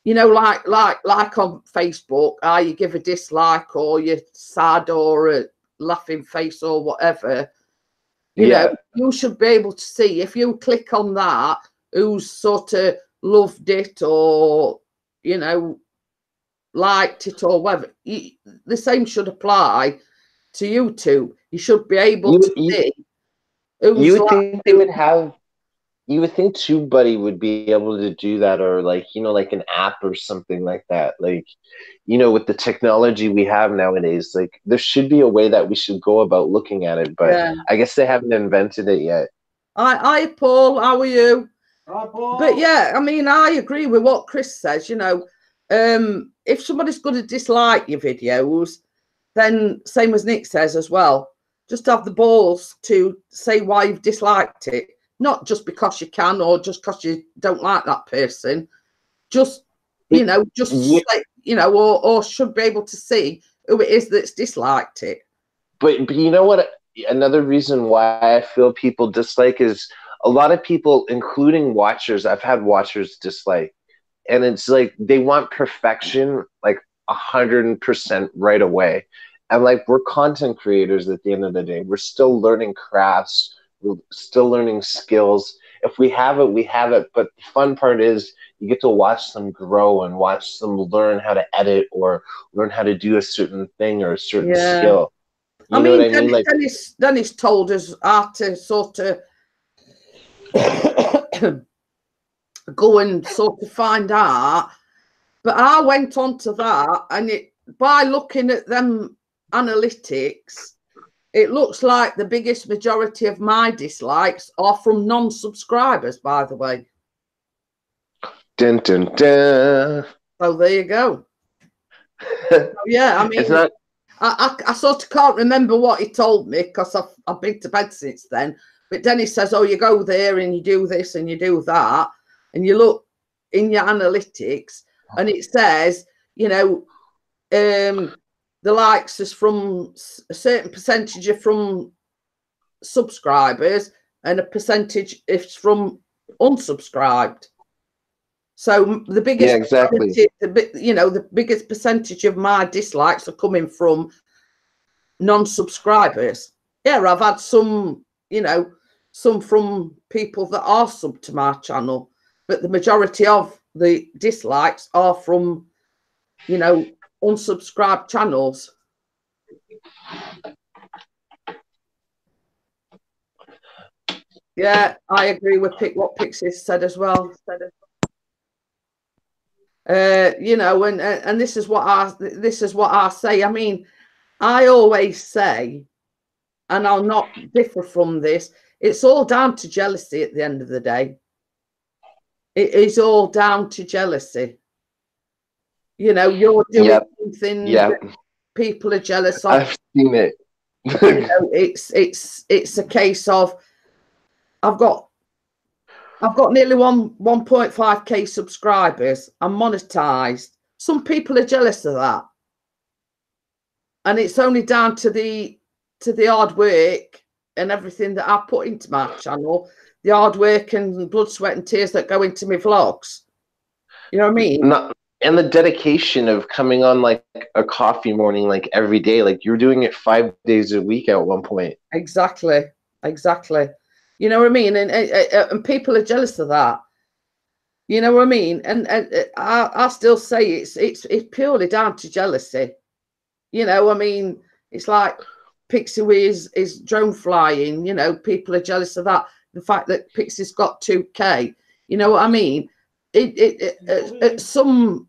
you know, like on Facebook, you give a dislike or you're sad or a laughing face or whatever. You know, you should be able to see, if you click on that, who's sort of loved it or, you know, liked it or whatever. The same should apply to YouTube. You should be able to see. You would think they would have you would think TubeBuddy would be able to do that, or like, you know, like an app or something like that. Like, you know, with the technology we have nowadays, like there should be a way that we should go about looking at it, but Yeah. I guess they haven't invented it yet. Hi, Paul. How are you? Hi, Paul. But yeah, I mean, I agree with what Chris says. You know, if somebody's going to dislike your videos, then same as Nick says as well, just have the balls to say why you've disliked it, not just because you can or just because you don't like that person. Just, you know, just say, you know, or should be able to see who it is that's disliked it. But you know what? Another reason why I feel people dislike is a lot of people, including watchers. I've had watchers dislike, and it's like they want perfection, like 100% right away. And like, we're content creators at the end of the day. We're still learning crafts. We're still learning skills. If we have it, we have it. But the fun part is you get to watch them grow and watch them learn how to edit or learn how to do a certain thing or a certain skill. You know what I mean? Like, Dennis told us how to sort of go and sort of find out. But I went on to that, and by looking at them analytics, it looks like the biggest majority of my dislikes are from non-subscribers, by the way. Dun, dun, dun. So there you go. Yeah, I mean, it's not. I sort of can't remember what he told me because I've been to bed since then. But Dennis says, oh, you go there and you do this and you do that. And you look in your analytics and it says, you know, the likes is from a certain percentage are from subscribers and a percentage is from unsubscribed. So the biggest, yeah, exactly. You know, the biggest percentage of my dislikes are coming from non-subscribers. Yeah, I've had some, you know, some from people that are sub to my channel, but the majority of the dislikes are from, you know, unsubscribed channels. Yeah, I agree with what Pixie said as well. You know, and this is what I say. I mean, I always say, and I'll not differ from this, it's all down to jealousy at the end of the day. It is all down to jealousy. You know, you're doing something that people are jealous of. I've seen it. You know, it's a case of I've got nearly 1.5k subscribers. I'm monetized. Some people are jealous of that, and it's only down to the hard work and everything that I put into my channel, the hard work and blood, sweat, and tears that go into my vlogs. You know what I mean? And the dedication of coming on like a coffee morning, like every day, like you're doing it 5 days a week at one point. Exactly. You know what I mean? And people are jealous of that. You know what I mean? And I still say it's purely down to jealousy. You know, I mean, it's like Pixie is drone flying. You know, people are jealous of that. The fact that Pixie's got 2K. You know what I mean? Some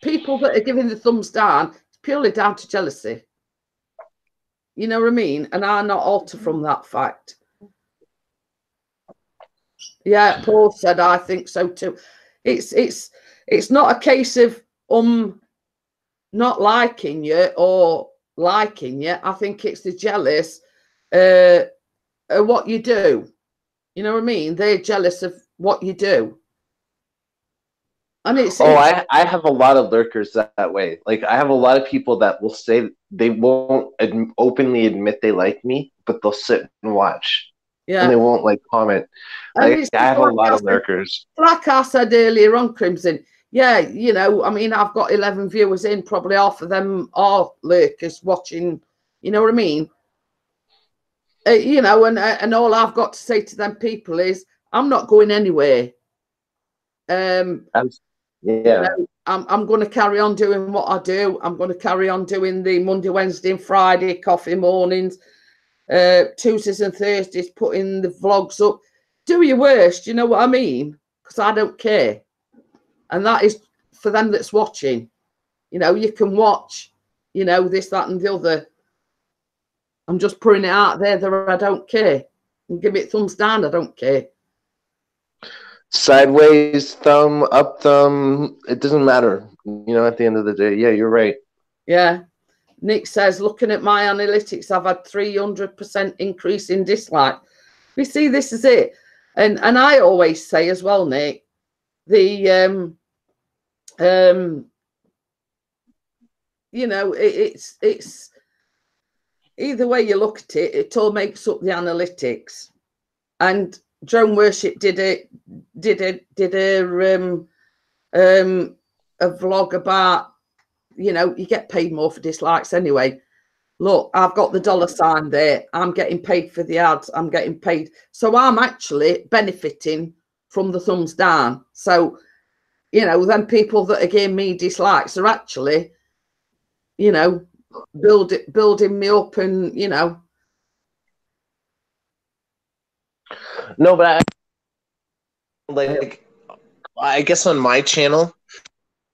people that are giving the thumbs down, it's purely down to jealousy. You know what I mean? And I not alter from that fact. Yeah, Paul said I think so too. It's not a case of not liking you or liking you. I think it's the jealous of what you do. You know what I mean? They're jealous of what you do. And I have a lot of lurkers that way. Like, I have a lot of people that will say they won't openly admit they like me, but they'll sit and watch. Yeah. And they won't like comment. Like, I have a lot of lurkers. Like I said earlier on, Crimson. Yeah, you know, I mean, I've got 11 viewers in, probably half of them are lurkers watching. You know what I mean? You know, and all I've got to say to them people is, I'm not going anywhere. Yeah, you know, I'm going to carry on doing what I do. I'm going to carry on doing the Monday, Wednesday, and Friday coffee mornings, Tuesdays and Thursdays, putting the vlogs up. do your worst, you know what I mean? Because I don't care. And that is for them that's watching. You know, you can watch, you know, this, that, and the other. I'm just putting it out there that I don't care. And give it thumbs down, I don't care. Sideways, thumb, up thumb, it doesn't matter. You know, at the end of the day, yeah, you're right. Yeah. Nick says, looking at my analytics, I've had 300% increase in dislike. We see, this is it. And I always say as well, Nick, the you know, it's either way you look at it, it all makes up the analytics. And Drone Worship did a vlog about, you know, you get paid more for dislikes anyway. Look, I've got the $sign there. I'm getting paid for the ads. I'm getting paid. So I'm actually benefiting from the thumbs down. So, you know, then people that are giving me dislikes are actually, you know, building me up and, you know. No, but I guess on my channel,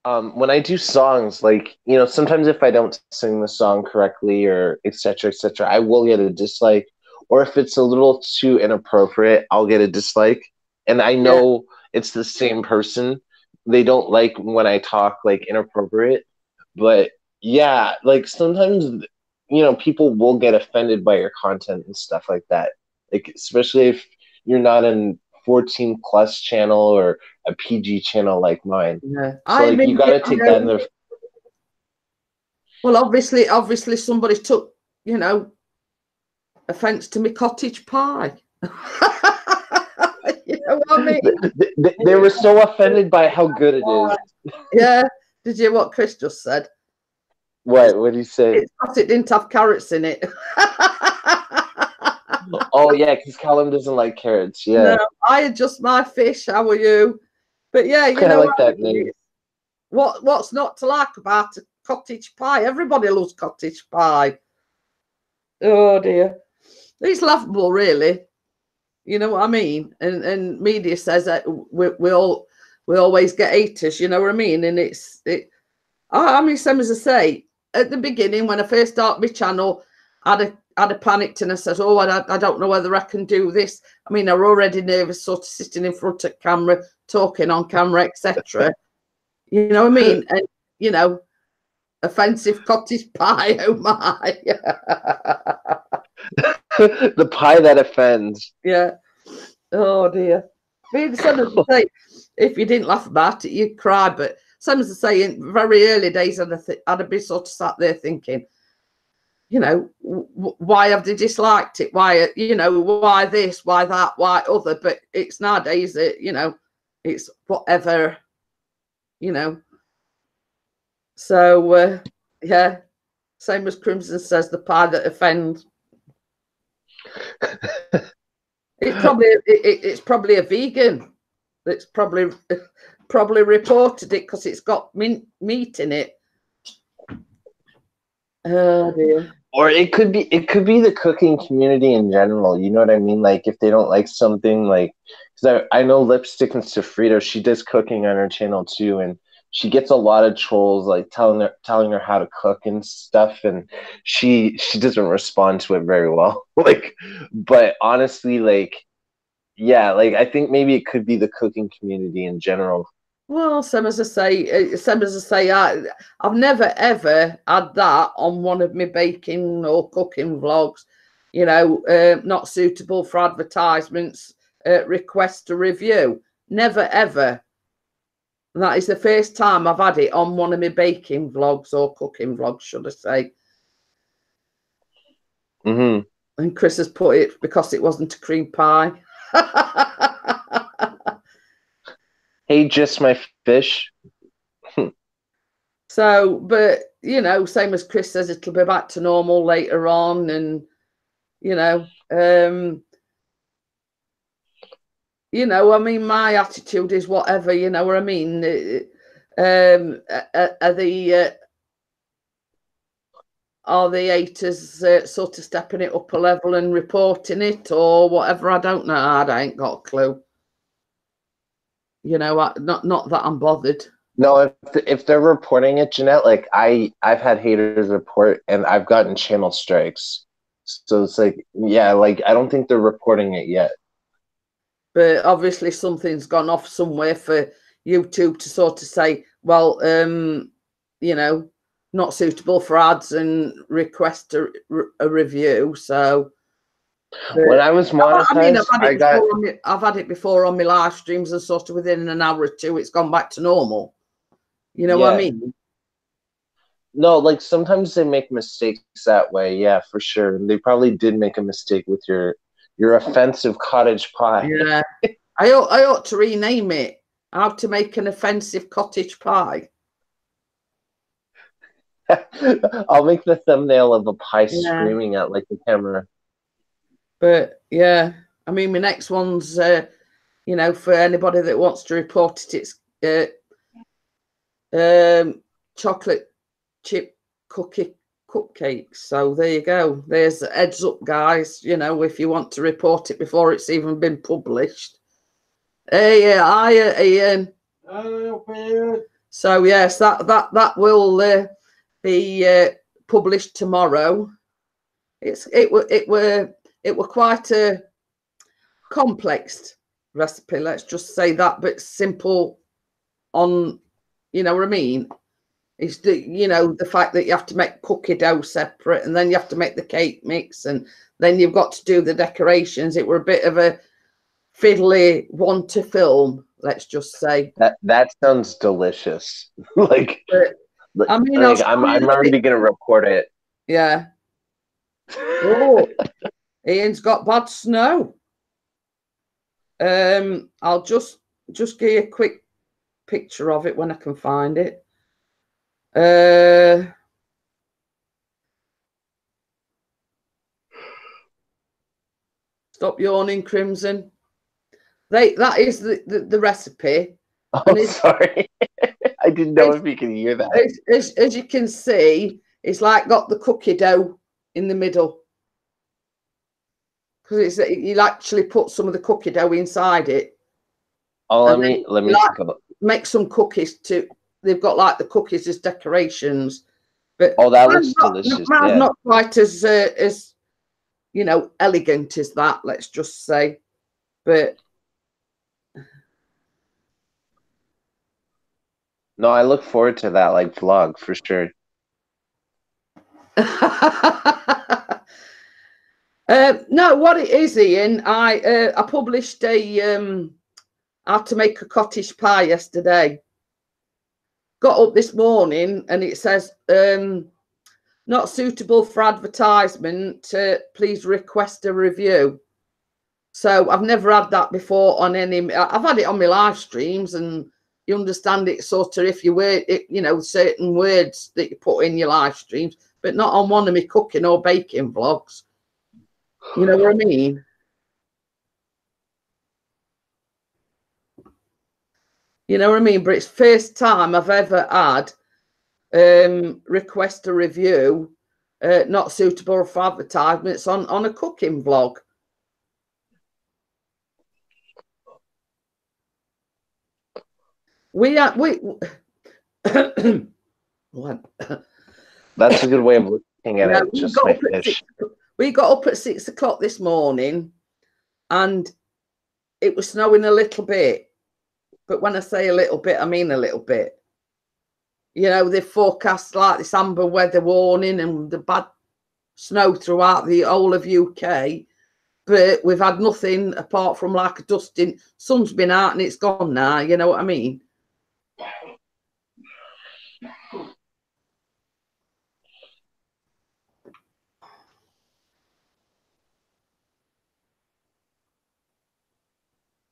when I do songs, like, you know, sometimes if I don't sing the song correctly or et cetera, I will get a dislike. Or if it's a little too inappropriate, I'll get a dislike. And I know it's the same person. They don't like when I talk like inappropriate. But yeah, like sometimes, you know, people will get offended by your content and stuff like that. Like, especially if you're not in 14 plus channel or a PG channel like mine. Yeah. So like, you got to take that in the. Well, obviously somebody took, you know, offense to me cottage pie. You know what I mean? They were so offended by how good it is. Yeah. Did you hear what Chris just said? What did he say? It's because it didn't have carrots in it. Oh yeah, because Callum doesn't like carrots. Yeah. No, I adjust my fish. How are you? But yeah, you I know like that name. What's not to like about a cottage pie? Everybody loves cottage pie. Oh dear, it's laughable, really. You know what I mean? And media says that we always get haters. You know what I mean? And I mean, same as I say at the beginning when I first started my channel, I'd have panicked and I said, oh, I don't know whether I can do this. I mean, I'm already nervous, sort of sitting in front of camera, talking on camera, etc. You know what I mean? And, you know, offensive cottage pie, oh my. The pie that offends. Yeah. Oh, dear. Being some as I say, if you didn't laugh about it, you'd cry. But some as I say, in very early days, I'd be sort of sat there thinking, you know, why have they disliked it? Why, you know, why this, why that, why other? But it's nowadays that, you know, it's whatever, you know. So, yeah, same as Crimson says, the pie that offends. It's probably a vegan that's probably reported it because it's got meat in it. Oh dear. Or it could be the cooking community in general. You know what I mean? Like if they don't like something, like because I know Lipstick and Sofrito, she does cooking on her channel too, and she gets a lot of trolls like telling her how to cook and stuff, and she doesn't respond to it very well. Like, but honestly, like, yeah, like I think maybe it could be the cooking community in general. Well, same as I say, I've never ever had that on one of my baking or cooking vlogs. You know, not suitable for advertisements. Request a review. Never ever. That is the first time I've had it on one of my baking vlogs or cooking vlogs, should I say. Mm-hmm. And Chris has put it because it wasn't a cream pie. Hey, just my fish. So, but, you know, same as Chris says, it'll be back to normal later on. And, you know, I mean, my attitude is whatever, you know what I mean? are the haters sort of stepping it up a level and reporting it or whatever? I don't know. I ain't got a clue. You know, not that I'm bothered. No, if they're reporting it, Jeanette, like I've had haters report and I've gotten channel strikes. So it's like, yeah, like I don't think they're reporting it yet. But obviously something's gone off somewhere for YouTube to sort of say, well, you know, not suitable for ads and request a review. So when I was monetized, I mean, I've had it before on my live streams, and sort of within an hour or two, it's gone back to normal. You know what I mean? No, like sometimes they make mistakes that way. Yeah, for sure. And they probably did make a mistake with your offensive cottage pie. Yeah, I ought to rename it. How to make an offensive cottage pie. I'll make the thumbnail of a pie screaming at like the camera. But yeah, I mean, my next one's, you know, for anybody that wants to report it, it's chocolate chip cupcakes. So there you go. There's heads up, guys. You know, if you want to report it before it's even been published. Hey, Ian. So yes, that will be published tomorrow. It were quite a complex recipe, let's just say that, but simple on, you know what I mean? It's the, you know, the fact that you have to make cookie dough separate and then you have to make the cake mix and then you've got to do the decorations. It were a bit of a fiddly one to film, let's just say. That sounds delicious. Like, I mean, like I'm already gonna report it. Yeah. Oh, Ian's got bad snow. I'll just give you a quick picture of it when I can find it. Stop yawning, Crimson. That is the recipe. Oh, sorry. I didn't know if you could hear that. As you can see, it's like got the cookie dough in the middle. Because you'll actually put some of the cookie dough inside it. Oh, let me take a look. Make some cookies too. They've got like the cookies as decorations. But oh, that looks delicious. Mine's not quite as you know, elegant as that, let's just say. But no, I look forward to that like vlog for sure. No, what it is, Ian, I published a how to make a cottage pie yesterday. Got up this morning and it says not suitable for advertisement, please request a review. So I've never had that before on any. I've had it on my live streams, and you understand it sort of if you were, you know, certain words that you put in your live streams, but not on one of my cooking or baking vlogs. You know what I mean? You know what I mean? But it's first time I've ever had request a review not suitable for advertisements on a cooking vlog. That's a good way of looking at it. Just my fish. We got up at 6 o'clock this morning and it was snowing a little bit. But when I say a little bit, I mean a little bit. You know, they forecast like this amber weather warning and the bad snow throughout the whole of UK. But we've had nothing apart from like a dusting. Sun's been out and it's gone now. You know what I mean?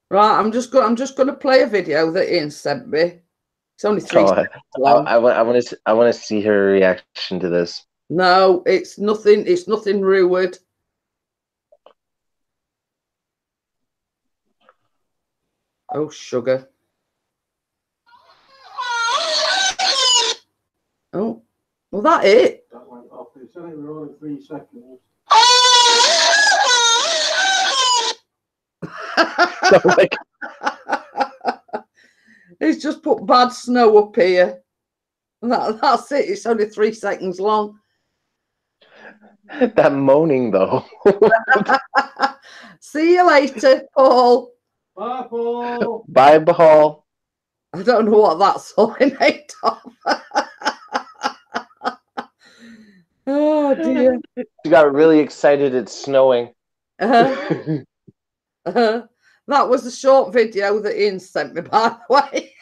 Right, I'm just going to play a video that Ian sent me. It's only 3 seconds long. I want to see her reaction to this. No, it's nothing. It's nothing rude. Oh, sugar. Oh, well, that it. It's only rolling 3 seconds. He's just put bad snow up here. That's it. It's only 3 seconds long. That moaning, though. See you later, Paul. Bye, Paul. Bye, Bahal. I don't know what that's all in made of. Oh dear. She got really excited it's snowing. That was a short video that Ian sent me, by the way.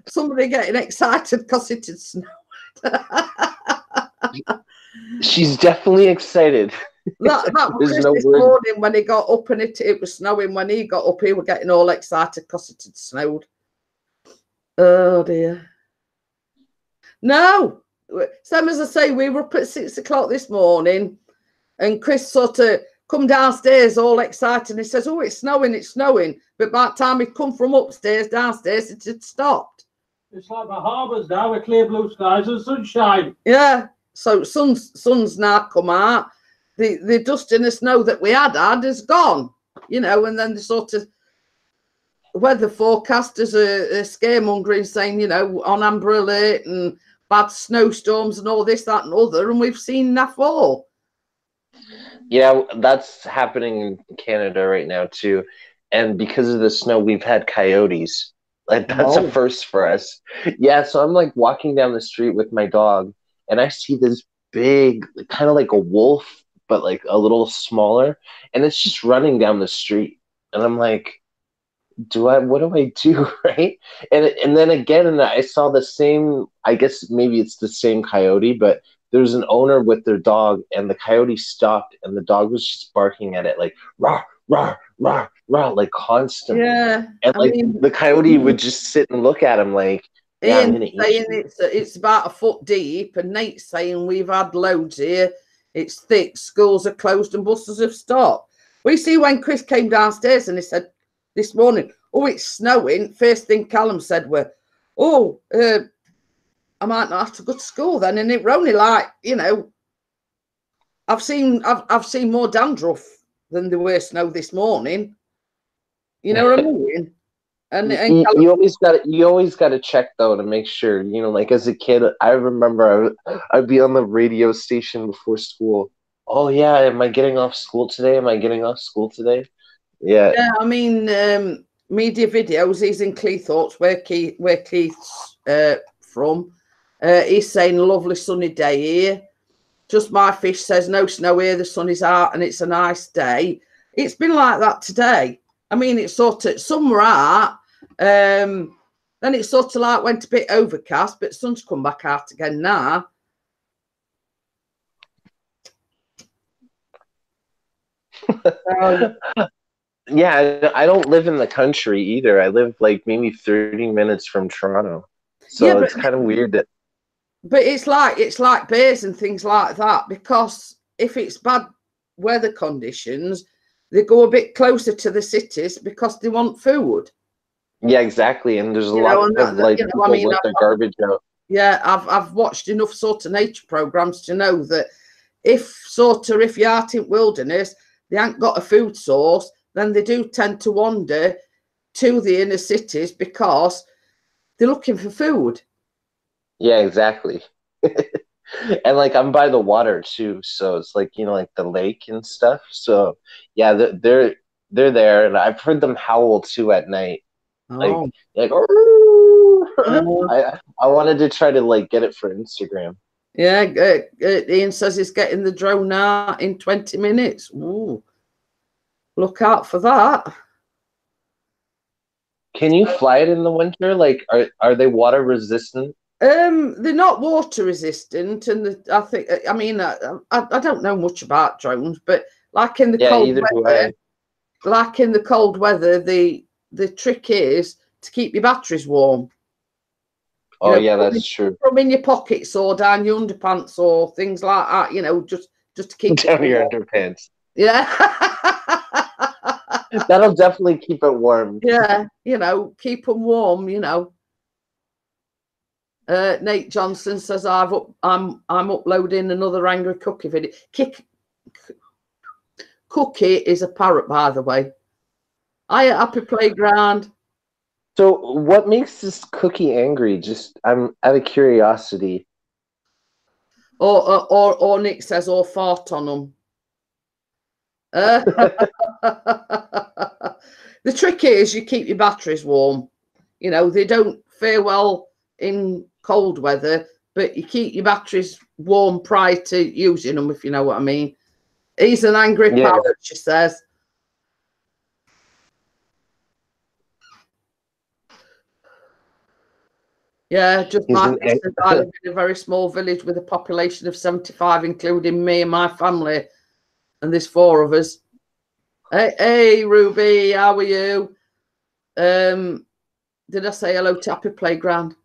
Somebody getting excited because it had snowed. She's definitely excited. That was There's Chris no this word. morning when he got up and it was snowing. When he got up, he was getting all excited because it had snowed. Oh dear. No, same as I say, we were up at 6 o'clock this morning and Chris sort of come downstairs all excited. He says, oh, it's snowing, it's snowing. But by the time he'd come from upstairs, downstairs, it had stopped. It's like the harbours now with clear blue skies and sunshine. Yeah, so sun's now come out. The dust in the snow that we had is gone, you know, and then the sort of weather forecasters are scaremongering, saying, you know, on Amber Alert and bad snowstorms and all this, that and other, and we've seen that fall. Yeah, that's happening in Canada right now, too. And because of the snow, we've had coyotes. Like, that's a first for us. Yeah, so I'm, like, walking down the street with my dog, and I see this big, kind of like a wolf, but, like, a little smaller, and it's just running down the street. And I'm like, what do I do, right? And then again, I saw the same, I guess maybe it's the same coyote, but there's an owner with their dog, and the coyote stopped, and the dog was just barking at it, like, rah, rah, rah, rah, like constantly. Yeah. And like the coyote would just sit and look at him like, yeah, I'm gonna eat you. It's about a foot deep, and Nate's saying we've had loads here. It's thick, schools are closed and buses have stopped. We see when Chris came downstairs and he said this morning, oh, it's snowing. First thing Callum said were, oh, I might not have to go to school then. And it were only like, you know, I've seen more dandruff than there were snow this morning. You know what I mean? And you always got to check though to make sure, you know, like as a kid, I remember I'd be on the radio station before school. Oh yeah, am I getting off school today? Am I getting off school today? Yeah. Yeah, I mean, media videos. He's in Cleethorpes, where Keith's from. He's saying lovely sunny day here. Just my fish says no snow here. The sun is out and it's a nice day. It's been like that today. I mean, it's sort of some were out. Then it sort of like went a bit overcast, but sun's come back out again now. Yeah, I don't live in the country either. I live like maybe 30 minutes from Toronto, so yeah, it's kind of weird that. But it's like bears and things like that, because if it's bad weather conditions, they go a bit closer to the cities because they want food. Yeah, exactly. And there's a lot of like people let their garbage out. Yeah, I've watched enough sort of nature programs to know that if you're out in wilderness, they ain't got a food source, then they do tend to wander to the inner cities because they're looking for food. Yeah, exactly. And like I'm by the water too, so it's like, you know, like the lake and stuff. So yeah, they're there, and I've heard them howl too at night. Oh. Like I wanted to try to like get it for Instagram. Yeah, Ian says he's getting the drone out in 20 minutes. Ooh, look out for that. Can you fly it in the winter? Like, are they water resistant? They're not water resistant, and I mean, I don't know much about drones, but like in the cold weather, the trick is to keep your batteries warm. Oh, yeah, that's true. From in your pockets or down your underpants or things like that, you know, just to keep down your underpants. Yeah. That'll definitely keep it warm. Yeah, you know, keep them warm, you know. Nate Johnson says I'm uploading another angry cookie video. Cookie is a parrot, by the way. Hiya, Happy Playground. So what makes this cookie angry? Just I'm out of curiosity. Or Nick says, or fart on them. The trick is you keep your batteries warm. You know, they don't fare well in cold weather, but you keep your batteries warm prior to using them, if you know what I mean. He's an angry parrot, she says. Yeah, just like I live in a very small village with a population of 75, including me and my family, and there's 4 of us. Hey, Ruby, how are you? Did I say hello to Happy Playground?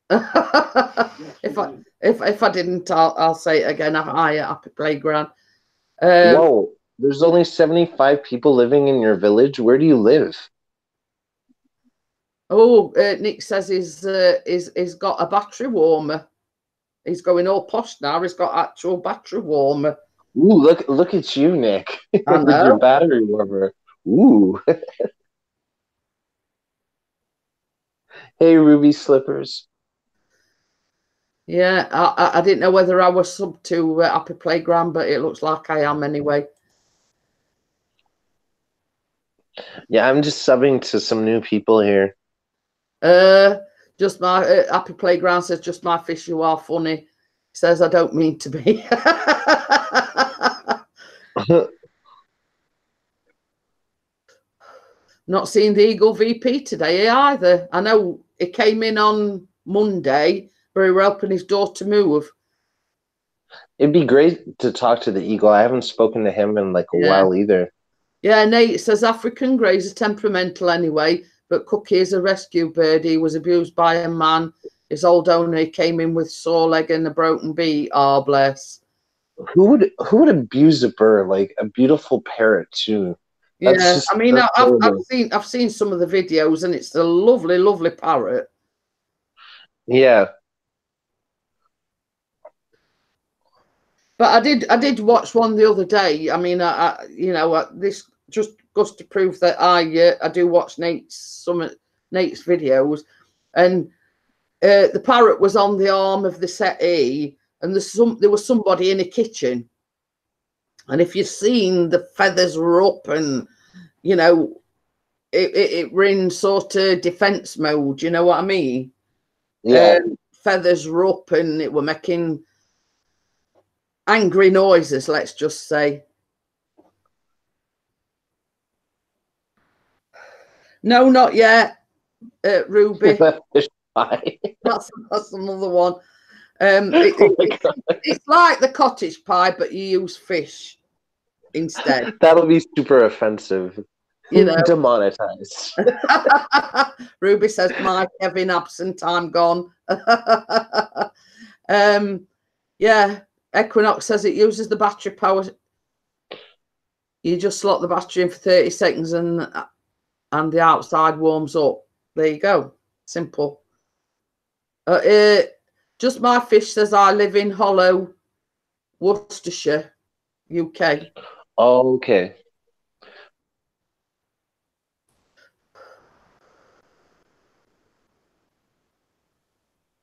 if I didn't, I'll say it again. Hi, Happy Playground. Whoa, there's only 75 people living in your village. Where do you live? Oh, Nick says he's got a battery warmer. He's going all posh now. He's got actual battery warmer. Ooh, look at you, Nick. With your battery warmer. Ooh. Hey, Ruby Slippers. Yeah, I didn't know whether I was sub to Happy Playground, but it looks like I am anyway. Yeah, I'm just subbing to some new people here. Just my Happy Playground says, just my fish, you are funny. He says, I don't mean to be. Not seeing the Eagle VP today either. I know it came in on Monday, but he was helping his daughter move. It'd be great to talk to the Eagle. I haven't spoken to him in like a while either. Yeah, Nate says African greys are temperamental anyway, but Cookie is a rescue bird. He was abused by a man. His old owner came in with sore leg and a broken beak. Oh, bless. Who would abuse a bird? Like a beautiful parrot too. Yeah, I mean, I've seen some of the videos, and it's a lovely, lovely parrot. Yeah. But I did watch one the other day. I mean, this just goes to prove that I do watch Nate's videos, and the parrot was on the arm of the settee, and there was somebody in a kitchen, and if you've seen, the feathers were up, and you know, it were in sort of defense mode. You know what I mean? Yeah. Feathers were up, and it were making angry noises, let's just say. No, not yet, Ruby. That's another one. It's like the cottage pie, but you use fish instead. That'll be super offensive. You know, demonetized. Ruby says, "My Kevin absent, I'm gone." Yeah. Equinox says it uses the battery power. You just slot the battery in for 30 seconds and the outside warms up. There you go. Simple. Just my fish says I live in Hollow, Worcestershire, UK. Oh, okay.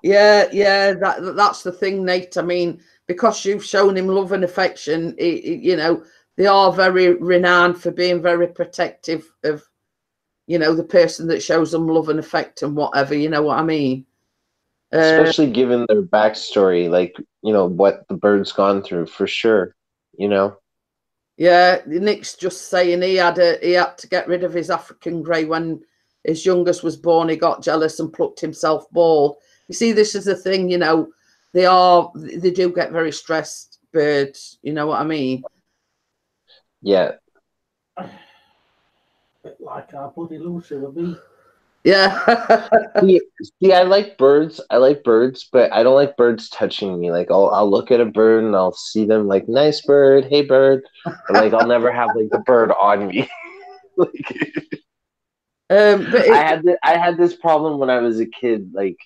Yeah, that's the thing, Nate. I mean, because you've shown him love and affection, you know, they are very renowned for being very protective of, you know, the person that shows them love and affection and whatever, you know what I mean? Especially given their backstory, like, you know, what the bird's gone through, for sure, you know? Yeah, Nick's just saying he had to get rid of his African grey when his youngest was born. He got jealous and plucked himself bald. You see, this is the thing, you know, they do get very stressed, birds, you know what I mean? Yeah. Like our bloody Lucy would be. Yeah. see, I like birds, but I don't like birds touching me. Like I'll look at a bird and I'll see them like, nice bird, hey bird. But like I'll never have like the bird on me. But I had this problem when I was a kid. Like,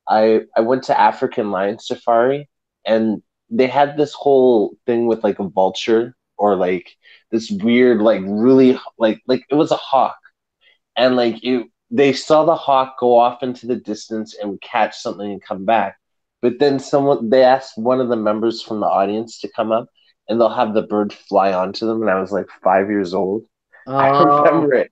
I went to African Lion Safari, and they had this whole thing with like a vulture or like this weird like really like it was a hawk, and like they saw the hawk go off into the distance and catch something and come back. But then they asked one of the members from the audience to come up, and they'll have the bird fly onto them. And I was like 5 years old. I remember it,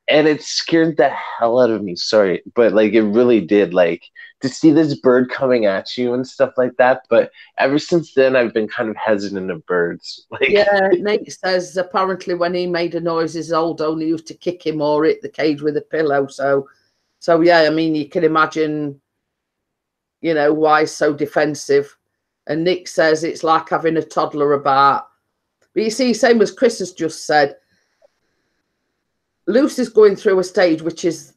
and it scared the hell out of me. Sorry, but like it really did. Like to see this bird coming at you and stuff like that. But ever since then, I've been kind of hesitant of birds. Like, yeah, Nate says apparently when he made a noise, his old owner used to kick him or hit the cage with a pillow. So yeah, I mean, you can imagine, you know, why he's so defensive. And Nick says it's like having a toddler about. But you see, same as Chris has just said, Lucy's going through a stage which is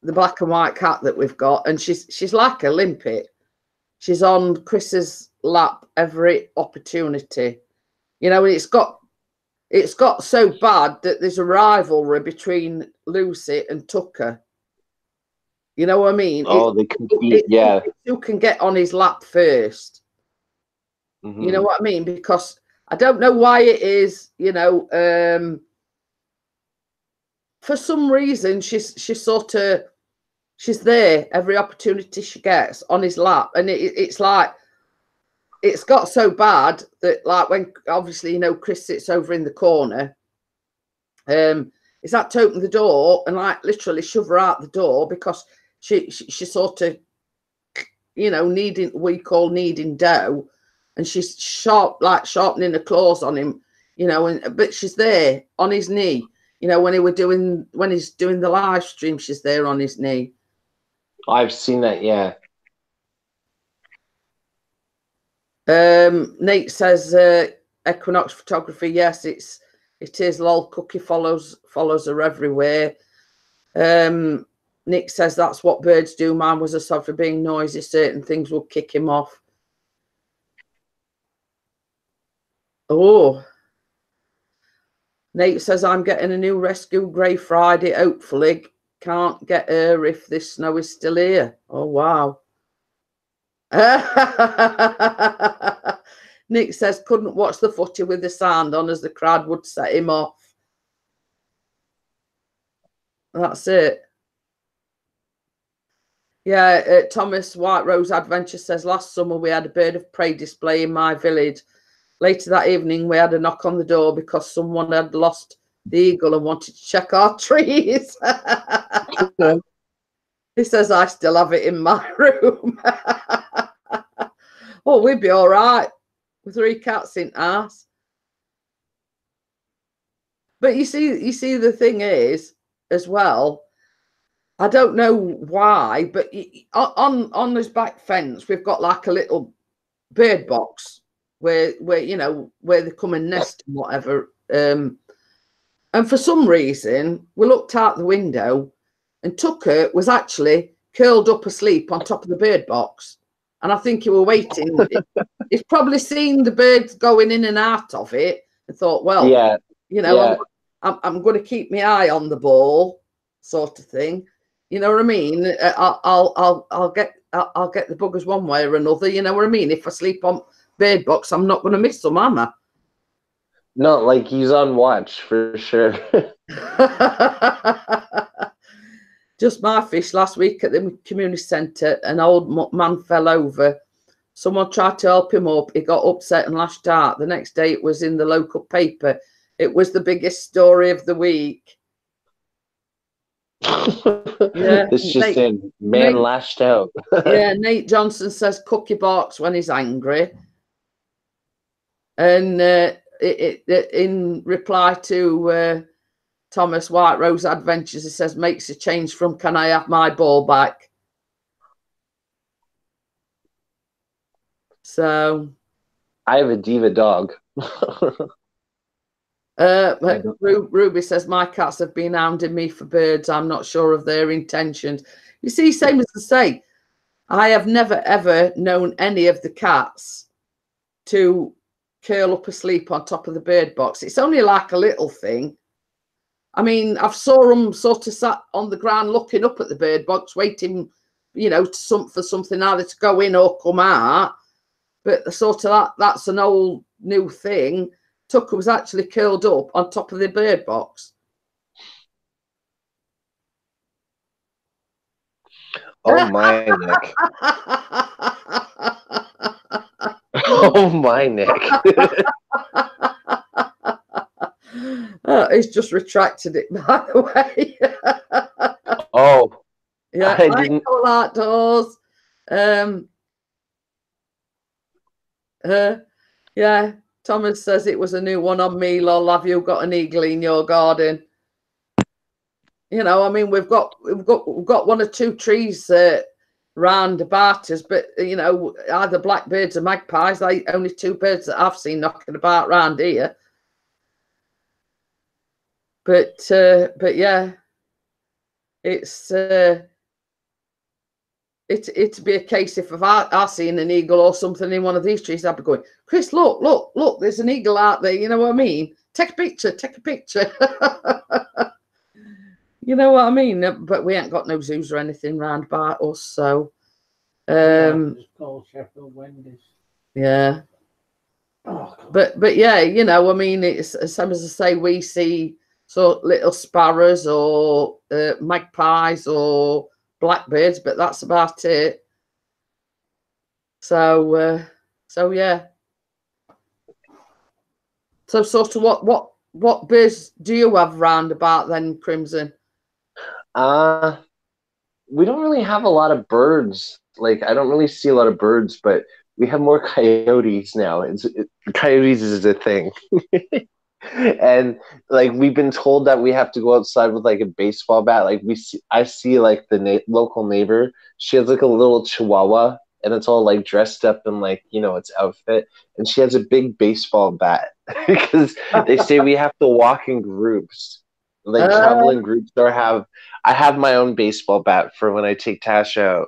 the black and white cat that we've got, and she's like a limpet. She's on Chris's lap every opportunity, you know, and it's got so bad that there's a rivalry between Lucy and Tucker. You know what I mean? Oh, they compete, yeah. Who can get on his lap first? Mm-hmm. You know what I mean? Because I don't know why it is, you know, for some reason she's there every opportunity she gets on his lap, and it's like it's got so bad that like when obviously, you know, Chris sits over in the corner, it's had to open the door and like literally shove her out the door because she sort of, you know, kneading dough, and she's sharpening her claws on him, you know, but she's there on his knee. You know, when he's doing the live stream, she's there on his knee. I've seen that, yeah. Nate says Equinox photography. Yes, it is. Lol, Cookie follows her everywhere. Nick says that's what birds do. Mine was a sod for being noisy. Certain things will kick him off. Oh. Nate says, I'm getting a new rescue Grey Friday, hopefully. Can't get her if this snow is still here. Oh, wow. Nick says, couldn't watch the footy with the sound on as the crowd would set him off. That's it. Yeah, Thomas White Rose Adventure says, last summer we had a bird of prey display in my village. Later that evening, we had a knock on the door because someone had lost the eagle and wanted to check our trees. He says, I still have it in my room. Oh, we'd be all right with 3 cats in ours. But you see, the thing is, as well, I don't know why, but on this back fence, we've got like a little bird box where you know, where they come and nest and whatever. And for some reason, we looked out the window and Tucker was actually curled up asleep on top of the bird box. And I think he were waiting. He's probably seen the birds going in and out of it and thought, well, yeah, you know, yeah. I'm going to keep my eye on the ball, sort of thing. You know what I mean? I'll get the buggers one way or another. You know what I mean? If I sleep on bird box, I'm not going to miss them, am I? No, like he's on watch for sure. Just my fish last week at the community centre. An old man fell over. Someone tried to help him up. He got upset and lashed out. The next day it was in the local paper. It was the biggest story of the week. Yeah, This just in, man lashed out. Yeah, Nate Johnson says Cookie barks when he's angry. And in reply to Thomas White Rose Adventures, he says, makes a change from can I have my ball back? So I have a diva dog. Ruby says, my cats have been hounding me for birds. I'm not sure of their intentions. You see, same as I say, I have never, ever known any of the cats to curl up asleep on top of the bird box. It's only like a little thing. I mean, I've saw them sort of sat on the ground looking up at the bird box, waiting you know, for something either to go in or come out. But sort of that's an old new thing. Tucker was actually curled up on top of the bird box. Oh my, Nick. Oh my, Nick. He's just retracted it, by the way. Oh, yeah, I didn't. Michael Outdoors. Yeah, Thomas says it was a new one on me. Lol, have you got an eagle in your garden? You know, I mean, we've got one or two trees round about us, but you know, either blackbirds or magpies. Only two birds that I've seen knocking about round here. But yeah, it'd be a case if I seen an eagle or something in one of these trees, I'd be going, Chris, look, there's an eagle out there. You know what I mean? Take a picture. You know what I mean? But we ain't got no zoos or anything round about us, so It's called Sheffield Wendy's. yeah. Oh, But yeah, you know, I mean, it's same as I say, we see little sparrows or magpies or blackbirds, but that's about it. So yeah. So sort of what birds do you have round about then, Crimson? We don't really have a lot of birds. Like, I don't really see a lot of birds, but we have more coyotes now. Coyotes is a thing. And like, we've been told that we have to go outside with like a baseball bat. Like, I see like the local neighbor. She has like a little chihuahua, and it's all like dressed up in like, you know, its outfit, and she has a big baseball bat because they say we have to walk in groups, like travel in groups, or I have my own baseball bat for when I take Tash out.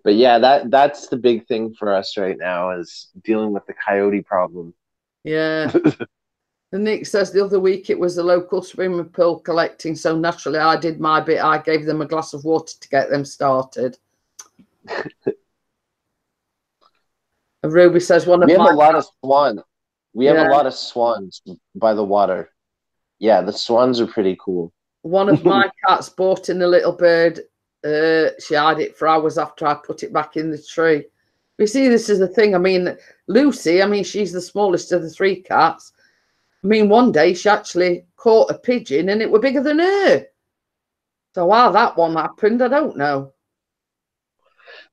But yeah, that's the big thing for us right now, is dealing with the coyote problem. Yeah. And Nick says the other week it was a local swimming pool collecting, so naturally I did my bit. I gave them a glass of water to get them started. And Ruby says we have a lot of swans. We have a lot of swans by the water. Yeah, the swans are pretty cool. One of my cats brought in a little bird. She had it for hours after I put it back in the tree. You see, this is the thing. I mean, Lucy, I mean, she's the smallest of the three cats. I mean, one day she actually caught a pigeon and it was bigger than her. So how that one happened, I don't know.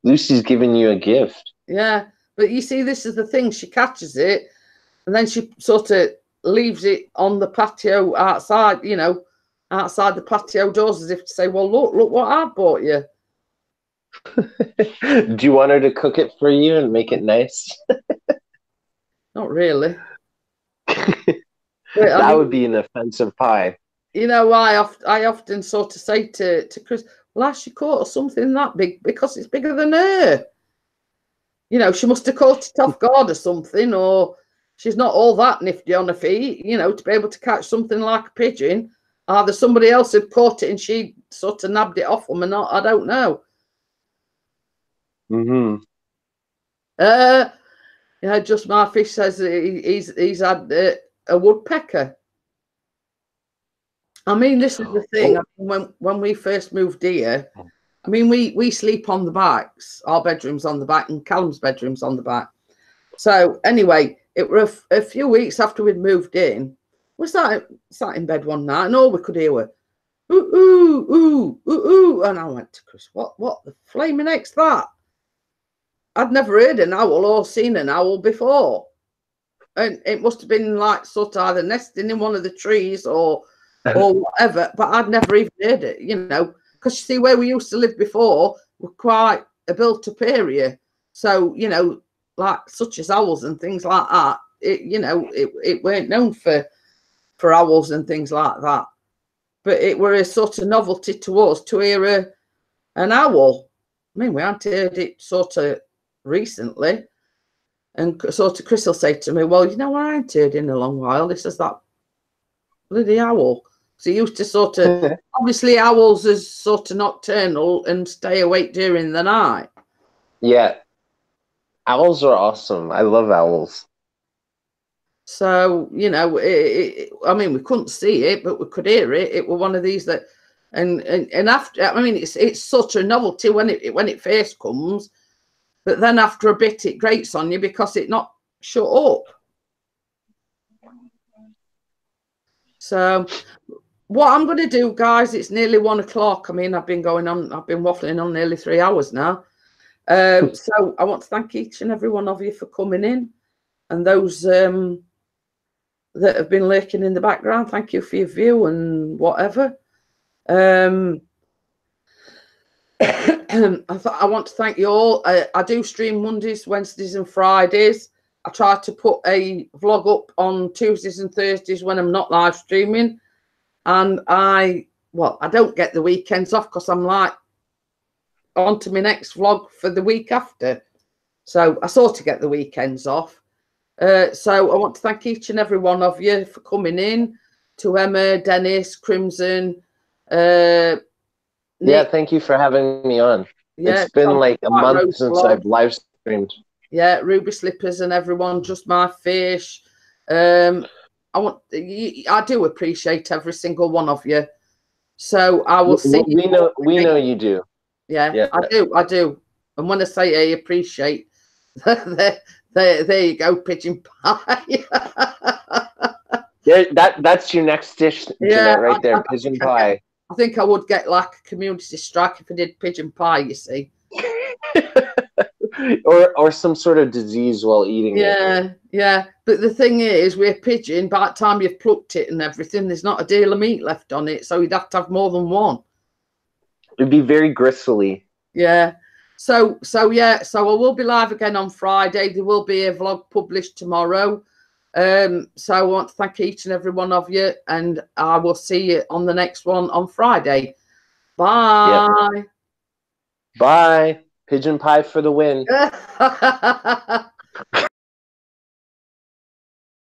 Lucy's giving you a gift. Yeah, but you see, this is the thing. She catches it and then she sort of leaves it on the patio outside, you know, outside the patio doors, as if to say, well, look what I bought you. Do you want her to cook it for you and make it nice? Not really. That would be an offensive pie. You know, I often sort of say to Chris, well, she caught something that big because it's bigger than her. You know, she must have caught it off guard or something, or she's not all that nifty on her feet, you know, to be able to catch something like a pigeon. Either somebody else had caught it and she sort of nabbed it off them or not, I don't know. Mm-hmm. Yeah, Just My Fish says he's had a woodpecker. I mean, this is the thing. I mean, when we first moved here, I mean, we sleep on the backs. Our bedroom's on the back and Callum's bedroom's on the back. So anyway, it was a few weeks after we'd moved in. We sat in bed one night and all we could hear were ooh, ooh, ooh, ooh, ooh. And I went to Chris, what the flaming heck's that? I'd never heard an owl or seen an owl before. And it must have been like sort of either nesting in one of the trees or whatever, but I'd never even heard it, you know, because you see where we used to live before were quite a built-up area. So, you know, like such as owls and things like that, it weren't known for owls and things like that. But it were a sort of novelty to us to hear an owl. I mean, we hadn't heard it sort of recently. And sort of Chris will say to me, well, you know what I ain't heard in a long while? This is that bloody owl. So he used to sort of, obviously owls is sort of nocturnal and stay awake during the night. Yeah. Owls are awesome. I love owls. So, you know, I mean, we couldn't see it, but we could hear it. It was one of these that, and after, I mean, it's such a novelty when it first comes, but then after a bit, it grates on you because it not shut up. So, what I'm going to do, guys, it's nearly 1 o'clock. I mean, I've been waffling on nearly 3 hours now. So I want to thank each and every one of you for coming in, and those that have been lurking in the background. Thank you for your view and whatever. I want to thank you all. I do stream Mondays, Wednesdays and Fridays. I try to put a vlog up on Tuesdays and Thursdays when I'm not live streaming. And I don't get the weekends off because I'm like on to my next vlog for the week after. So I sort of get the weekends off. So I want to thank each and every one of you for coming in. To Emma, Dennis, Crimson. Yeah, thank you for having me on. Yeah, it's been like a month since I've live streamed. Yeah, Ruby Slippers and everyone, Just My Fish. I do appreciate every single one of you. So I will see you. We know you do. Yeah, I do. And when I say I appreciate, there you go, pigeon pie. Yeah, that's your next dish, Jeanette, right there, pigeon pie. I think I would get like a community strike if I did pigeon pie, you see. or some sort of disease while eating it. Yeah. But the thing is, with a pigeon, by the time you've plucked it and everything, there's not a deal of meat left on it, so you'd have to have more than one. It'd be very gristly. Yeah. So I will be live again on Friday. There will be a vlog published tomorrow. So I want to thank each and every one of you, and I will see you on the next one on Friday. Bye. Yep. Bye. Pigeon pie for the win.